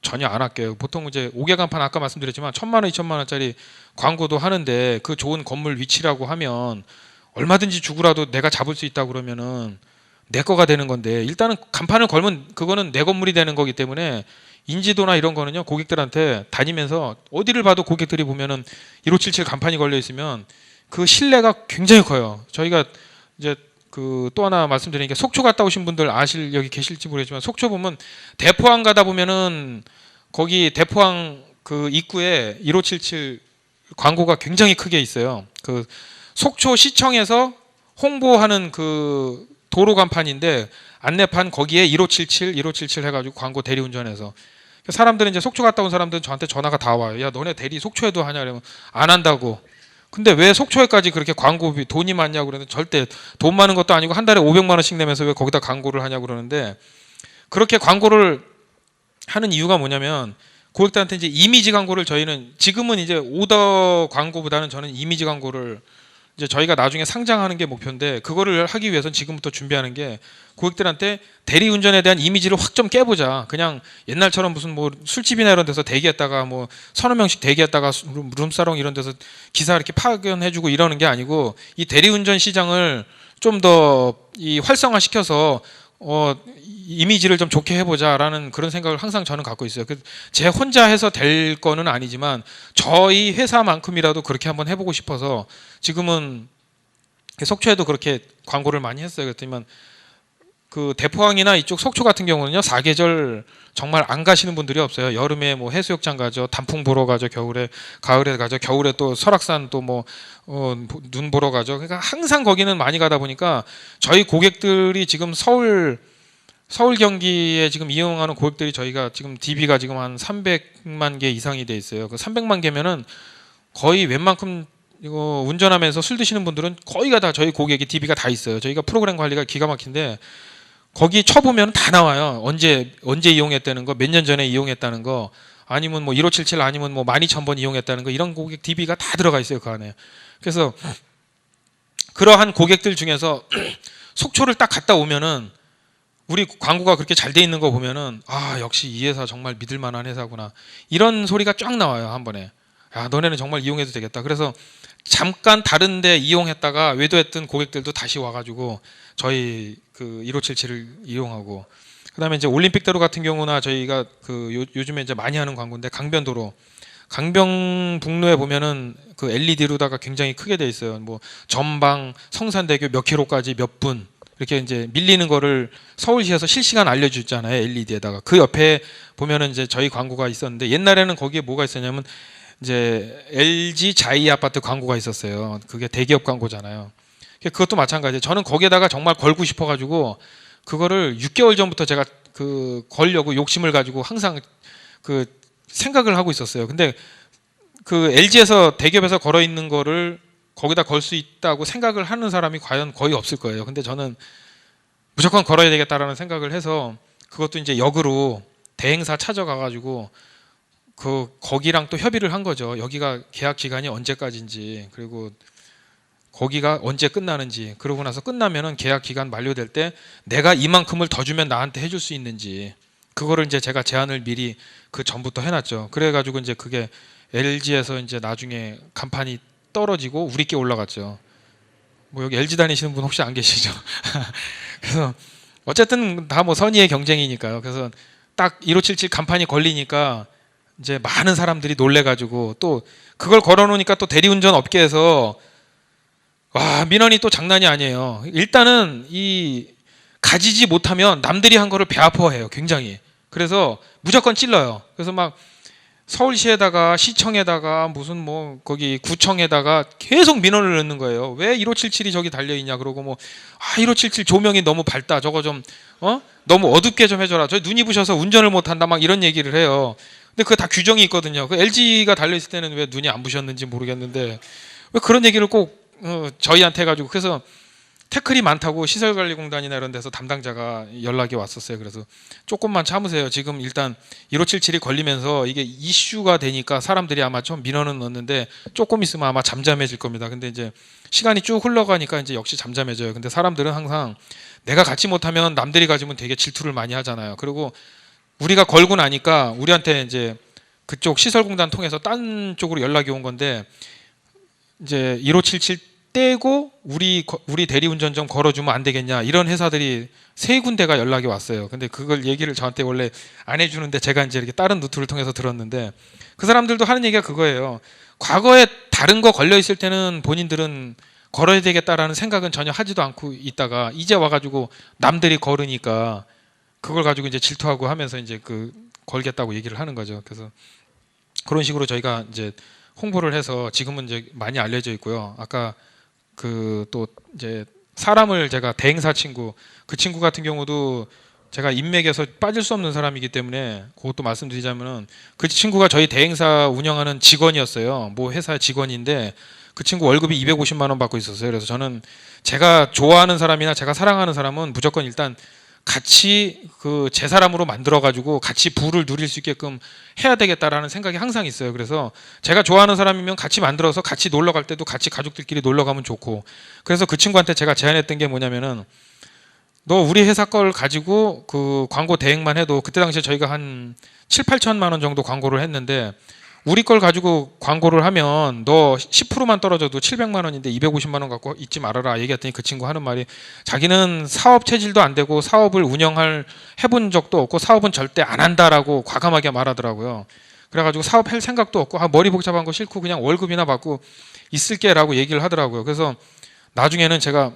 전혀 안 아껴요. 보통 이제 5개 간판 아까 말씀드렸지만 1,000만 원, 2,000만 원짜리 광고도 하는데 그 좋은 건물 위치라고 하면 얼마든지 주고라도 내가 잡을 수 있다 그러면은 내 거가 되는 건데 일단은 간판을 걸면 그거는 내 건물이 되는 거기 때문에 인지도나 이런 거는요 고객들한테 다니면서 어디를 봐도 고객들이 보면은 1577 간판이 걸려 있으면 그 신뢰가 굉장히 커요. 저희가 이제 그 또 하나 말씀드리는 게 속초 갔다 오신 분들 여기 계실지 모르겠지만 속초 보면 대포항 가다 보면은 거기 대포항 그 입구에 1577 광고가 굉장히 크게 있어요. 그 속초 시청에서 홍보하는 그 도로 간판인데 안내판 거기에 1577 해가지고 광고 대리운전해서 사람들은 이제 속초 갔다 온 사람들은 저한테 전화가 다 와요. 야 너네 대리 속초에도 하냐 그러면 안 한다고. 근데 왜 속초에까지 그렇게 광고비 돈이 많냐고 그러는데 절대 돈 많은 것도 아니고 한 달에 500만 원씩 내면서 왜 거기다 광고를 하냐고 그러는데 그렇게 광고를 하는 이유가 뭐냐면 고객들한테 이제 이미지 광고를 저희는 지금은 이제 오더 광고보다는 저는 이미지 광고를 이제 저희가 나중에 상장하는 게 목표인데 그거를 하기 위해서는 지금부터 준비하는 게 고객들한테 대리운전에 대한 이미지를 확 좀 깨보자. 그냥 옛날처럼 무슨 뭐 술집이나 이런 데서 대기했다가 뭐 서너 명씩 대기했다가 룸사롱 이런 데서 기사 이렇게 파견해주고 이러는 게 아니고 이 대리운전 시장을 좀 더 이 활성화시켜서 이미지를 좀 좋게 해보자라는 그런 생각을 항상 저는 갖고 있어요. 제 혼자 해서 될 거는 아니지만 저희 회사만큼이라도 그렇게 한번 해보고 싶어서 지금은 속초에도 그렇게 광고를 많이 했어요. 그랬더니만 그 대포항이나 이쪽 속초 같은 경우는요 사계절 정말 안 가시는 분들이 없어요. 여름에 뭐 해수욕장 가죠, 단풍 보러 가죠, 겨울에 가을에 가죠, 겨울에 또 설악산 또 뭐 눈 보러 가죠. 그러니까 항상 거기는 많이 가다 보니까 저희 고객들이 지금 서울 경기에 지금 이용하는 고객들이 저희가 지금 DB가 지금 한 300만 개 이상이 돼 있어요. 그 300만 개면은 거의 웬만큼 이거 운전하면서 술 드시는 분들은 거의가 다 저희 고객이 DB가 다 있어요. 저희가 프로그램 관리가 기가 막힌데 거기 쳐보면 다 나와요. 언제 이용했다는 거, 몇 년 전에 이용했다는 거, 아니면 뭐 1577 아니면 뭐 12,000번 이용했다는 거 이런 고객 DB가 다 들어가 있어요 그 안에. 그래서 그러한 고객들 중에서 속초를 딱 갔다 오면은 우리 광고가 그렇게 잘 돼 있는 거 보면은 아 역시 이 회사 정말 믿을 만한 회사구나 이런 소리가 쫙 나와요 한 번에. 야 너네는 정말 이용해도 되겠다. 그래서 잠깐 다른데 이용했다가 외도했던 고객들도 다시 와가지고 저희 그 1577을 이용하고 그다음에 이제 올림픽대로 같은 경우나 저희가 그 요즘에 이제 많이 하는 광고인데 강변도로 강변북로에 보면은 그 LED로다가 굉장히 크게 돼 있어요. 뭐 전방 성산대교 몇 킬로까지 몇 분 이렇게 이제 밀리는 거를 서울시에서 실시간 알려주잖아요 LED에다가. 그 옆에 보면은 이제 저희 광고가 있었는데 옛날에는 거기에 뭐가 있었냐면 이제 LG 자이 아파트 광고가 있었어요. 그게 대기업 광고잖아요. 그것도 마찬가지예요. 저는 거기에다가 정말 걸고 싶어가지고 그거를 6개월 전부터 제가 그 걸려고 욕심을 가지고 항상 그 생각을 하고 있었어요. 근데 그 LG에서 대기업에서 걸어 있는 거를 거기다 걸 수 있다고 생각을 하는 사람이 과연 거의 없을 거예요. 근데 저는 무조건 걸어야 되겠다라는 생각을 해서 그것도 이제 역으로 대행사 찾아가가지고 거기랑 또 협의를 한 거죠. 여기가 계약 기간이 언제까지인지 그리고 거기가 언제 끝나는지, 그러고 나서 끝나면은 계약 기간 만료될 때 내가 이만큼을 더 주면 나한테 해줄 수 있는지, 그거를 이제 제가 제안을 미리 그 전부터 해놨죠. 그래가지고 이제 그게 LG에서 이제 나중에 간판이 떨어지고 우리께 올라갔죠. 뭐 여기 LG 다니시는 분 혹시 안 계시죠? 그래서 어쨌든 다 뭐 선의의 경쟁이니까요. 그래서 딱 1577 간판이 걸리니까 이제 많은 사람들이 놀래가지고, 또 그걸 걸어놓으니까 또 대리운전 업계에서 와, 민원이 또 장난이 아니에요. 일단은 이 가지지 못하면 남들이 한 거를 배 아파해요. 굉장히. 그래서 무조건 찔러요. 그래서 막 서울시에다가 시청에다가 무슨 뭐 거기 구청에다가 계속 민원을 넣는 거예요. 왜 1577이 저기 달려 있냐. 그러고 뭐 1577 조명이 너무 밝다. 저거 좀 너무 어둡게 좀 해줘라. 저 눈이 부셔서 운전을 못 한다. 막 이런 얘기를 해요. 근데 그거 다 규정이 있거든요. 그 LG가 달려 있을 때는 왜 눈이 안 부셨는지 모르겠는데 왜 그런 얘기를 꼭 저희한테 해가지고, 그래서 태클이 많다고 시설관리공단이나 이런 데서 담당자가 연락이 왔었어요. 그래서 조금만 참으세요. 지금 일단 1577이 걸리면서 이게 이슈가 되니까 사람들이 아마 좀 민원은 넣는데 조금 있으면 아마 잠잠해질 겁니다. 근데 이제 시간이 쭉 흘러가니까 이제 역시 잠잠해져요. 근데 사람들은 항상 내가 갖지 못하면 남들이 가지면 되게 질투를 많이 하잖아요. 그리고 우리가 걸고 나니까 우리한테 이제 그쪽 시설공단 통해서 딴 쪽으로 연락이 온 건데, 이제 1577 떼고 우리 대리운전 좀 걸어주면 안 되겠냐, 이런 회사들이 세 군데가 연락이 왔어요. 근데 그걸 얘기를 저한테 원래 안 해주는데 제가 이제 이렇게 다른 루트를 통해서 들었는데, 그 사람들도 하는 얘기가 그거예요. 과거에 다른 거 걸려 있을 때는 본인들은 걸어야 되겠다라는 생각은 전혀 하지도 않고 있다가 이제 와가지고 남들이 걸으니까 그걸 가지고 이제 질투하고 하면서 이제 그 걸겠다고 얘기를 하는 거죠. 그래서 그런 식으로 저희가 이제 홍보를 해서 지금은 이제 많이 알려져 있고요. 아까 그 또 이제 사람을 제가 대행사 친구, 그 친구 같은 경우도 제가 인맥에서 빠질 수 없는 사람이기 때문에 그것도 말씀드리자면은, 그 친구가 저희 대행사 운영하는 직원이었어요. 뭐 회사 직원인데 그 친구 월급이 250만 원 받고 있었어요. 그래서 저는 제가 좋아하는 사람이나 제가 사랑하는 사람은 무조건 일단 같이 그 제 사람으로 만들어 가지고 같이 부를 누릴 수 있게끔 해야 되겠다라는 생각이 항상 있어요. 그래서 제가 좋아하는 사람이면 같이 만들어서 같이 놀러 갈 때도 같이 가족들끼리 놀러 가면 좋고, 그래서 그 친구한테 제가 제안했던 게 뭐냐면은, 너 우리 회사 걸 가지고 그 광고 대행만 해도, 그때 당시에 저희가 한 7, 8천만 원 정도 광고를 했는데, 우리 걸 가지고 광고를 하면 너 10%만 떨어져도 700만 원인데 250만 원 갖고 있지 말아라 얘기했더니, 그 친구 하는 말이, 자기는 사업 체질도 안 되고 사업을 운영할 해본 적도 없고 사업은 절대 안 한다라고 과감하게 말하더라고요. 그래가지고 사업할 생각도 없고 머리 복잡한 거 싫고 그냥 월급이나 받고 있을게라고 얘기를 하더라고요. 그래서 나중에는 제가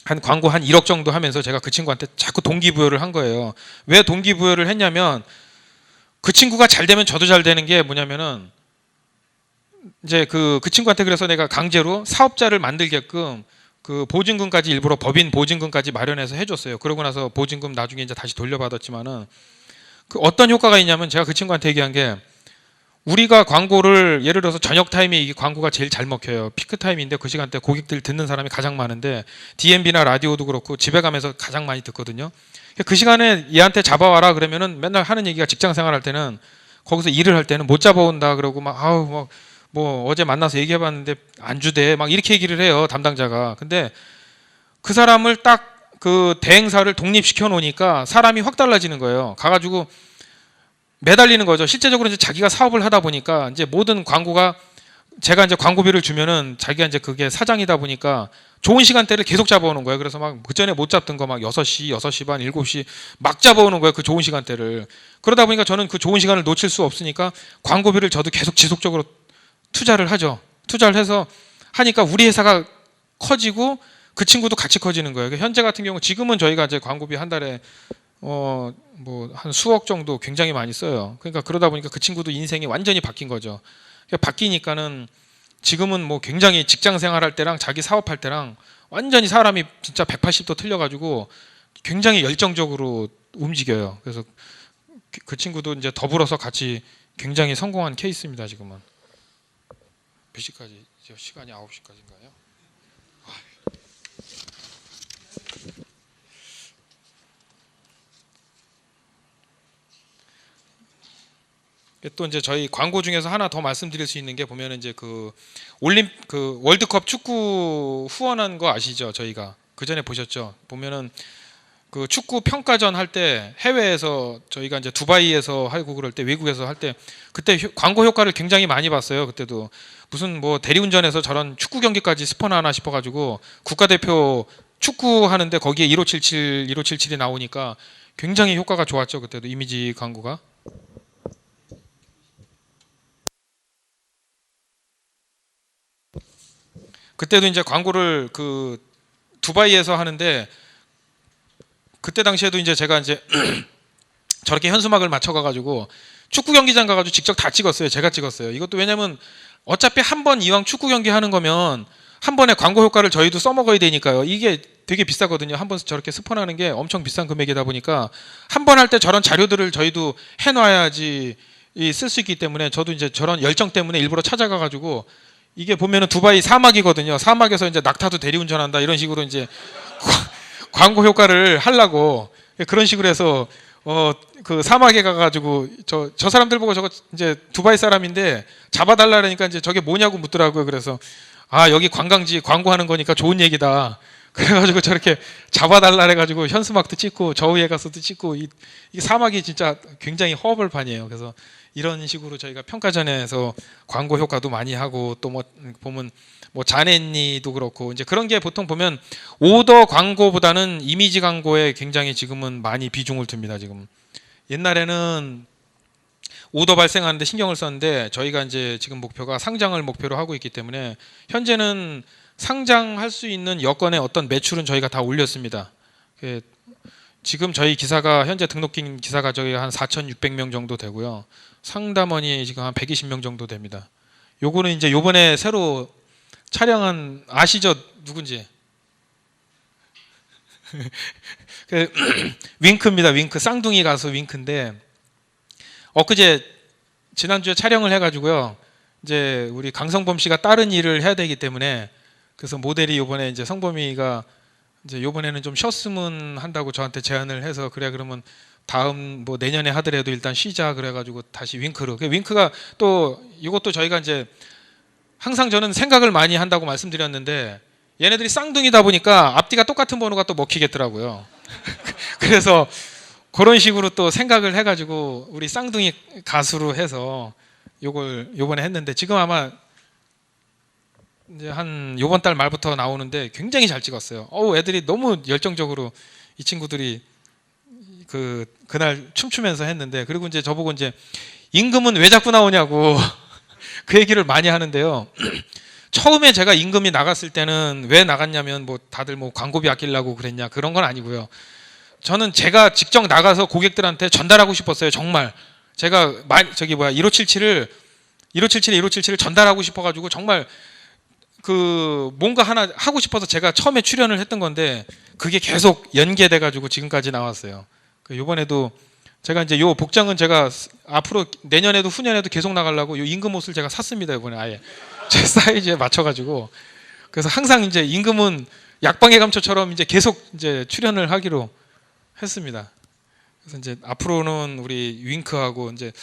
한 광고 한 1억 정도 하면서 제가 그 친구한테 자꾸 동기부여를 한 거예요. 왜 동기부여를 했냐면, 그 친구가 잘 되면 저도 잘 되는 게 뭐냐면은, 이제 그 친구한테 그래서 내가 강제로 사업자를 만들게끔 그 보증금까지, 일부러 법인 보증금까지 마련해서 해줬어요. 그러고 나서 보증금 나중에 이제 다시 돌려받았지만은, 그 어떤 효과가 있냐면, 제가 그 친구한테 얘기한 게, 우리가 광고를 예를 들어서 저녁 타임에 이 광고가 제일 잘 먹혀요. 피크 타임인데 그 시간대 고객들 듣는 사람이 가장 많은데, DMB나 라디오도 그렇고 집에 가면서 가장 많이 듣거든요. 그 시간에 얘한테 잡아와라 그러면은 맨날 하는 얘기가, 직장 생활할 때는 거기서 일을 할 때는 못 잡아온다 그러고 막 아우 뭐 어제 만나서 얘기해봤는데 안 주대 막 이렇게 얘기를 해요, 담당자가. 근데 그 사람을 딱 그 대행사를 독립시켜 놓으니까 사람이 확 달라지는 거예요. 가가지고 매달리는 거죠. 실제적으로 이제 자기가 사업을 하다 보니까 이제 모든 광고가, 제가 이제 광고비를 주면은 자기가 이제 그게 사장이다 보니까 좋은 시간대를 계속 잡아오는 거예요. 그래서 막 그전에 못 잡던 거 막 6시, 6시 반, 7시 막 잡아오는 거예요. 그 좋은 시간대를. 그러다 보니까 저는 그 좋은 시간을 놓칠 수 없으니까 광고비를 저도 계속 지속적으로 투자를 하죠. 투자를 해서 하니까 우리 회사가 커지고 그 친구도 같이 커지는 거예요. 현재 같은 경우 지금은 저희가 이제 광고비 한 달에 뭐 한 수억 정도 굉장히 많이 써요. 그러니까 그러다 보니까 그 친구도 인생이 완전히 바뀐 거죠. 바뀌니까는 지금은 뭐 굉장히 직장 생활할 때랑 자기 사업할 때랑 완전히 사람이 진짜 180도 틀려가지고 굉장히 열정적으로 움직여요. 그래서 그 친구도 이제 더불어서 같이 굉장히 성공한 케이스입니다. 지금은. 몇 시까지? 시간이 9시까지인가요? 또 이제 저희 광고 중에서 하나 더 말씀드릴 수 있는 게 보면은 이제 그 월드컵 축구 후원한 거 아시죠? 저희가 그 전에 보셨죠? 보면은 그 축구 평가전 할 때 해외에서 저희가 이제 두바이에서 하고 그럴 때 외국에서 할 때 그때 광고 효과를 굉장히 많이 봤어요. 그때도 무슨 뭐 대리운전에서 저런 축구 경기까지 스폰하나 싶어가지고 국가대표 축구 하는데 거기에 1577이 나오니까 굉장히 효과가 좋았죠. 그때도 이미지 광고가. 그때도 이제 광고를 그 두바이에서 하는데 그때 당시에도 이제 제가 이제 저렇게 현수막을 맞춰가가지고 축구 경기장 가가지고 직접 다 찍었어요. 제가 찍었어요. 이것도 왜냐면 어차피 한 번 이왕 축구 경기 하는 거면 한 번에 광고 효과를 저희도 써먹어야 되니까요. 이게 되게 비싸거든요. 한 번 저렇게 스폰하는 게 엄청 비싼 금액이다 보니까 한 번 할 때 저런 자료들을 저희도 해놔야지 쓸 수 있기 때문에 저도 이제 저런 열정 때문에 일부러 찾아가가지고 이게 보면은 두바이 사막이거든요. 사막에서 이제 낙타도 대리운전한다 이런 식으로 이제 광고 효과를 하려고 그런 식으로 해서 그 사막에 가가지고 저 사람들 보고 저거 이제 두바이 사람인데 잡아달라니까 이제 저게 뭐냐고 묻더라고요. 그래서 아 여기 관광지 광고하는 거니까 좋은 얘기다. 그래가지고 저렇게 잡아달라 해가지고 현수막도 찍고 저 위에 가서도 찍고 이 사막이 진짜 굉장히 허벌판이에요. 그래서 이런 식으로 저희가 평가전에서 광고 효과도 많이 하고 또 뭐 보면 뭐 자네니도 그렇고 이제 그런 게 보통 보면 오더 광고보다는 이미지 광고에 굉장히 지금은 많이 비중을 둡니다. 지금 옛날에는 오더 발생하는데 신경을 썼는데 저희가 이제 지금 목표가 상장을 목표로 하고 있기 때문에 현재는 상장할 수 있는 여건의 어떤 매출은 저희가 다 올렸습니다. 지금 저희 기사가 현재 등록인 기사가 저희 한 4,600명 정도 되고요. 상담원이 지금 한 120명 정도 됩니다. 요거는 이제 요번에 새로 촬영한 아시죠? 누군지? 윙크입니다. 윙크 쌍둥이 가수 윙크인데 엊그제 지난주에 촬영을 해가지고요. 이제 우리 강성범 씨가 다른 일을 해야 되기 때문에 그래서 모델이 요번에 이제 성범이가 이제 요번에는 좀 쉬었으면 한다고 저한테 제안을 해서 그래 그러면 다음 뭐 내년에 하더라도 일단 쉬자 그래가지고 다시 윙크로. 윙크가 또 이것도 저희가 이제 항상 저는 생각을 많이 한다고 말씀드렸는데 얘네들이 쌍둥이다 보니까 앞뒤가 똑같은 번호가 또 먹히겠더라고요. 그래서 그런 식으로 또 생각을 해가지고 우리 쌍둥이 가수로 해서 요걸 요번에 했는데 지금 아마 이제 한 요번 달 말부터 나오는데 굉장히 잘 찍었어요. 애들이 너무 열정적으로 이 친구들이 그날 춤추면서 했는데 그리고 이제 저보고 이제 임금은 왜 자꾸 나오냐고 그 얘기를 많이 하는데요. 처음에 제가 임금이 나갔을 때는 왜 나갔냐면 뭐 다들 뭐 광고비 아끼려고 그랬냐 그런 건 아니고요. 저는 제가 직접 나가서 고객들한테 전달하고 싶었어요. 정말 제가 1577을 전달하고 싶어가지고 정말 그 뭔가 하나 하고 싶어서 제가 처음에 출연을 했던 건데 그게 계속 연계돼가지고 지금까지 나왔어요. 이번에도 제가 이제 요 복장은 제가 앞으로 내년에도 후년에도 계속 나가려고 요 임금 옷을 제가 샀습니다. 이번에 아예 제 사이즈에 맞춰가지고 그래서 항상 이제 임금은 약방의 감초처럼 이제 계속 이제 출연을 하기로 했습니다. 그래서 이제 앞으로는 우리 윙크하고 이제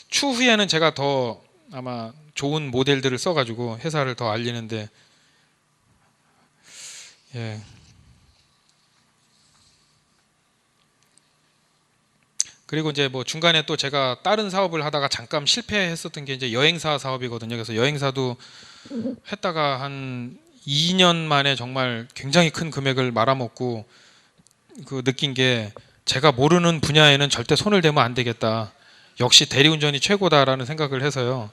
추후에는 제가 더 아마 좋은 모델들을 써가지고 회사를 더 알리는데 예. 그리고 이제 뭐 중간에 또 제가 다른 사업을 하다가 잠깐 실패했었던 게 이제 여행사 사업이거든요. 그래서 여행사도 했다가 한 2년 만에 정말 굉장히 큰 금액을 말아먹고 그 느낀 게 제가 모르는 분야에는 절대 손을 대면 안 되겠다. 역시 대리운전이 최고다라는 생각을 해서요.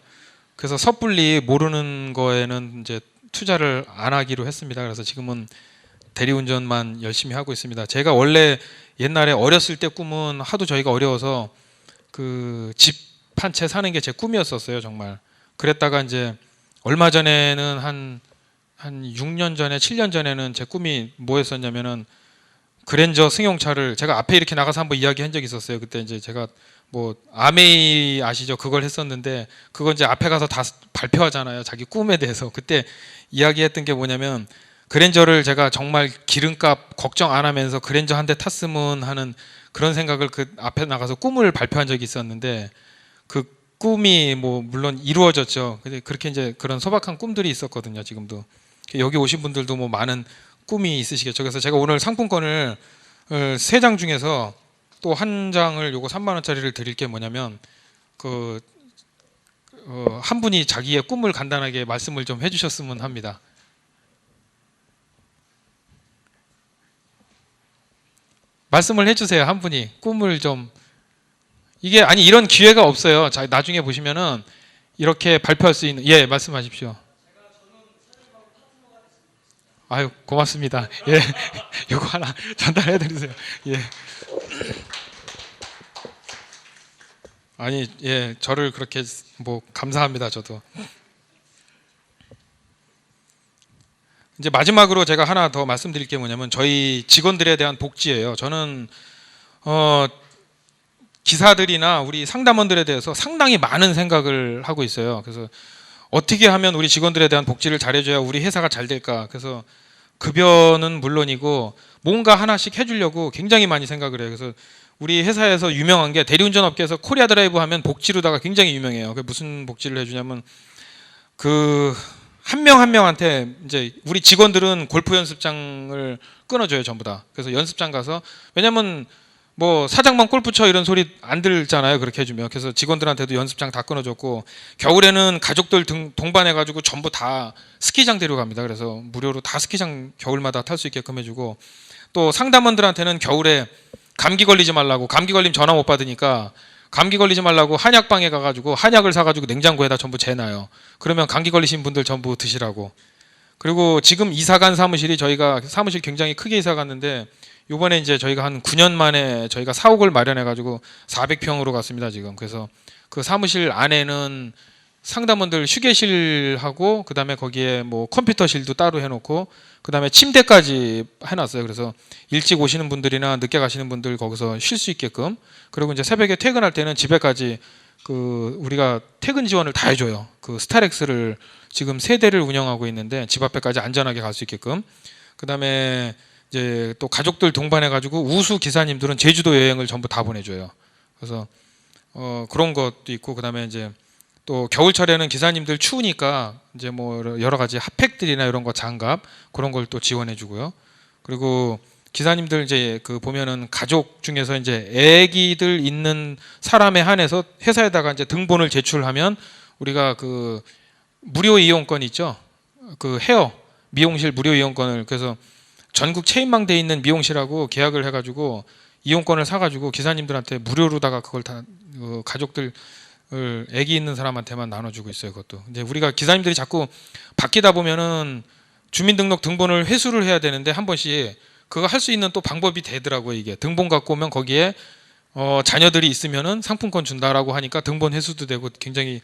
그래서 섣불리 모르는 거에는 이제 투자를 안 하기로 했습니다. 그래서 지금은 대리운전만 열심히 하고 있습니다. 제가 원래 옛날에 어렸을 때 꿈은 하도 저희가 어려워서 그 집 한 채 사는 게 제 꿈이었었어요. 정말. 그랬다가 이제 얼마 전에는 한 6년 전에 7년 전에는 제 꿈이 뭐였었냐면은 그랜저 승용차를 제가 앞에 이렇게 나가서 한번 이야기한 적이 있었어요. 그때 이제 제가 뭐 아메이 아시죠? 그걸 했었는데 그건 이제 앞에 가서 다 발표하잖아요. 자기 꿈에 대해서. 그때 이야기했던 게 뭐냐면 그랜저를 제가 정말 기름값 걱정 안 하면서 그랜저 한 대 탔으면 하는 그런 생각을 그 앞에 나가서 꿈을 발표한 적이 있었는데 꿈이 뭐 물론 이루어졌죠. 근데 그렇게 이제 그런 소박한 꿈들이 있었거든요. 지금도 여기 오신 분들도 뭐 많은 꿈이 있으시겠죠. 그래서 제가 오늘 상품권을 3장 중에서 또 한 장을 요거 3만 원짜리를 드릴 게 뭐냐면 한 분이 자기의 꿈을 간단하게 말씀을 좀 해주셨으면 합니다. 말씀을 해주세요. 한 분이 꿈을 좀 이게 아니 이런 기회가 없어요. 자, 나중에 보시면은 이렇게 발표할 수 있는 예 말씀하십시오. 아유 고맙습니다. 예 요거 하나 전달해 드리세요. 예 아니 예 저를 그렇게 뭐 감사합니다. 저도 이제 마지막으로 제가 하나 더 말씀드릴 게 뭐냐면 저희 직원들에 대한 복지예요. 저는 기사들이나 우리 상담원들에 대해서 상당히 많은 생각을 하고 있어요. 그래서 어떻게 하면 우리 직원들에 대한 복지를 잘해줘야 우리 회사가 잘 될까. 그래서 급여는 물론이고 뭔가 하나씩 해주려고 굉장히 많이 생각을 해요. 그래서 우리 회사에서 유명한 게 대리운전 업계에서 코리아 드라이브 하면 복지로다가 굉장히 유명해요. 그게 무슨 복지를 해주냐면 한 명 한 명한테 이제 우리 직원들은 골프 연습장을 끊어줘요. 전부 다. 그래서 연습장 가서 왜냐면 뭐 사장만 골프 쳐 이런 소리 안 들잖아요. 그렇게 해주면. 그래서 직원들한테도 연습장 다 끊어줬고 겨울에는 가족들 동반해가지고 전부 다 스키장 데려갑니다. 그래서 무료로 다 스키장 겨울마다 탈 수 있게끔 해주고 또 상담원들한테는 겨울에 감기 걸리지 말라고 감기 걸리면 전화 못 받으니까 감기 걸리지 말라고 한약방에 가가지고 한약을 사가지고 냉장고에다 전부 재놔요. 그러면 감기 걸리신 분들 전부 드시라고. 그리고 지금 이사 간 사무실이 저희가 사무실 굉장히 크게 이사 갔는데 요번에 이제 저희가 한 9년 만에 저희가 사옥을 마련해가지고 400평으로 갔습니다 지금. 그래서 그 사무실 안에는 상담원들 휴게실하고 그다음에 거기에 뭐 컴퓨터실도 따로 해놓고 그다음에 침대까지 해놨어요. 그래서 일찍 오시는 분들이나 늦게 가시는 분들 거기서 쉴 수 있게끔. 그리고 이제 새벽에 퇴근할 때는 집에까지 우리가 퇴근 지원을 다 해줘요. 그 스타렉스를 지금 3대를 운영하고 있는데 집 앞에까지 안전하게 갈 수 있게끔. 그다음에 이제 또 가족들 동반해가지고 우수 기사님들은 제주도 여행을 전부 다 보내줘요. 그래서 그런 것도 있고 그다음에 이제 또 겨울철에는 기사님들 추우니까 이제 뭐 여러 가지 핫팩들이나 이런 거 장갑 그런 걸 또 지원해주고요. 그리고 기사님들 이제 보면은 가족 중에서 이제 아기들 있는 사람에 한해서 회사에다가 이제 등본을 제출하면 우리가 무료 이용권 있죠. 헤어 미용실 무료 이용권을 그래서 전국 체인망대에 있는 미용실하고 계약을 해가지고 이용권을 사가지고 기사님들한테 무료로다가 그걸 다 가족들 아기 있는 사람한테만 나눠주고 있어요. 그것도 이제 우리가 기사님들이 자꾸 바뀌다 보면은 주민등록 등본을 회수를 해야 되는데 한 번씩 그거 할 수 있는 또 방법이 되더라고요. 이게 등본 갖고 오면 거기에 자녀들이 있으면은 상품권 준다라고 하니까 등본 회수도 되고 굉장히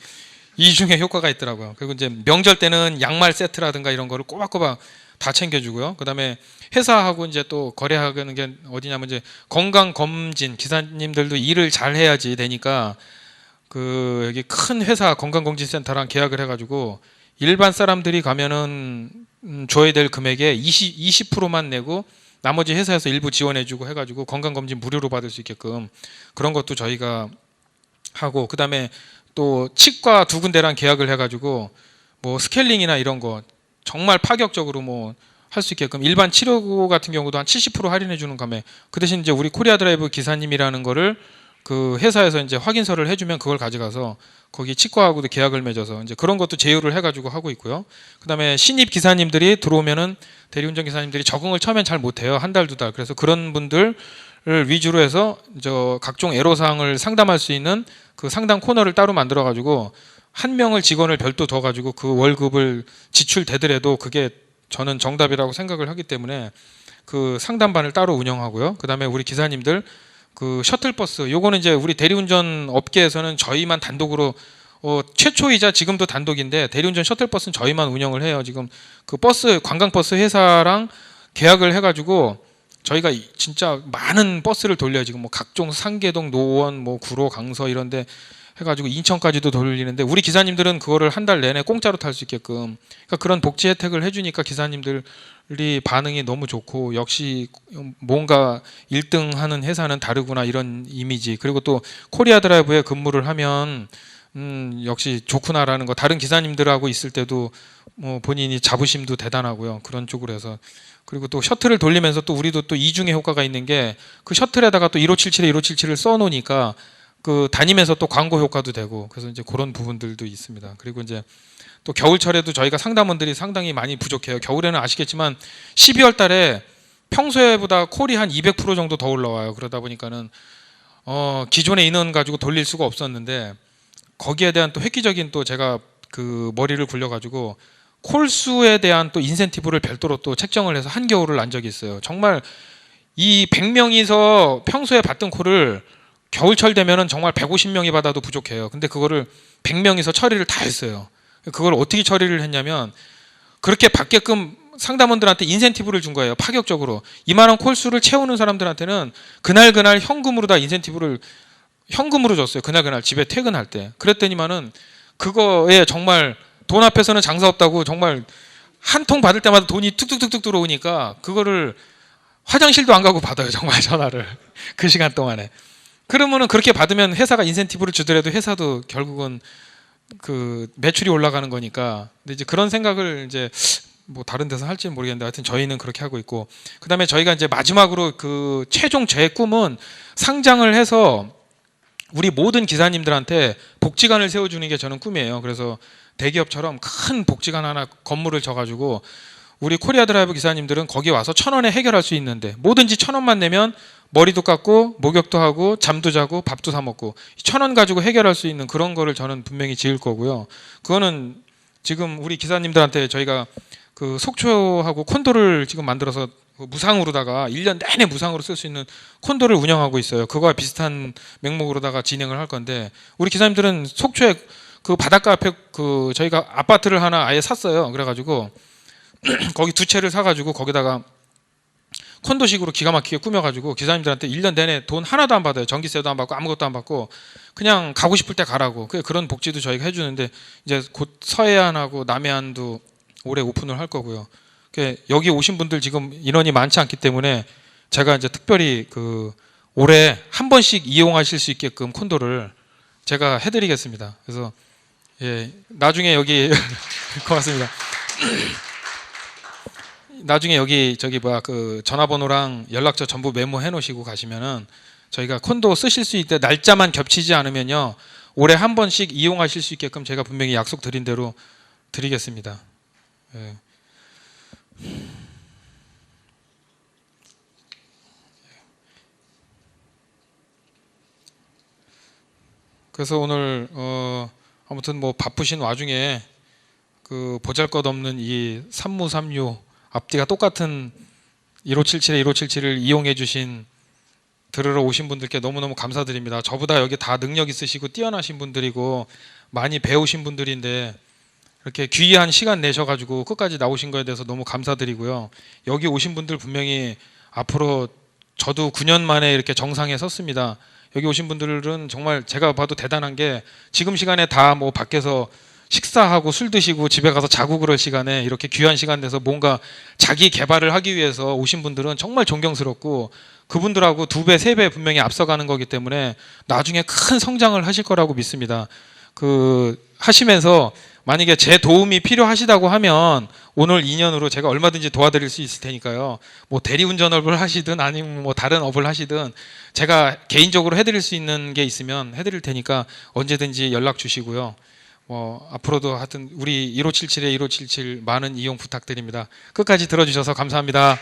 이중의 효과가 있더라고요. 그리고 이제 명절 때는 양말 세트라든가 이런 거를 꼬박꼬박 다 챙겨주고요. 그다음에 회사하고 이제 또 거래하는 게 어디냐면 이제 건강 검진 기사님들도 일을 잘 해야지 되니까 여기 큰 회사 건강검진센터랑 계약을 해가지고 일반 사람들이 가면은 줘야 될 금액의 20%만 내고 나머지 회사에서 일부 지원해주고 해가지고 건강검진 무료로 받을 수 있게끔 그런 것도 저희가 하고 그다음에 또 치과 2군데랑 계약을 해가지고 뭐 스케일링이나 이런 거 정말 파격적으로 뭐 할 수 있게끔 일반 치료 같은 경우도 한 70% 할인해 주는 감에 그 대신 이제 우리 코리아 드라이브 기사님이라는 거를 회사에서 이제 확인서를 해주면 그걸 가져가서 거기 치과하고도 계약을 맺어서 이제 그런 것도 제휴를 해가지고 하고 있고요. 그다음에 신입 기사님들이 들어오면은 대리운전 기사님들이 적응을 처음엔 잘 못해요. 한 달, 2달. 그래서 그런 분들을 위주로 해서 각종 애로사항을 상담할 수 있는 그 상담 코너를 따로 만들어가지고 한 명을 직원을 별도 더 가지고 그 월급을 지출되더라도 그게 저는 정답이라고 생각을 하기 때문에 그 상담반을 따로 운영하고요. 그다음에 우리 기사님들 셔틀버스 요거는 이제 우리 대리운전 업계에서는 저희만 단독으로 최초이자 지금도 단독인데 대리운전 셔틀버스는 저희만 운영을 해요. 지금 버스 관광버스 회사랑 계약을 해가지고 저희가 진짜 많은 버스를 돌려요. 지금 뭐 각종 상계동, 노원, 뭐 구로, 강서 이런데 해가지고 인천까지도 돌리는데 우리 기사님들은 그거를 한 달 내내 공짜로 탈 수 있게끔 그러니까 그런 복지 혜택을 해주니까 기사님들이 반응이 너무 좋고 역시 뭔가 1등 하는 회사는 다르구나 이런 이미지 그리고 또 코리아 드라이브에 근무를 하면 역시 좋구나라는 거. 다른 기사님들하고 있을 때도 뭐 본인이 자부심도 대단하고요. 그런 쪽으로 해서. 그리고 또 셔틀을 돌리면서 또 우리도 또 이중의 효과가 있는 게 그 셔틀에다가 또 1577에 1577을 써놓으니까 그 다니면서 또 광고 효과도 되고, 그래서 이제 그런 부분들도 있습니다. 그리고 이제 또 겨울철에도 저희가 상담원들이 상당히 많이 부족해요. 겨울에는 아시겠지만 12월 달에 평소에보다 콜이 한 200% 정도 더 올라와요. 그러다 보니까는 기존의 인원 가지고 돌릴 수가 없었는데, 거기에 대한 또 획기적인 또 제가 그 머리를 굴려가지고 콜수에 대한 또 인센티브를 별도로 또 책정을 해서 한겨울을 난 적이 있어요. 정말 이 100명이서 평소에 받던 콜을 겨울철 되면은 정말 150명이 받아도 부족해요. 근데 그거를 100명이서 처리를 다 했어요. 그걸 어떻게 처리를 했냐면, 그렇게 받게끔 상담원들한테 인센티브를 준 거예요. 파격적으로. 이만한 콜수를 채우는 사람들한테는 그날 현금으로 다 인센티브를 현금으로 줬어요. 그날 집에 퇴근할 때. 그랬더니만은 그거에 정말 돈 앞에서는 장사 없다고, 정말 한 통 받을 때마다 돈이 툭툭툭툭 들어오니까 그거를 화장실도 안 가고 받아요. 정말 전화를. 그 시간 동안에. 그러면은 그렇게 받으면 회사가 인센티브를 주더라도 회사도 결국은 그 매출이 올라가는 거니까. 근데 이제 그런 생각을 이제 뭐 다른 데서 할지는 모르겠는데, 하여튼 저희는 그렇게 하고 있고, 그다음에 저희가 이제 마지막으로 그 최종 제 꿈은 상장을 해서 우리 모든 기사님들한테 복지관을 세워주는 게 저는 꿈이에요. 그래서 대기업처럼 큰 복지관 하나 건물을 져가지고 우리 코리아 드라이브 기사님들은 거기 와서 1,000원에 해결할 수 있는데, 뭐든지 1,000원만 내면 머리도 깎고 목욕도 하고 잠도 자고 밥도 사 먹고 1,000원 가지고 해결할 수 있는 그런 거를 저는 분명히 지을 거고요. 그거는 지금 우리 기사님들한테 저희가 그 속초하고 콘도를 지금 만들어서 무상으로다가 1년 내내 무상으로 쓸 수 있는 콘도를 운영하고 있어요. 그거와 비슷한 명목으로다가 진행을 할 건데, 우리 기사님들은 속초에 그 바닷가 앞에 그 저희가 아파트를 하나 아예 샀어요. 그래가지고 거기 2채를 사가지고 거기다가 콘도식으로 기가 막히게 꾸며가지고 기사님들한테 1년 내내 돈 하나도 안 받아요. 전기세도 안 받고 아무것도 안 받고 그냥 가고 싶을 때 가라고. 그런 복지도 저희가 해주는데, 이제 곧 서해안하고 남해안도 올해 오픈을 할 거고요. 여기 오신 분들 지금 인원이 많지 않기 때문에 제가 이제 특별히 그 올해 한 번씩 이용하실 수 있게끔 콘도를 제가 해드리겠습니다. 그래서 예, 나중에 여기 고맙습니다. 나중에 여기 저기 그 전화번호랑 연락처 전부 메모해 놓으시고 가시면은 저희가 콘도 쓰실 수 있게 날짜만 겹치지 않으면요, 올해 한 번씩 이용하실 수 있게끔 제가 분명히 약속 드린 대로 드리겠습니다. 예. 그래서 오늘 아무튼 뭐 바쁘신 와중에 그 보잘것없는 이 삼무삼류 앞뒤가 똑같은 1577에 1577을 이용해 주신 들으러 오신 분들께 너무너무 감사드립니다. 저보다 여기 다 능력 있으시고 뛰어나신 분들이고 많이 배우신 분들인데 이렇게 귀한 시간 내셔가지고 끝까지 나오신 거에 대해서 너무 감사드리고요. 여기 오신 분들 분명히 앞으로, 저도 9년 만에 이렇게 정상에 섰습니다. 여기 오신 분들은 정말 제가 봐도 대단한 게, 지금 시간에 다 뭐 밖에서 식사하고 술 드시고 집에 가서 자고 그럴 시간에 이렇게 귀한 시간 내서 뭔가 자기 개발을 하기 위해서 오신 분들은 정말 존경스럽고, 그분들하고 2배, 3배 분명히 앞서가는 거기 때문에 나중에 큰 성장을 하실 거라고 믿습니다. 하시면서 만약에 제 도움이 필요하시다고 하면 오늘 인연으로 제가 얼마든지 도와드릴 수 있을 테니까요. 뭐 대리운전업을 하시든 아니면 뭐 다른 업을 하시든 제가 개인적으로 해드릴 수 있는 게 있으면 해드릴 테니까 언제든지 연락 주시고요. 앞으로도 하여튼 우리 1577에 1577 많은 이용 부탁드립니다. 끝까지 들어주셔서 감사합니다.